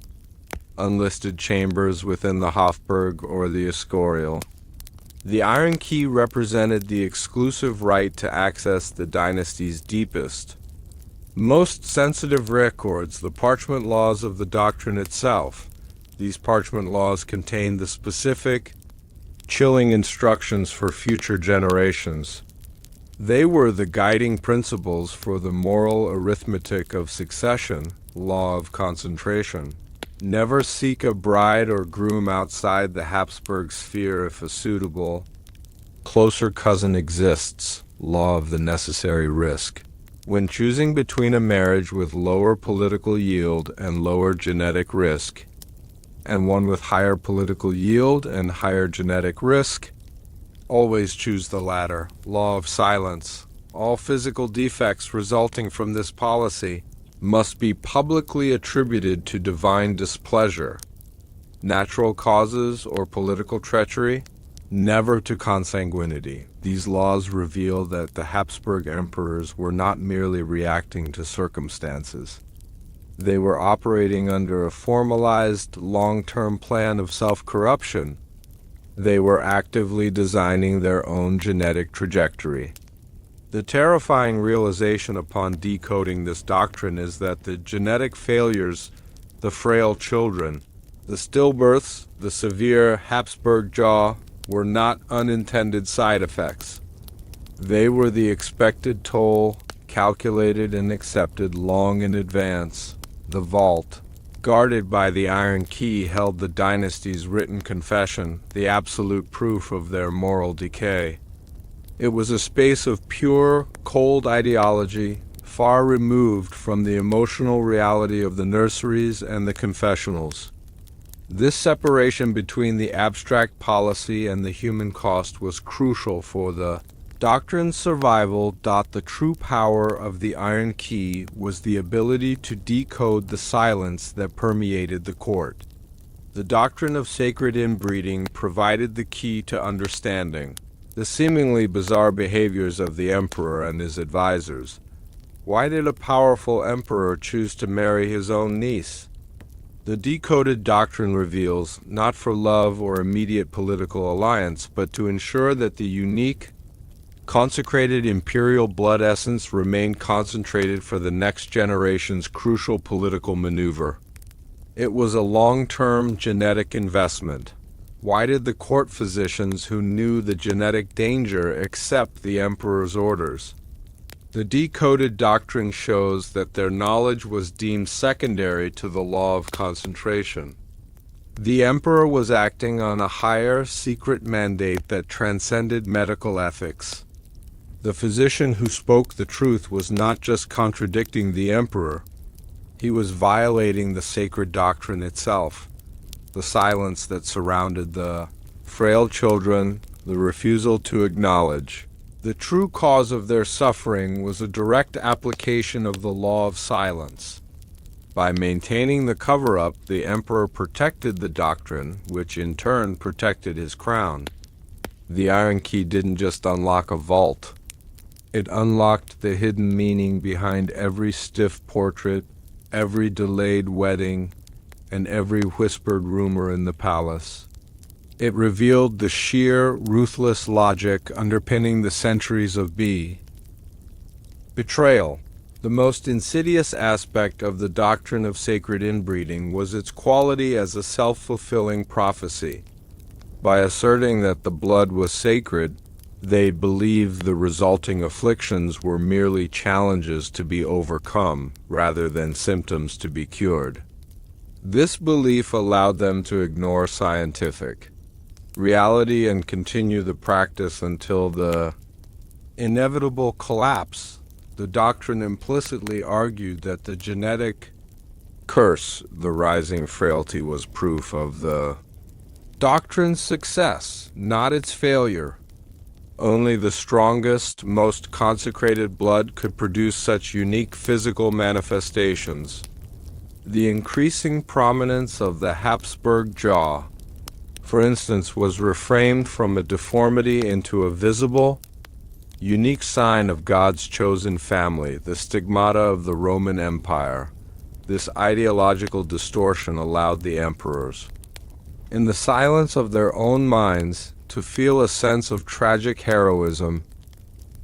Speaker 1: unlisted chambers within the Hofburg or the Escorial. The Iron Key represented the exclusive right to access the dynasty's deepest, most sensitive records, the parchment laws of the doctrine itself. These parchment laws contained the specific, chilling instructions for future generations. They were the guiding principles for the moral arithmetic of succession, law of concentration. Never seek a bride or groom outside the Habsburg sphere if a suitable, closer cousin exists, law of the necessary risk. When choosing between a marriage with lower political yield and lower genetic risk, and one with higher political yield and higher genetic risk, always choose the latter, law of silence. All physical defects resulting from this policy must be publicly attributed to divine displeasure. Natural causes or political treachery, never to consanguinity. These laws reveal that the Habsburg emperors were not merely reacting to circumstances. They were operating under a formalized, long-term plan of self-corruption. They were actively designing their own genetic trajectory. The terrifying realization upon decoding this doctrine is that the genetic failures, the frail children, the stillbirths, the severe Habsburg Jaw, were not unintended side effects. They were the expected toll, calculated and accepted long in advance. The vault, guarded by the Iron Key, held the dynasty's written confession, the absolute proof of their moral decay. It was a space of pure, cold ideology, far removed from the emotional reality of the nurseries and the confessionals. This separation between the abstract policy and the human cost was crucial for the doctrine's survival. The true power of the Iron Key was the ability to decode the silence that permeated the court. The doctrine of sacred inbreeding provided the key to understanding the seemingly bizarre behaviors of the emperor and his advisors. Why did a powerful emperor choose to marry his own niece? The decoded doctrine reveals, not for love or immediate political alliance, but to ensure that the unique, consecrated imperial blood essence remained concentrated for the next generation's crucial political maneuver. It was a long-term genetic investment. Why did the court physicians who knew the genetic danger accept the emperor's orders? The decoded doctrine shows that their knowledge was deemed secondary to the law of concentration. The emperor was acting on a higher, secret mandate that transcended medical ethics. The physician who spoke the truth was not just contradicting the emperor, he was violating the sacred doctrine itself. The silence that surrounded the frail children, the refusal to acknowledge the true cause of their suffering, was a direct application of the law of silence. By maintaining the cover-up, the emperor protected the doctrine, which in turn protected his crown. The Iron Key didn't just unlock a vault. It unlocked the hidden meaning behind every stiff portrait, every delayed wedding, and every whispered rumor in the palace. It revealed the sheer, ruthless logic underpinning the centuries of betrayal. The most insidious aspect of the doctrine of sacred inbreeding was its quality as a self-fulfilling prophecy. By asserting that the blood was sacred, they believed the resulting afflictions were merely challenges to be overcome rather than symptoms to be cured. This belief allowed them to ignore scientific reality and continue the practice until the inevitable collapse The doctrine implicitly argued that the genetic curse, the rising frailty, was proof of the doctrine's success, not its failure. Only the strongest, most consecrated blood could produce such unique physical manifestations. The increasing prominence of the Habsburg Jaw, for instance, was reframed from a deformity into a visible, unique sign of God's chosen family, the stigmata of the Roman Empire. This ideological distortion allowed the emperors, in the silence of their own minds, to feel a sense of tragic heroism,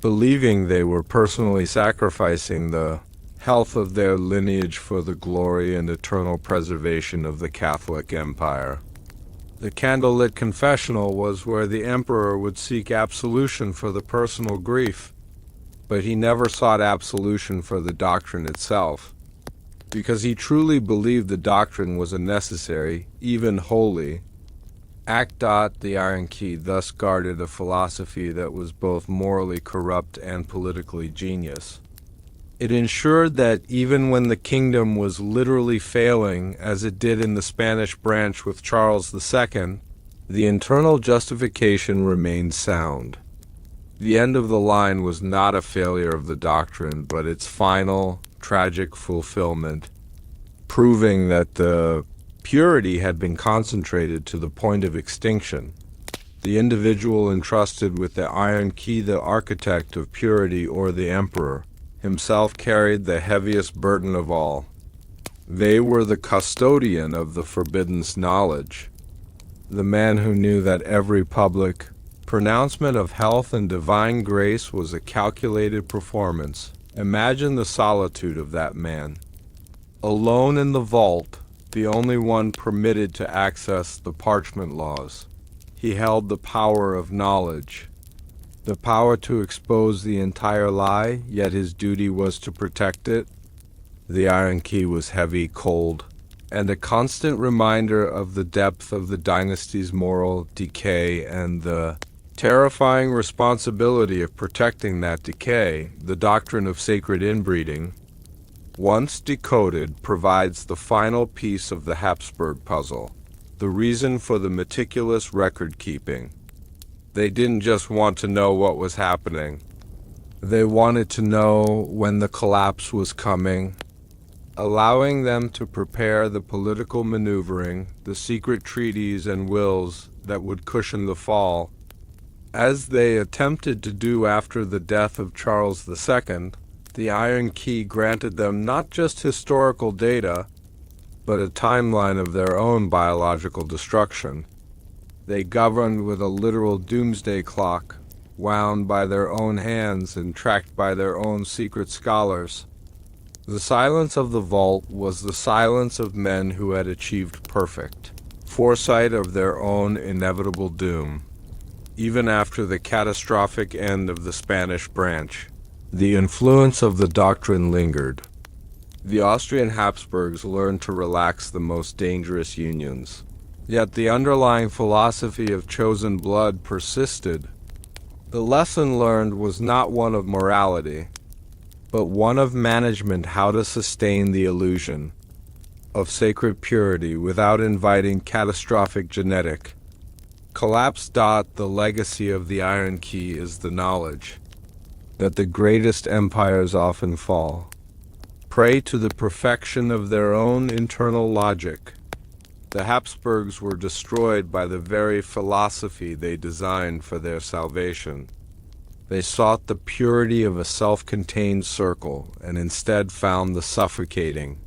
Speaker 1: believing they were personally sacrificing the health of their lineage for the glory and eternal preservation of the Catholic Empire. The candlelit confessional was where the emperor would seek absolution for the personal grief, but he never sought absolution for the doctrine itself, because he truly believed the doctrine was a necessary, even holy, act. The Iron Key thus guarded a philosophy that was both morally corrupt and politically genius. It ensured that even when the kingdom was literally failing, as it did in the Spanish branch with Charles II, the internal justification remained sound. The end of the line was not a failure of the doctrine, but its final, tragic fulfillment, proving that the purity had been concentrated to the point of extinction. The individual entrusted with the Iron Key, the architect of purity, or the emperor, himself carried the heaviest burden of all. They were the custodian of the forbidden knowledge, the man who knew that every public pronouncement of health and divine grace was a calculated performance. Imagine the solitude of that man. Alone in the vault, the only one permitted to access the parchment laws. He held the power of knowledge, the power to expose the entire lie, yet his duty was to protect it. The Iron Key was heavy, cold, and a constant reminder of the depth of the dynasty's moral decay and the terrifying responsibility of protecting that decay. The doctrine of sacred inbreeding, once decoded, provides the final piece of the Habsburg puzzle, the reason for the meticulous record-keeping. They didn't just want to know what was happening. They wanted to know when the collapse was coming, allowing them to prepare the political maneuvering, the secret treaties and wills that would cushion the fall. As they attempted to do after the death of Charles II, the Iron Key granted them not just historical data, but a timeline of their own biological destruction. They governed with a literal doomsday clock, wound by their own hands and tracked by their own secret scholars. The silence of the vault was the silence of men who had achieved perfect foresight of their own inevitable doom. Even after the catastrophic end of the Spanish branch, the influence of the doctrine lingered. The Austrian Habsburgs learned to relax the most dangerous unions. Yet the underlying philosophy of chosen blood persisted. The lesson learned was not one of morality, but one of management, how to sustain the illusion of sacred purity without inviting catastrophic genetic collapse. The legacy of the Iron Key is the knowledge that the greatest empires often fall, prey to the perfection of their own internal logic. The Habsburgs were destroyed by the very philosophy they designed for their salvation. They sought the purity of a self-contained circle and instead found the suffocating,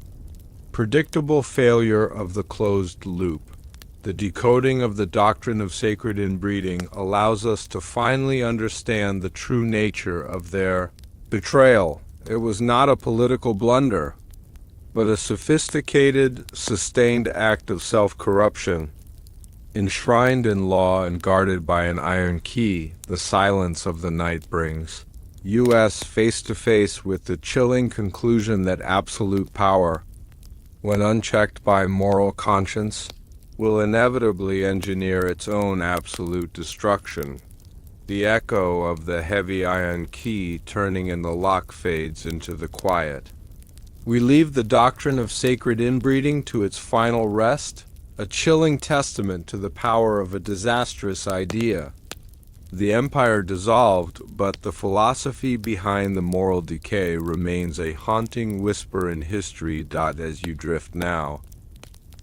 Speaker 1: predictable failure of the closed loop. The decoding of the doctrine of sacred inbreeding allows us to finally understand the true nature of their betrayal. It was not a political blunder, but a sophisticated, sustained act of self-corruption. Enshrined in law and guarded by an iron key, the silence of the night brings U.S. face-to-face with the chilling conclusion that absolute power, when unchecked by moral conscience, will inevitably engineer its own absolute destruction. The echo of the heavy iron key turning in the lock fades into the quiet. We leave the doctrine of sacred inbreeding to its final rest, a chilling testament to the power of a disastrous idea. The empire dissolved, but the philosophy behind the moral decay remains a haunting whisper in history. As you drift now,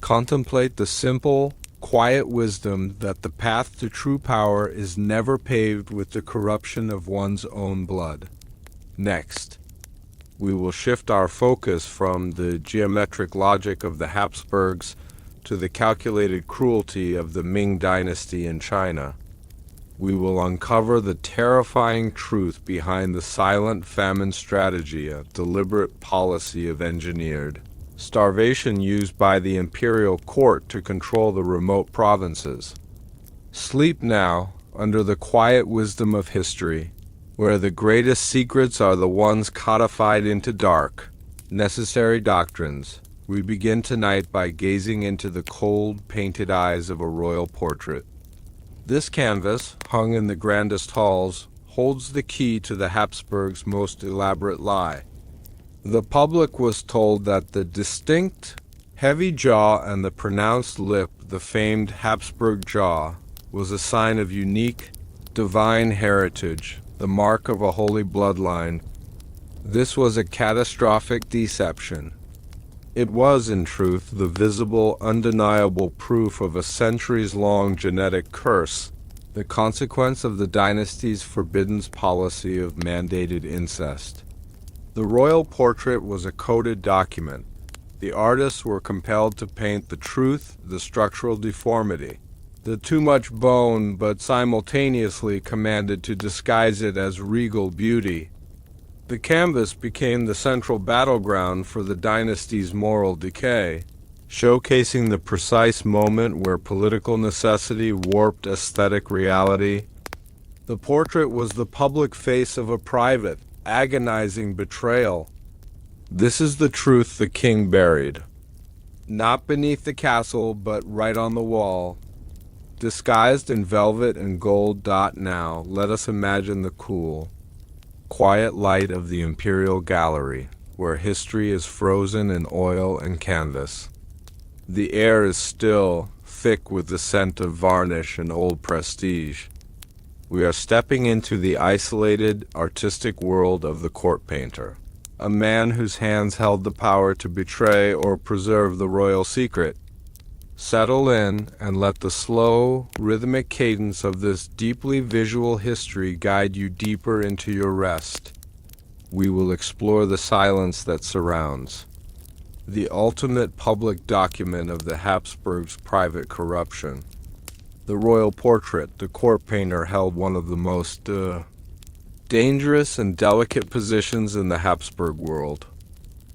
Speaker 1: contemplate the simple, quiet wisdom that the path to true power is never paved with the corruption of one's own blood. Next, we will shift our focus from the geometric logic of the Habsburgs to the calculated cruelty of the Ming Dynasty in China. We will uncover the terrifying truth behind the silent famine strategy, a deliberate policy of engineered starvation used by the imperial court to control the remote provinces. Sleep now under the quiet wisdom of history, where the greatest secrets are the ones codified into dark, necessary doctrines. We begin tonight by gazing into the cold, painted eyes of a royal portrait. This canvas, hung in the grandest halls, holds the key to the Habsburgs' most elaborate lie. The public was told that the distinct, heavy jaw and the pronounced lip, the famed Habsburg Jaw, was a sign of unique, divine heritage, the mark of a holy bloodline. This was a catastrophic deception. It was, in truth, the visible, undeniable proof of a centuries-long genetic curse, the consequence of the dynasty's forbidden policy of mandated incest. The royal portrait was a coded document. The artists were compelled to paint the truth, the structural deformity, the too much bone, but simultaneously commanded to disguise it as regal beauty. The canvas became the central battleground for the dynasty's moral decay, showcasing the precise moment where political necessity warped aesthetic reality. The portrait was the public face of a private, agonizing betrayal. This is the truth the king buried. Not beneath the castle, but right on the wall. Disguised in velvet and gold. Now, let us imagine the cool, quiet light of the imperial gallery, where history is frozen in oil and canvas. The air is still, thick with the scent of varnish and old prestige. We are stepping into the isolated, artistic world of the court painter, a man whose hands held the power to betray or preserve the royal secret. Settle in and let the slow, rhythmic cadence of this deeply visual history guide you deeper into your rest. We will explore the silence that surrounds, the ultimate public document of the Habsburgs' private corruption. The royal portrait, the court painter held one of the most dangerous and delicate positions in the Habsburg world.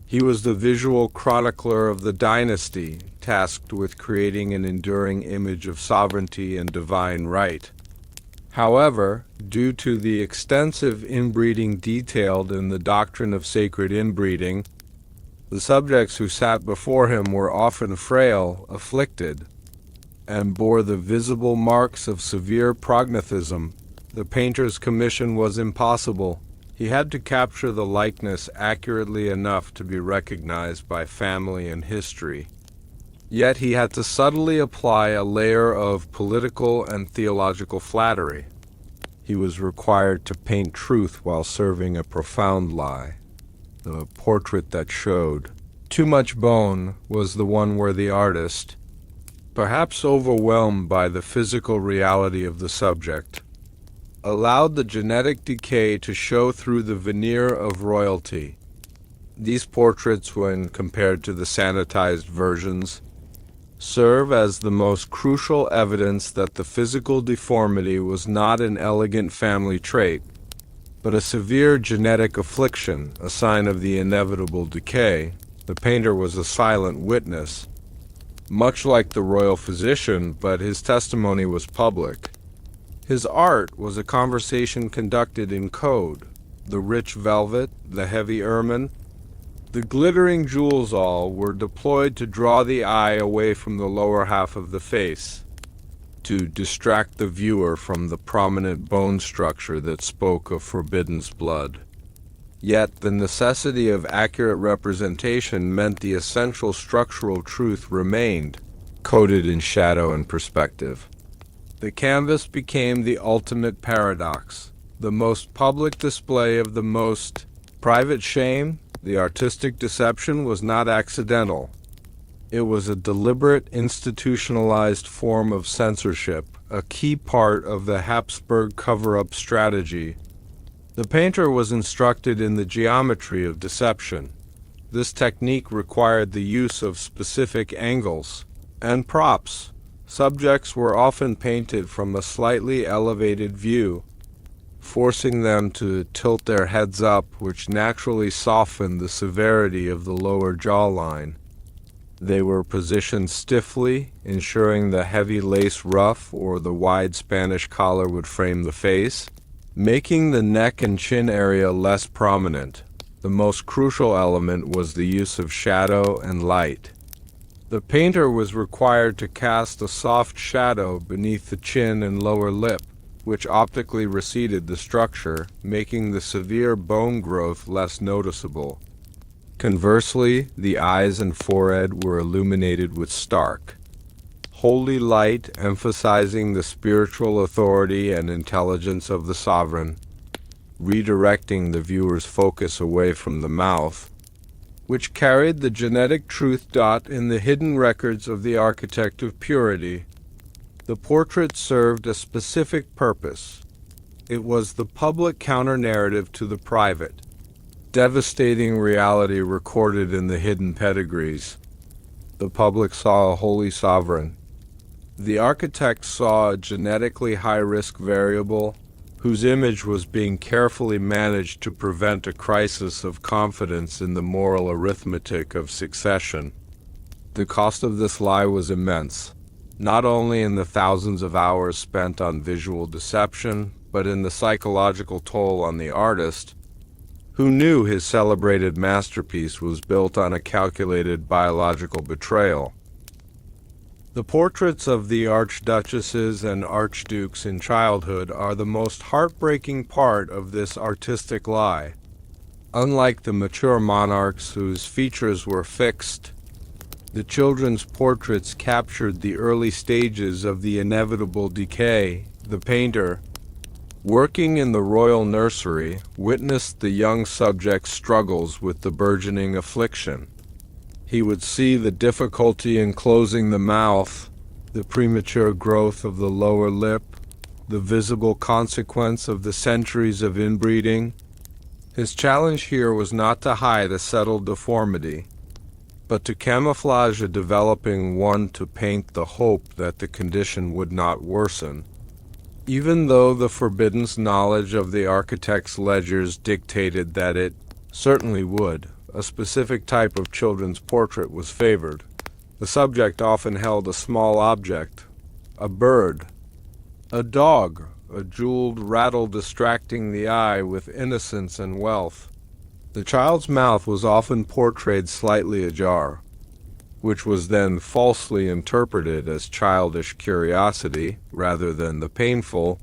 Speaker 1: He was the visual chronicler of the dynasty, tasked with creating an enduring image of sovereignty and divine right. However, due to the extensive inbreeding detailed in the doctrine of sacred inbreeding, the subjects who sat before him were often frail, afflicted, and bore the visible marks of severe prognathism. The painter's commission was impossible. He had to capture the likeness accurately enough to be recognized by family and history. Yet he had to subtly apply a layer of political and theological flattery. He was required to paint truth while serving a profound lie. The portrait that showed too much bone was the one where the artist, perhaps overwhelmed by the physical reality of the subject, allowed the genetic decay to show through the veneer of royalty. These portraits, when compared to the sanitized versions, serve as the most crucial evidence that the physical deformity was not an elegant family trait, but a severe genetic affliction, a sign of the inevitable decay. The painter was a silent witness, much like the royal physician, but his testimony was public. His art was a conversation conducted in code. The rich velvet, the heavy ermine, the glittering jewels all were deployed to draw the eye away from the lower half of the face. to distract the viewer from the prominent bone structure that spoke of forbidden blood. Yet the necessity of accurate representation meant the essential structural truth remained, coded in shadow and perspective. The canvas became the ultimate paradox, the most public display of the most private shame. The artistic deception was not accidental. It was a deliberate, institutionalized form of censorship, a key part of the Habsburg cover-up strategy. The painter was instructed in the geometry of deception. This technique required the use of specific angles and props. Subjects were often painted from a slightly elevated view, forcing them to tilt their heads up, which naturally softened the severity of the lower jawline. They were positioned stiffly, ensuring the heavy lace ruff or the wide Spanish collar would frame the face, making the neck and chin area less prominent. The most crucial element was the use of shadow and light. The painter was required to cast a soft shadow beneath the chin and lower lip, which optically receded the structure, making the severe bone growth less noticeable. Conversely, the eyes and forehead were illuminated with stark, holy light, emphasizing the spiritual authority and intelligence of the sovereign, redirecting the viewer's focus away from the mouth, which carried the genetic truth dot in the hidden records of the architect of purity. The portrait served a specific purpose. It was the public counter-narrative to the private, devastating reality recorded in the hidden pedigrees. The public saw a holy sovereign. The architect saw a genetically high-risk variable whose image was being carefully managed to prevent a crisis of confidence in the moral arithmetic of succession. The cost of this lie was immense, not only in the thousands of hours spent on visual deception, but in the psychological toll on the artist, who knew his celebrated masterpiece was built on a calculated biological betrayal. The portraits of the archduchesses and archdukes in childhood are the most heartbreaking part of this artistic lie. Unlike the mature monarchs whose features were fixed, the children's portraits captured the early stages of the inevitable decay. The painter, working in the royal nursery, witnessed the young subject's struggles with the burgeoning affliction. He would see the difficulty in closing the mouth, the premature growth of the lower lip, the visible consequence of the centuries of inbreeding. His challenge here was not to hide a settled deformity, but to camouflage a developing one, to paint the hope that the condition would not worsen. Even though the forbidden knowledge of the architect's ledgers dictated that it certainly would, a specific type of children's portrait was favored. The subject often held a small object, a bird, a dog, a jeweled rattle distracting the eye with innocence and wealth. The child's mouth was often portrayed slightly ajar, which was then falsely interpreted as childish curiosity rather than the painful,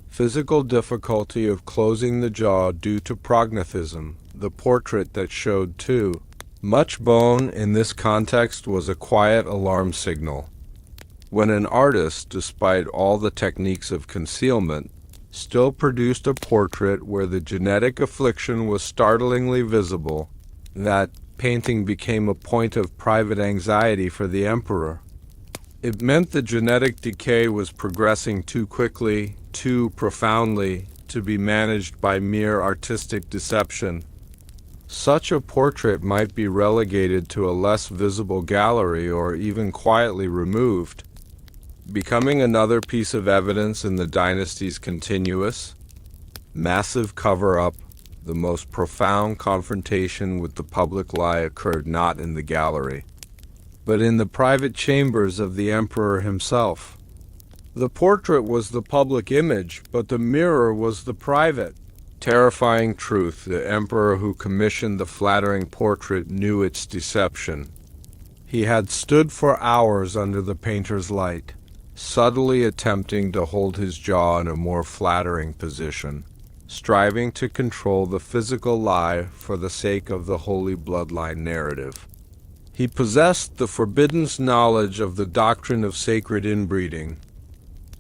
Speaker 1: physical difficulty of closing the jaw due to prognathism. The portrait that showed too much bone in this context was a quiet alarm signal. When an artist, despite all the techniques of concealment, still produced a portrait where the genetic affliction was startlingly visible, that painting became a point of private anxiety for the emperor. It meant the genetic decay was progressing too quickly, too profoundly, to be managed by mere artistic deception. Such a portrait might be relegated to a less visible gallery or even quietly removed, becoming another piece of evidence in the dynasty's continuous, massive cover-up. The most profound confrontation with the public lie occurred not in the gallery, but in the private chambers of the emperor himself. The portrait was the public image, but the mirror was the private. Terrifying truth, the emperor who commissioned the flattering portrait knew its deception. He had stood for hours under the painter's light, subtly attempting to hold his jaw in a more flattering position, striving to control the physical lie for the sake of the holy bloodline narrative. He possessed the forbidden knowledge of the doctrine of sacred inbreeding,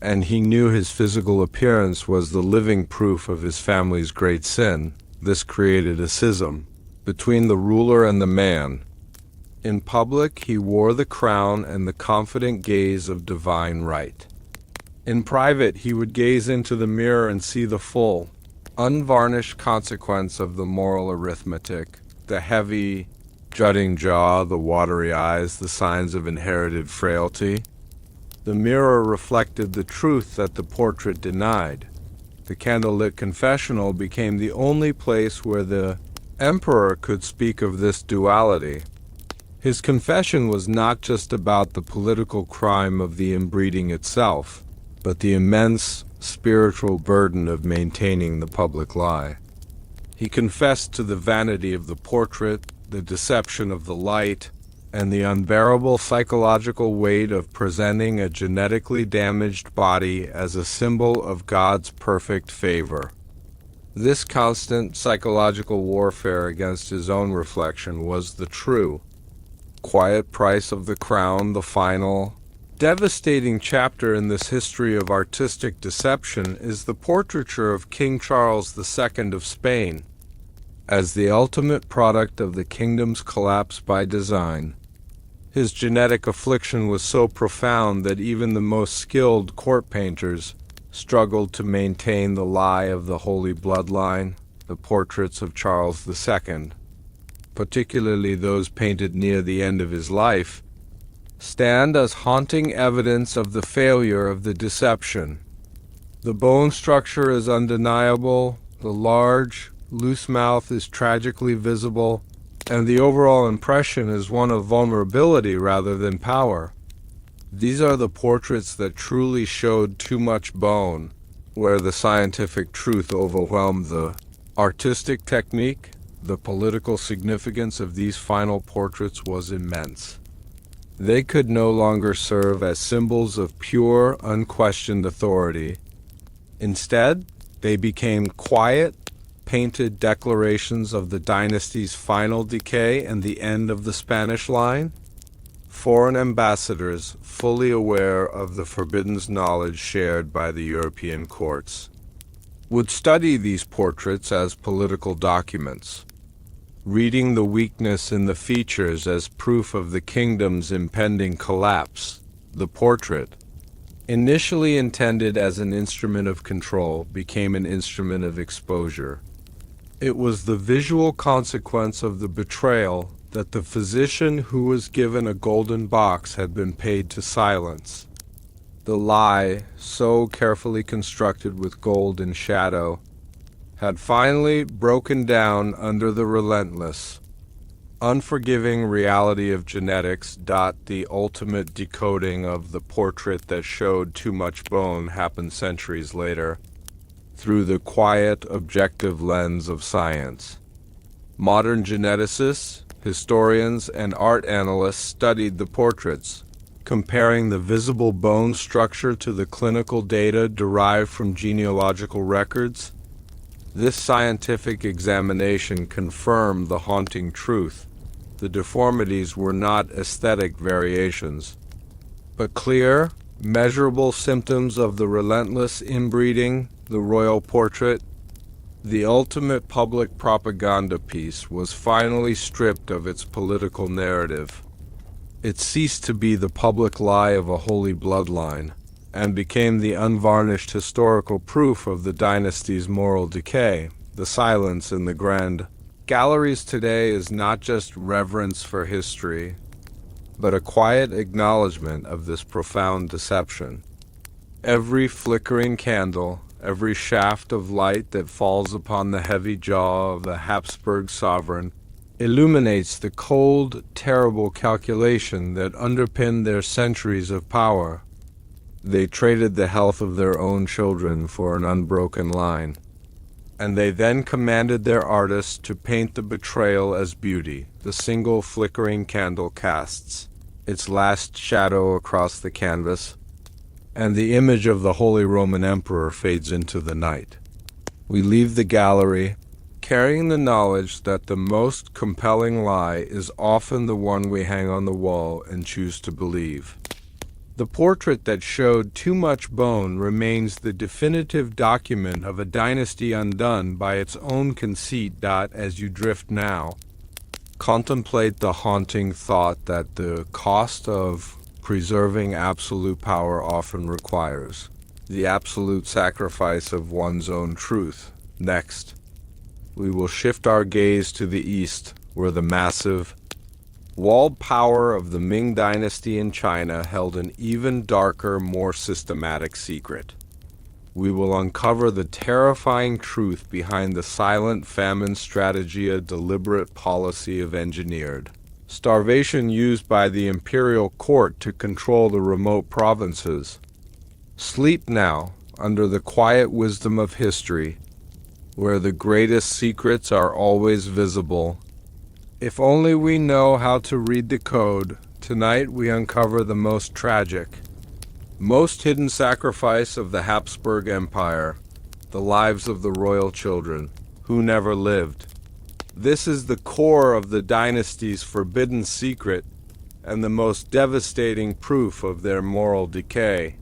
Speaker 1: and he knew his physical appearance was the living proof of his family's great sin. This created a schism between the ruler and the man. In public, he wore the crown and the confident gaze of divine right. In private, he would gaze into the mirror and see the full, unvarnished consequence of the moral arithmetic, the heavy, jutting jaw, the watery eyes, the signs of inherited frailty. The mirror reflected the truth that the portrait denied. The candlelit confessional became the only place where the emperor could speak of this duality. His confession was not just about the political crime of the inbreeding itself, but the immense spiritual burden of maintaining the public lie. He confessed to the vanity of the portrait, the deception of the light, and the unbearable psychological weight of presenting a genetically damaged body as a symbol of God's perfect favor. This constant psychological warfare against his own reflection was the true, quiet price of the crown, the final, devastating chapter in this history of artistic deception is the portraiture of King Charles II of Spain. As the ultimate product of the kingdom's collapse by design, his genetic affliction was so profound that even the most skilled court painters struggled to maintain the lie of the holy bloodline. The portraits of Charles II, particularly those painted near the end of his life, stand as haunting evidence of the failure of the deception. The bone structure is undeniable, the large, loose mouth is tragically visible, and the overall impression is one of vulnerability rather than power. These are the portraits that truly showed too much bone, where the scientific truth overwhelmed the artistic technique. The political significance of these final portraits was immense. They could no longer serve as symbols of pure, unquestioned authority. Instead, they became quiet, painted declarations of the dynasty's final decay and the end of the Spanish line. Foreign ambassadors, fully aware of the forbidden knowledge shared by the European courts, would study these portraits as political documents, reading the weakness in the features as proof of the kingdom's impending collapse. The portrait, initially intended as an instrument of control, became an instrument of exposure. It was the visual consequence of the betrayal that the physician who was given a golden box had been paid to silence. The lie, so carefully constructed with gold and shadow, had finally broken down under the relentless, unforgiving reality of genetics. The ultimate decoding of the portrait that showed too much bone happened centuries later, through the quiet, objective lens of science. Modern geneticists, historians, and art analysts studied the portraits, comparing the visible bone structure to the clinical data derived from genealogical records. This scientific examination confirmed the haunting truth. The deformities were not aesthetic variations, but clear, measurable symptoms of the relentless inbreeding. The royal portrait, the ultimate public propaganda piece, was finally stripped of its political narrative. It ceased to be the public lie of a holy bloodline, and became the unvarnished historical proof of the dynasty's moral decay. The silence in the grand galleries today is not just reverence for history, but a quiet acknowledgement of this profound deception. Every flickering candle, every shaft of light that falls upon the heavy jaw of the Habsburg sovereign illuminates the cold, terrible calculation that underpinned their centuries of power. They traded the health of their own children for an unbroken line, and they then commanded their artists to paint the betrayal as beauty. The single flickering candle casts its last shadow across the canvas, and the image of the Holy Roman Emperor fades into the night. We leave the gallery, carrying the knowledge that the most compelling lie is often the one we hang on the wall and choose to believe. The portrait that showed too much bone remains the definitive document of a dynasty undone by its own conceit. As you drift now, contemplate the haunting thought that the cost of preserving absolute power often requires the absolute sacrifice of one's own truth. Next, we will shift our gaze to the east, where the massive, walled power of the Ming Dynasty in China held an even darker, more systematic secret. We will uncover the terrifying truth behind the silent famine strategy, a deliberate policy of engineered starvation used by the imperial court to control the remote provinces. Sleep now, under the quiet wisdom of history, where the greatest secrets are always visible. If only we know how to read the code, tonight we uncover the most tragic, most hidden sacrifice of the Habsburg Empire, the lives of the royal children, who never lived. This is the core of the dynasty's forbidden secret, and the most devastating proof of their moral decay.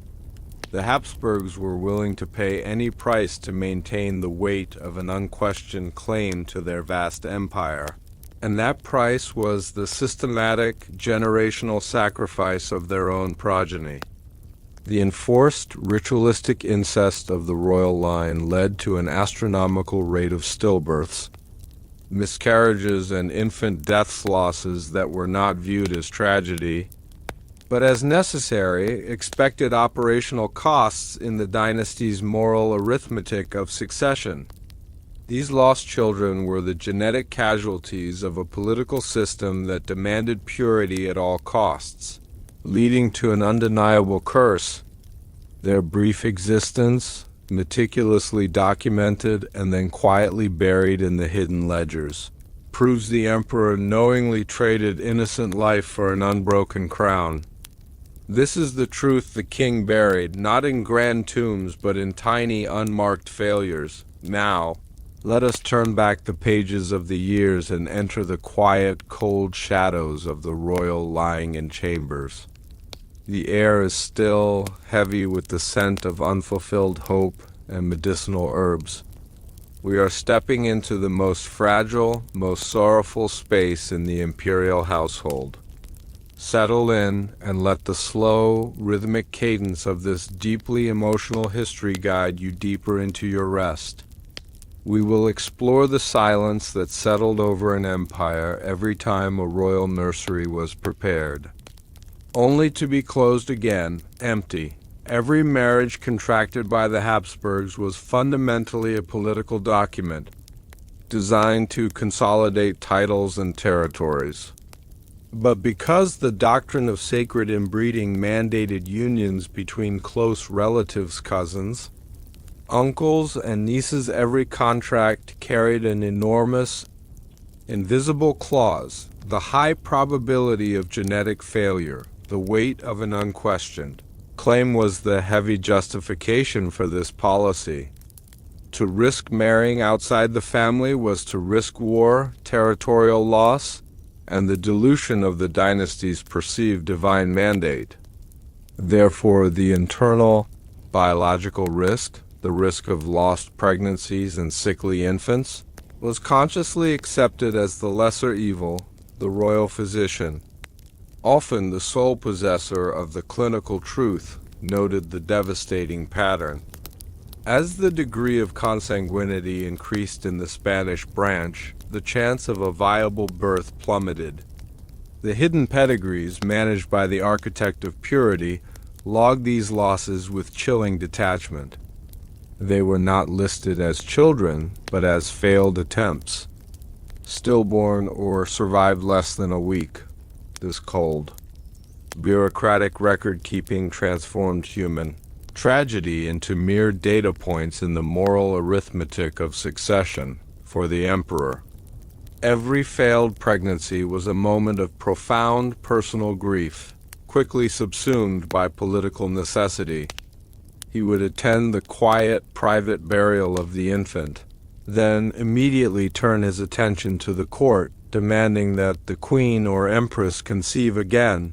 Speaker 1: The Habsburgs were willing to pay any price to maintain the weight of an unquestioned claim to their vast empire. And that price was the systematic, generational sacrifice of their own progeny. The enforced, ritualistic incest of the royal line led to an astronomical rate of stillbirths, miscarriages, and infant death losses that were not viewed as tragedy, but as necessary, expected operational costs in the dynasty's moral arithmetic of succession. These lost children were the genetic casualties of a political system that demanded purity at all costs, leading to an undeniable curse. Their brief existence, meticulously documented and then quietly buried in the hidden ledgers, proves the emperor knowingly traded innocent life for an unbroken crown. This is the truth the king buried, not in grand tombs, but in tiny, unmarked failures. Now, let us turn back the pages of the years and enter the quiet, cold shadows of the royal lying in chambers. The air is still, heavy with the scent of unfulfilled hope and medicinal herbs. We are stepping into the most fragile, most sorrowful space in the imperial household. Settle in and let the slow, rhythmic cadence of this deeply emotional history guide you deeper into your rest. We will explore the silence that settled over an empire every time a royal nursery was prepared, only to be closed again, empty. Every marriage contracted by the Habsburgs was fundamentally a political document, designed to consolidate titles and territories. But because the doctrine of sacred inbreeding mandated unions between close relatives, cousins, uncles, and nieces, every contract carried an enormous, invisible clause, the high probability of genetic failure, the weight of an unquestioned claim was the heavy justification for this policy. To risk marrying outside the family was to risk war, territorial loss, and the dilution of the dynasty's perceived divine mandate. Therefore, the internal biological risk, the risk of lost pregnancies and sickly infants, was consciously accepted as the lesser evil. The royal physician, often the sole possessor of the clinical truth, noted the devastating pattern. As the degree of consanguinity increased in the Spanish branch, the chance of a viable birth plummeted. The hidden pedigrees, managed by the architect of purity, logged these losses with chilling detachment. They were not listed as children, but as failed attempts, stillborn or survived less than a week. This cold, bureaucratic record-keeping transformed human tragedy into mere data points in the moral arithmetic of succession for the emperor. Every failed pregnancy was a moment of profound personal grief, quickly subsumed by political necessity. He would attend the quiet, private burial of the infant, then immediately turn his attention to the court, demanding that the queen or empress conceive again.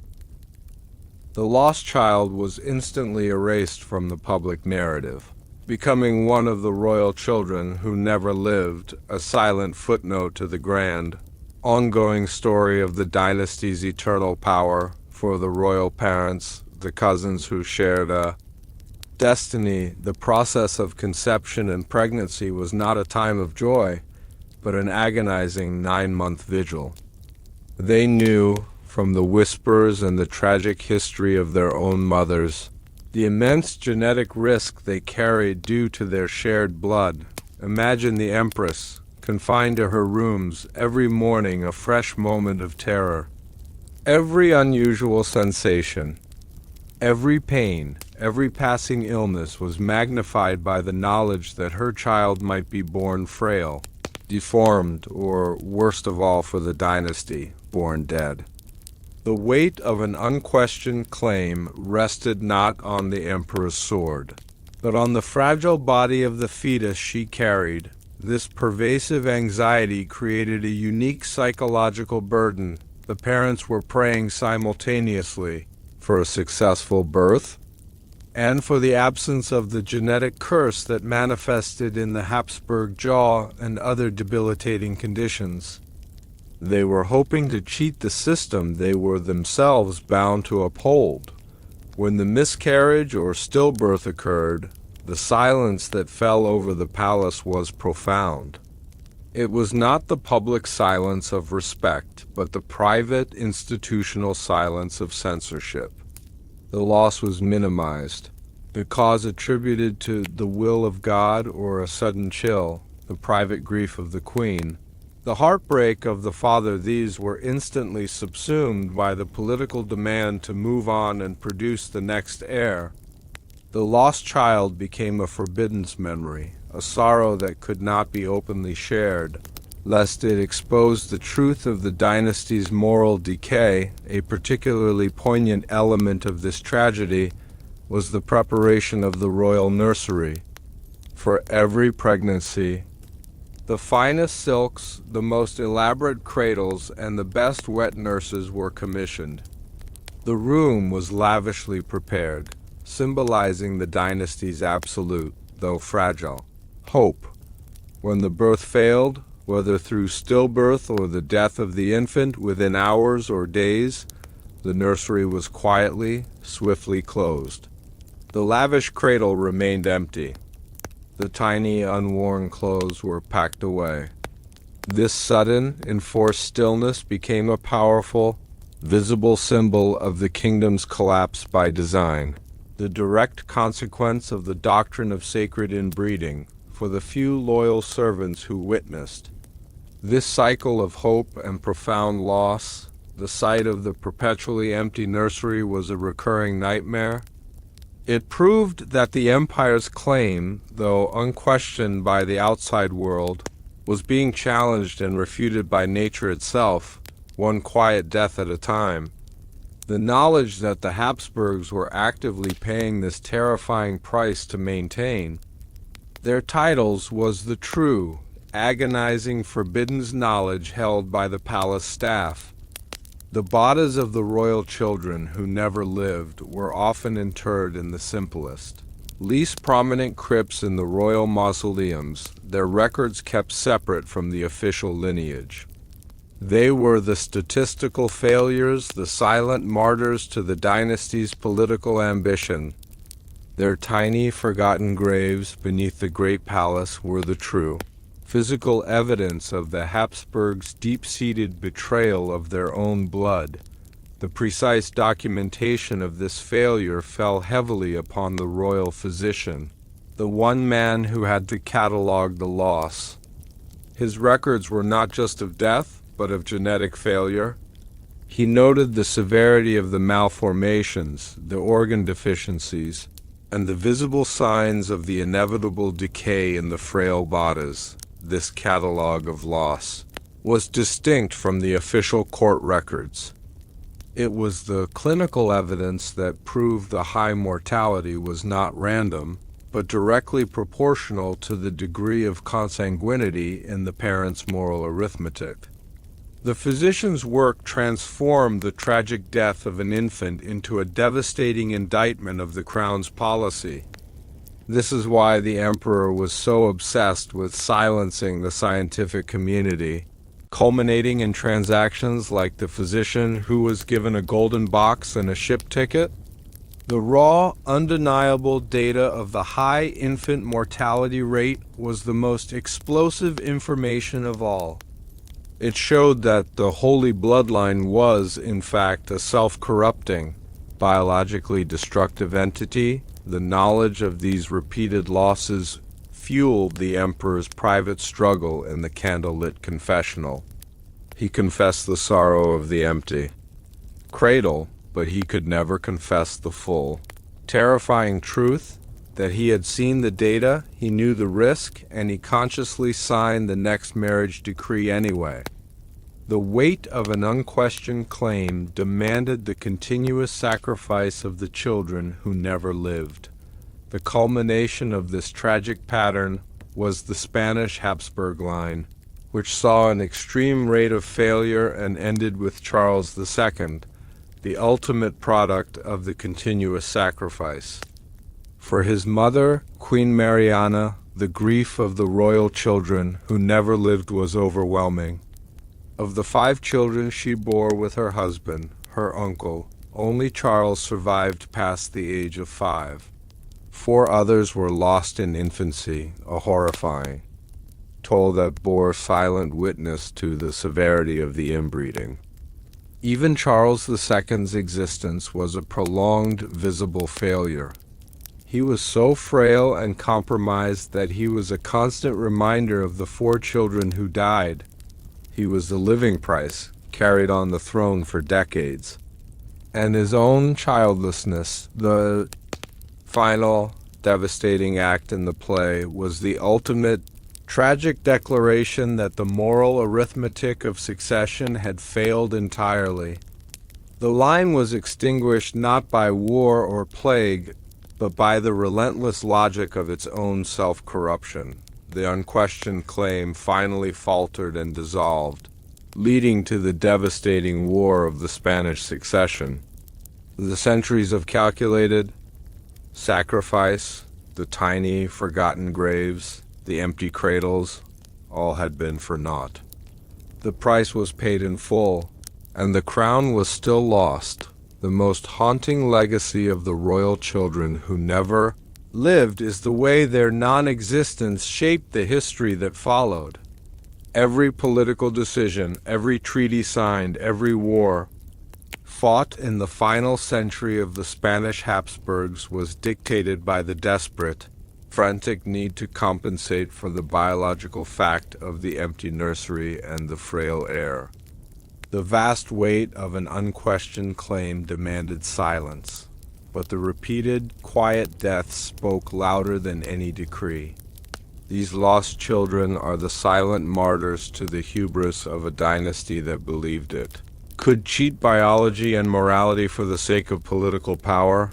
Speaker 1: The lost child was instantly erased from the public narrative, becoming one of the royal children who never lived, a silent footnote to the grand, ongoing story of the dynasty's eternal power for the royal parents, the cousins who shared a destiny. The process of conception and pregnancy was not a time of joy, but an agonizing 9-month vigil. They knew, from the whispers and the tragic history of their own mothers, the immense genetic risk they carried due to their shared blood. Imagine the empress, confined to her rooms, every morning a fresh moment of terror. Every unusual sensation, every pain, every passing illness was magnified by the knowledge that her child might be born frail, deformed, or, worst of all for the dynasty, born dead. The weight of an unquestioned claim rested not on the emperor's sword, but on the fragile body of the fetus she carried. This pervasive anxiety created a unique psychological burden. The parents were praying simultaneously for a successful birth and for the absence of the genetic curse that manifested in the Habsburg Jaw and other debilitating conditions. They were hoping to cheat the system they were themselves bound to uphold. When the miscarriage or stillbirth occurred, the silence that fell over the palace was profound. It was not the public silence of respect, but the private, institutional silence of censorship. The loss was minimized. The cause attributed to the will of God or a sudden chill, the private grief of the queen. The heartbreak of the father. These were instantly subsumed by the political demand to move on and produce the next heir. The lost child became a forbidden memory, a sorrow that could not be openly shared, lest it expose the truth of the dynasty's moral decay. A particularly poignant element of this tragedy was the preparation of the royal nursery. For every pregnancy, the finest silks, the most elaborate cradles, and the best wet nurses were commissioned. The room was lavishly prepared, symbolizing the dynasty's absolute, though fragile, hope. When the birth failed, whether through stillbirth or the death of the infant within hours or days, the nursery was quietly, swiftly closed. The lavish cradle remained empty. The tiny, unworn clothes were packed away. This sudden, enforced stillness became a powerful, visible symbol of the kingdom's collapse by design, the direct consequence of the doctrine of sacred inbreeding for the few loyal servants who witnessed. This cycle of hope and profound loss, the sight of the perpetually empty nursery, was a recurring nightmare. It proved that the empire's claim, though unquestioned by the outside world, was being challenged and refuted by nature itself, one quiet death at a time. The knowledge that the Habsburgs were actively paying this terrifying price to maintain their titles was the true, agonizing, forbidden knowledge held by the palace staff. The bodies of the royal children who never lived were often interred in the simplest, least prominent crypts in the royal mausoleums, their records kept separate from the official lineage. They were the statistical failures, the silent martyrs to the dynasty's political ambition. Their tiny, forgotten graves beneath the great palace were the true, physical evidence of the Habsburgs' deep-seated betrayal of their own blood. The precise documentation of this failure fell heavily upon the royal physician, the one man who had to catalog the loss. His records were not just of death, but of genetic failure. He noted the severity of the malformations, the organ deficiencies, and the visible signs of the inevitable decay in the frail bodies. This catalog of loss was distinct from the official court records. It was the clinical evidence that proved the high mortality was not random, but directly proportional to the degree of consanguinity in the parents' moral arithmetic. The physician's work transformed the tragic death of an infant into a devastating indictment of the crown's policy. This is why the emperor was so obsessed with silencing the scientific community, culminating in transactions like the physician who was given a golden box and a ship ticket. The raw, undeniable data of the high infant mortality rate was the most explosive information of all. It showed that the holy bloodline was, in fact, a self-corrupting, biologically destructive entity. The knowledge of these repeated losses fueled the emperor's private struggle in the candlelit confessional. He confessed the sorrow of the empty cradle, but he could never confess the full, terrifying truth that he had seen the data, he knew the risk, and he consciously signed the next marriage decree anyway. The weight of an unquestioned claim demanded the continuous sacrifice of the children who never lived. The culmination of this tragic pattern was the Spanish Habsburg line, which saw an extreme rate of failure and ended with Charles II, the ultimate product of the continuous sacrifice. For his mother, Queen Mariana, the grief of the royal children who never lived was overwhelming. Of the 5 children she bore with her husband, her uncle, only Charles survived past the age of 5. 4 others were lost in infancy, a horrifying toll that bore silent witness to the severity of the inbreeding. Even Charles II's existence was a prolonged, visible failure. He was so frail and compromised that he was a constant reminder of the 4 children who died. He was the living price, carried on the throne for decades. And his own childlessness, the final devastating act in the play, was the ultimate tragic declaration that the moral arithmetic of succession had failed entirely. The line was extinguished not by war or plague, but by the relentless logic of its own self-corruption. The unquestioned claim finally faltered and dissolved, leading to the devastating War of the Spanish Succession. The centuries of calculated sacrifice, the tiny, forgotten graves, the empty cradles, all had been for naught. The price was paid in full, and the crown was still lost. The most haunting legacy of the royal children who never lived is the way their non-existence shaped the history that followed. Every political decision, every treaty signed, every war fought in the final century of the Spanish Habsburgs was dictated by the desperate, frantic need to compensate for the biological fact of the empty nursery and the frail heir. The vast weight of an unquestioned claim demanded silence, but the repeated, quiet deaths spoke louder than any decree. These lost children are the silent martyrs to the hubris of a dynasty that believed it could cheat biology and morality for the sake of political power.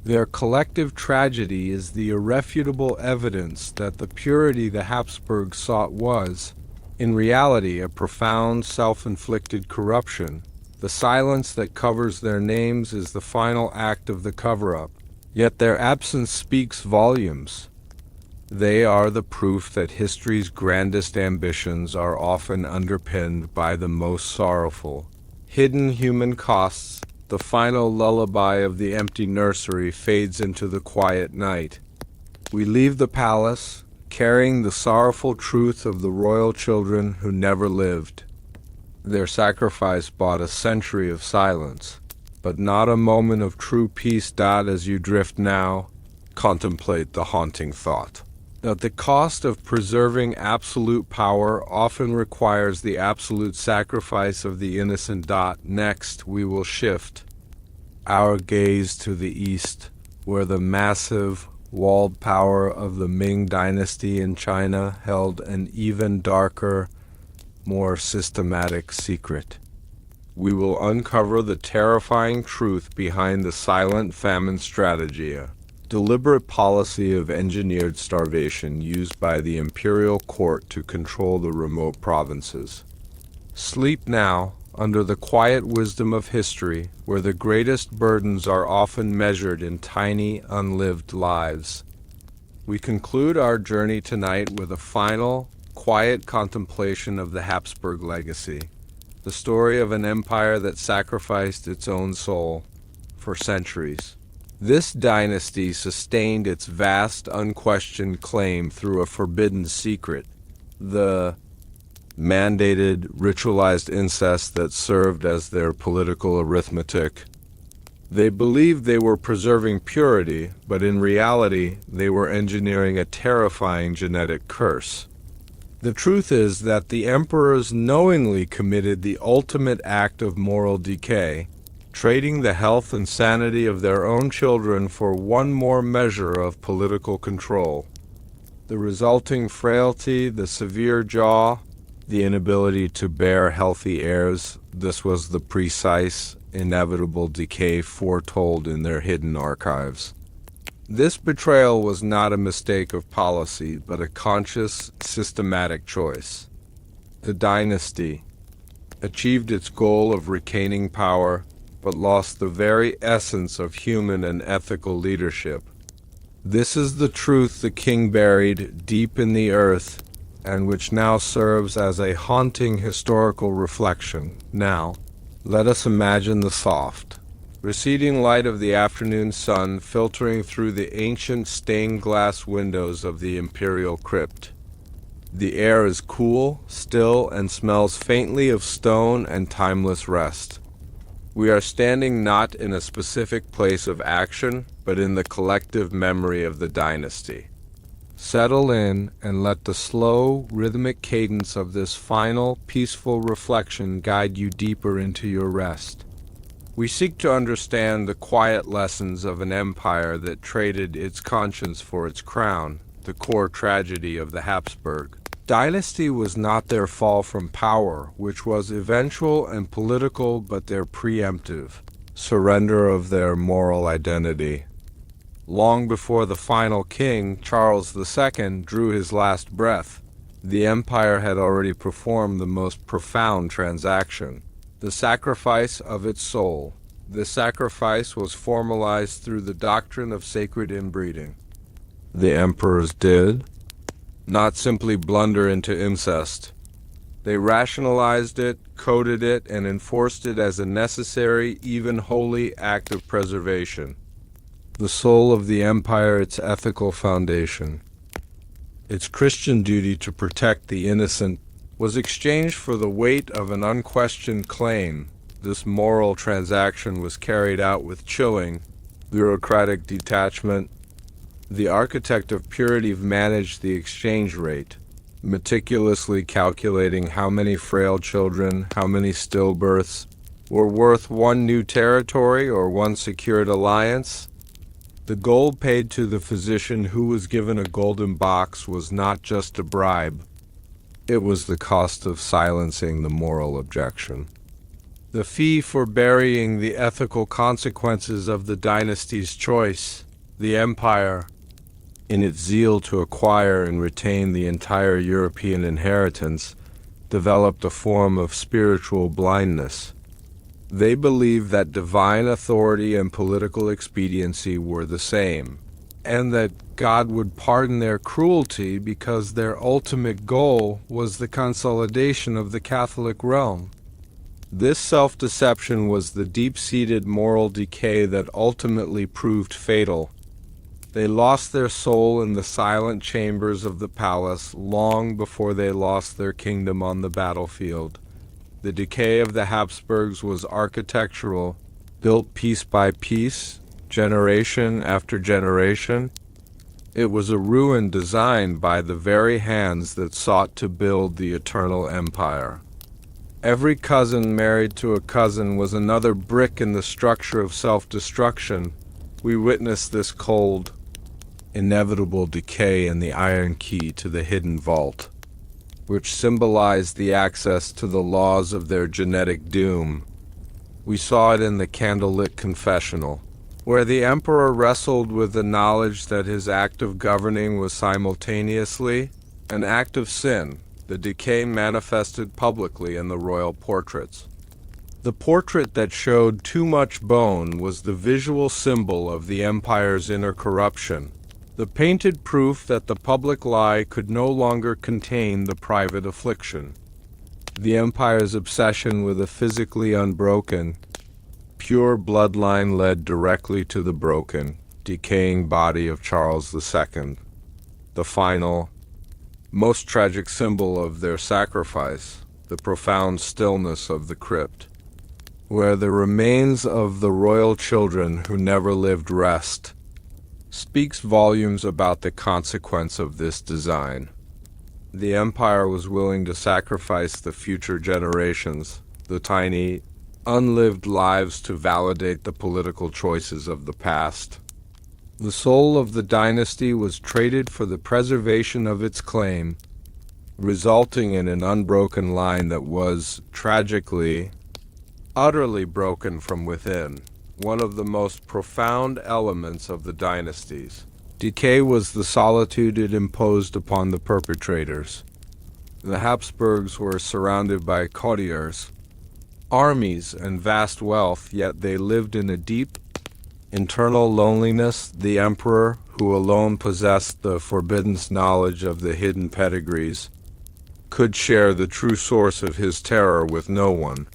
Speaker 1: Their collective tragedy is the irrefutable evidence that the purity the Habsburgs sought was, in reality, a profound self-inflicted corruption. The silence that covers their names is the final act of the cover-up, yet their absence speaks volumes. They are the proof that history's grandest ambitions are often underpinned by the most sorrowful, hidden human costs. The final lullaby of the empty nursery fades into the quiet night. We leave the palace, carrying the sorrowful truth of the royal children who never lived. Their sacrifice bought a century of silence, but not a moment of true peace. As you drift now, contemplate the haunting thought that the cost of preserving absolute power often requires the absolute sacrifice of the innocent. Next, we will shift our gaze to the east, where the massive, walled power of the Ming Dynasty in China held an even darker, more systematic secret. we will uncover the terrifying truth behind the silent famine strategy, a deliberate policy of engineered starvation used by the imperial court to control the remote provinces. Sleep now, under the quiet wisdom of history, where the greatest burdens are often measured in tiny, unlived lives. We conclude our journey tonight with a final, quiet contemplation of the Habsburg legacy, the story of an empire that sacrificed its own soul for centuries. This dynasty sustained its vast, unquestioned claim through a forbidden secret, the mandated, ritualized incest that served as their political arithmetic. They believed they were preserving purity, but in reality, they were engineering a terrifying genetic curse. The truth is that the emperors knowingly committed the ultimate act of moral decay, trading the health and sanity of their own children for one more measure of political control. The resulting frailty, the severe jaw, the inability to bear healthy heirs, this was the precise, inevitable decay foretold in their hidden archives. This betrayal was not a mistake of policy, but a conscious, systematic choice. The dynasty achieved its goal of retaining power, but lost the very essence of human and ethical leadership. This is the truth the king buried deep in the earth, and which now serves as a haunting historical reflection. Now, let us imagine the soft, receding light of the afternoon sun filtering through the ancient stained glass windows of the imperial crypt. The air is cool, still, and smells faintly of stone and timeless rest. We are standing not in a specific place of action, but in the collective memory of the dynasty. Settle in and let the slow, rhythmic cadence of this final, peaceful reflection guide you deeper into your rest. We seek to understand the quiet lessons of an empire that traded its conscience for its crown, the core tragedy of the Habsburg dynasty was not their fall from power, which was eventual and political, but their preemptive surrender of their moral identity. Long before the final king, Charles II, drew his last breath, the empire had already performed the most profound transaction, the sacrifice of its soul. This sacrifice was formalized through the doctrine of sacred inbreeding. The emperors did not simply blunder into incest. They rationalized it, coded it, and enforced it as a necessary, even holy act of preservation. The soul of the empire, its ethical foundation, its Christian duty to protect the innocent, was exchanged for the weight of an unquestioned claim. This moral transaction was carried out with chilling, bureaucratic detachment. The architect of purity managed the exchange rate, meticulously calculating how many frail children, how many stillbirths, were worth one new territory or one secured alliance. The gold paid to the physician who was given a golden box was not just a bribe. It was the cost of silencing the moral objection. The fee for burying the ethical consequences of the dynasty's choice. The empire, in its zeal to acquire and retain the entire European inheritance, developed a form of spiritual blindness. They believed that divine authority and political expediency were the same, and that God would pardon their cruelty because their ultimate goal was the consolidation of the Catholic realm. This self-deception was the deep-seated moral decay that ultimately proved fatal. They lost their soul in the silent chambers of the palace long before they lost their kingdom on the battlefield. The decay of the Habsburgs was architectural, built piece by piece, generation after generation. It was a ruin designed by the very hands that sought to build the eternal empire. Every cousin married to a cousin was another brick in the structure of self-destruction. We witnessed this cold, inevitable decay in the iron key to the hidden vault, which symbolized the access to the laws of their genetic doom. We saw it in the candlelit confessional, where the emperor wrestled with the knowledge that his act of governing was simultaneously an act of sin, the decay manifested publicly in the royal portraits. The portrait that showed too much bone was the visual symbol of the empire's inner corruption, the painted proof that the public lie could no longer contain the private affliction. The empire's obsession with a physically unbroken, pure bloodline led directly to the broken, decaying body of Charles II, the final, most tragic symbol of their sacrifice, the profound stillness of the crypt, where the remains of the royal children who never lived rest, speaks volumes about the consequence of this design. The empire was willing to sacrifice the future generations, the tiny, unlived lives to validate the political choices of the past. The soul of the dynasty was traded for the preservation of its claim, resulting in an unbroken line that was, tragically, utterly broken from within, one of the most profound elements of the dynasties. Decay was the solitude it imposed upon the perpetrators. The Habsburgs were surrounded by courtiers, armies, and vast wealth, yet they lived in a deep, internal loneliness. The emperor, who alone possessed the forbidden knowledge of the hidden pedigrees, could share the true source of his terror with no one.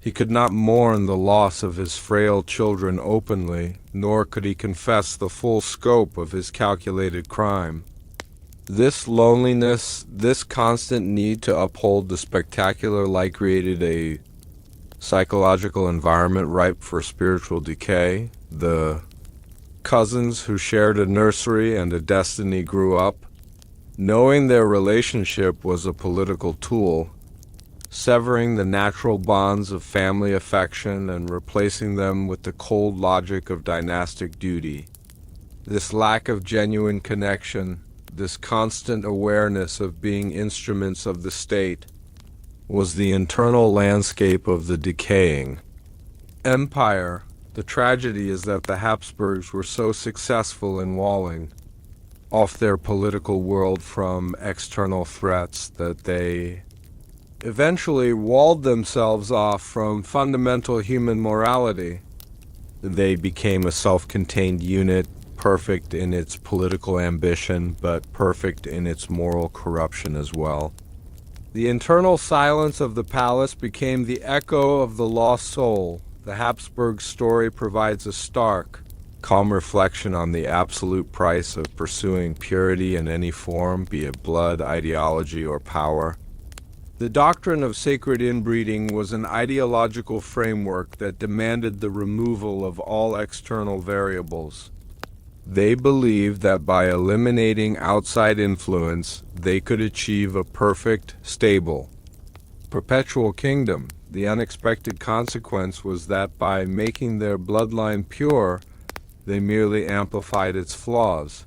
Speaker 1: He could not mourn the loss of his frail children openly, nor could he confess the full scope of his calculated crime. This loneliness, this constant need to uphold the spectacular life created a psychological environment ripe for spiritual decay. The cousins who shared a nursery and a destiny grew up, knowing their relationship was a political tool, severing the natural bonds of family affection and replacing them with the cold logic of dynastic duty. This lack of genuine connection, this constant awareness of being instruments of the state, was the internal landscape of the decaying empire. The tragedy is that the Habsburgs were so successful in walling off their political world from external threats that they eventually walled themselves off from fundamental human morality. They became a self-contained unit, perfect in its political ambition, but perfect in its moral corruption as well. The internal silence of the palace became the echo of the lost soul. The Habsburg story provides a stark, calm reflection on the absolute price of pursuing purity in any form, be it blood, ideology, or power. The doctrine of sacred inbreeding was an ideological framework that demanded the removal of all external variables. They believed that by eliminating outside influence, they could achieve a perfect, stable, perpetual kingdom. The unexpected consequence was that by making their bloodline pure, they merely amplified its flaws.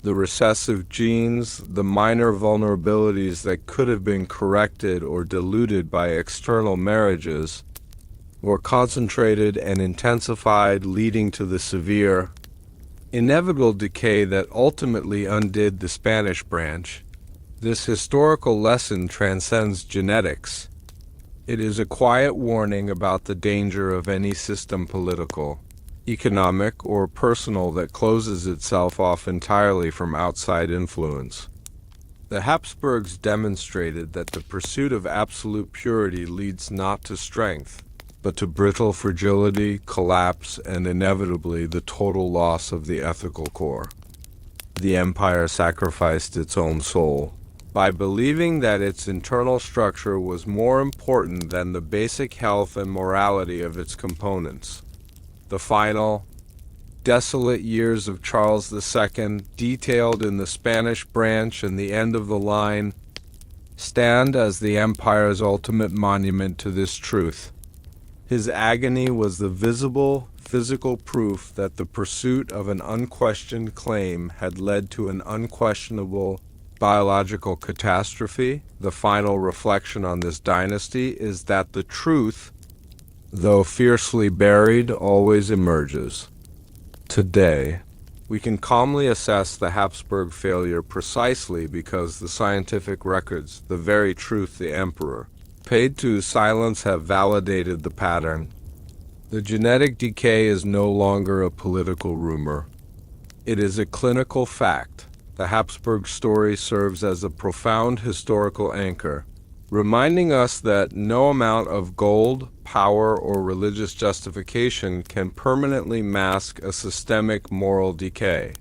Speaker 1: The recessive genes, the minor vulnerabilities that could have been corrected or diluted by external marriages, were concentrated and intensified, leading to the severe, inevitable decay that ultimately undid the Spanish branch. This historical lesson transcends genetics. It is a quiet warning about the danger of any system, political, economic, or personal, that closes itself off entirely from outside influence. The Habsburgs demonstrated that the pursuit of absolute purity leads not to strength, but to brittle fragility, collapse, and inevitably the total loss of the ethical core. The empire sacrificed its own soul by believing that its internal structure was more important than the basic health and morality of its components. The final, desolate years of Charles II, detailed in the Spanish branch and the end of the line, stand as the empire's ultimate monument to this truth. His agony was the visible, physical proof that the pursuit of an unquestioned claim had led to an unquestionable biological catastrophe. The final reflection on this dynasty is that the truth though fiercely buried, always emerges. Today, we can calmly assess the Habsburg failure precisely because the scientific records, the very truth the emperor paid to silence, have validated the pattern. The genetic decay is no longer a political rumor. It is a clinical fact. The Habsburg story serves as a profound historical anchor, reminding us that no amount of gold, power, or religious justification can permanently mask a systemic moral decay.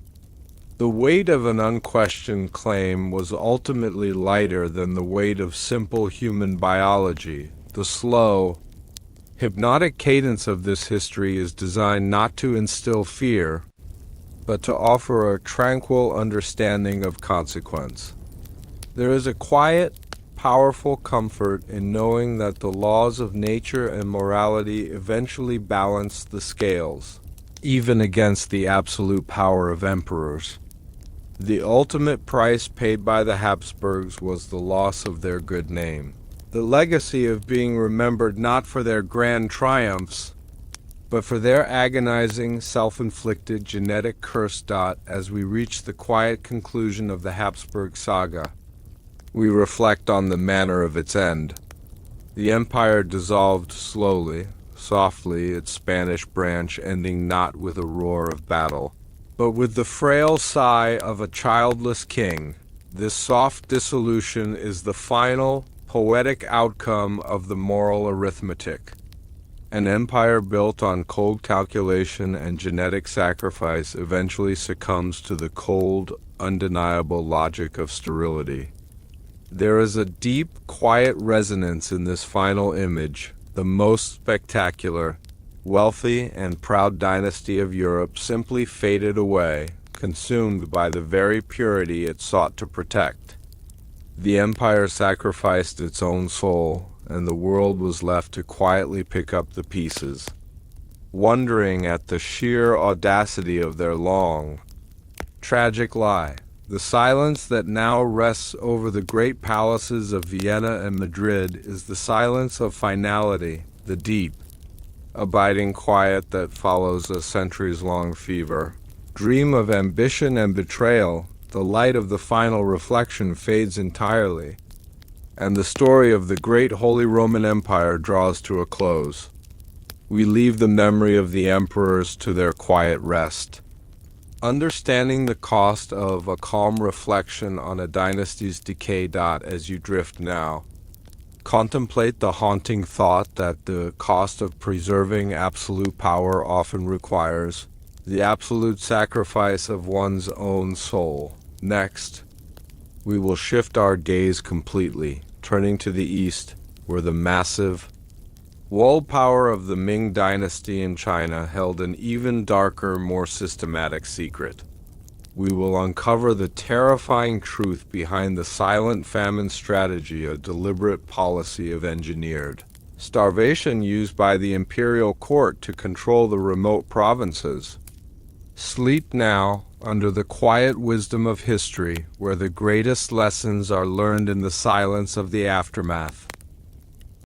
Speaker 1: The weight of an unquestioned claim was ultimately lighter than the weight of simple human biology. The slow, hypnotic cadence of this history is designed not to instill fear, but to offer a tranquil understanding of consequence. There is a quiet, powerful comfort in knowing that the laws of nature and morality eventually balance the scales, even against the absolute power of emperors. The ultimate price paid by the Habsburgs was the loss of their good name, the legacy of being remembered not for their grand triumphs, but for their agonizing, self-inflicted genetic curse. As we reach the quiet conclusion of the Habsburg saga, we reflect on the manner of its end. The empire dissolved slowly, softly, its Spanish branch ending not with a roar of battle, but with the frail sigh of a childless king. This soft dissolution is the final, poetic outcome of the moral arithmetic. An empire built on cold calculation and genetic sacrifice eventually succumbs to the cold, undeniable logic of sterility. There is a deep, quiet resonance in this final image. The most spectacular, wealthy, and proud dynasty of Europe simply faded away, consumed by the very purity it sought to protect. The empire sacrificed its own soul, and the world was left to quietly pick up the pieces, wondering at the sheer audacity of their long, tragic lie. The silence that now rests over the great palaces of Vienna and Madrid is the silence of finality, the deep, abiding quiet that follows a centuries-long fever. Dream of ambition and betrayal, the light of the final reflection fades entirely, and the story of the great Holy Roman Empire draws to a close. We leave the memory of the emperors to their quiet rest. Understanding the cost of a calm reflection on a dynasty's decay. As you drift now, contemplate the haunting thought that the cost of preserving absolute power often requires the absolute sacrifice of one's own soul. Next, we will shift our gaze completely, turning to the east, where the massive, world power of the Ming Dynasty in China held an even darker, more systematic secret. We will uncover the terrifying truth behind the silent famine strategy, a deliberate policy of engineered starvation used by the imperial court to control the remote provinces. Sleep now under the quiet wisdom of history, where the greatest lessons are learned in the silence of the aftermath.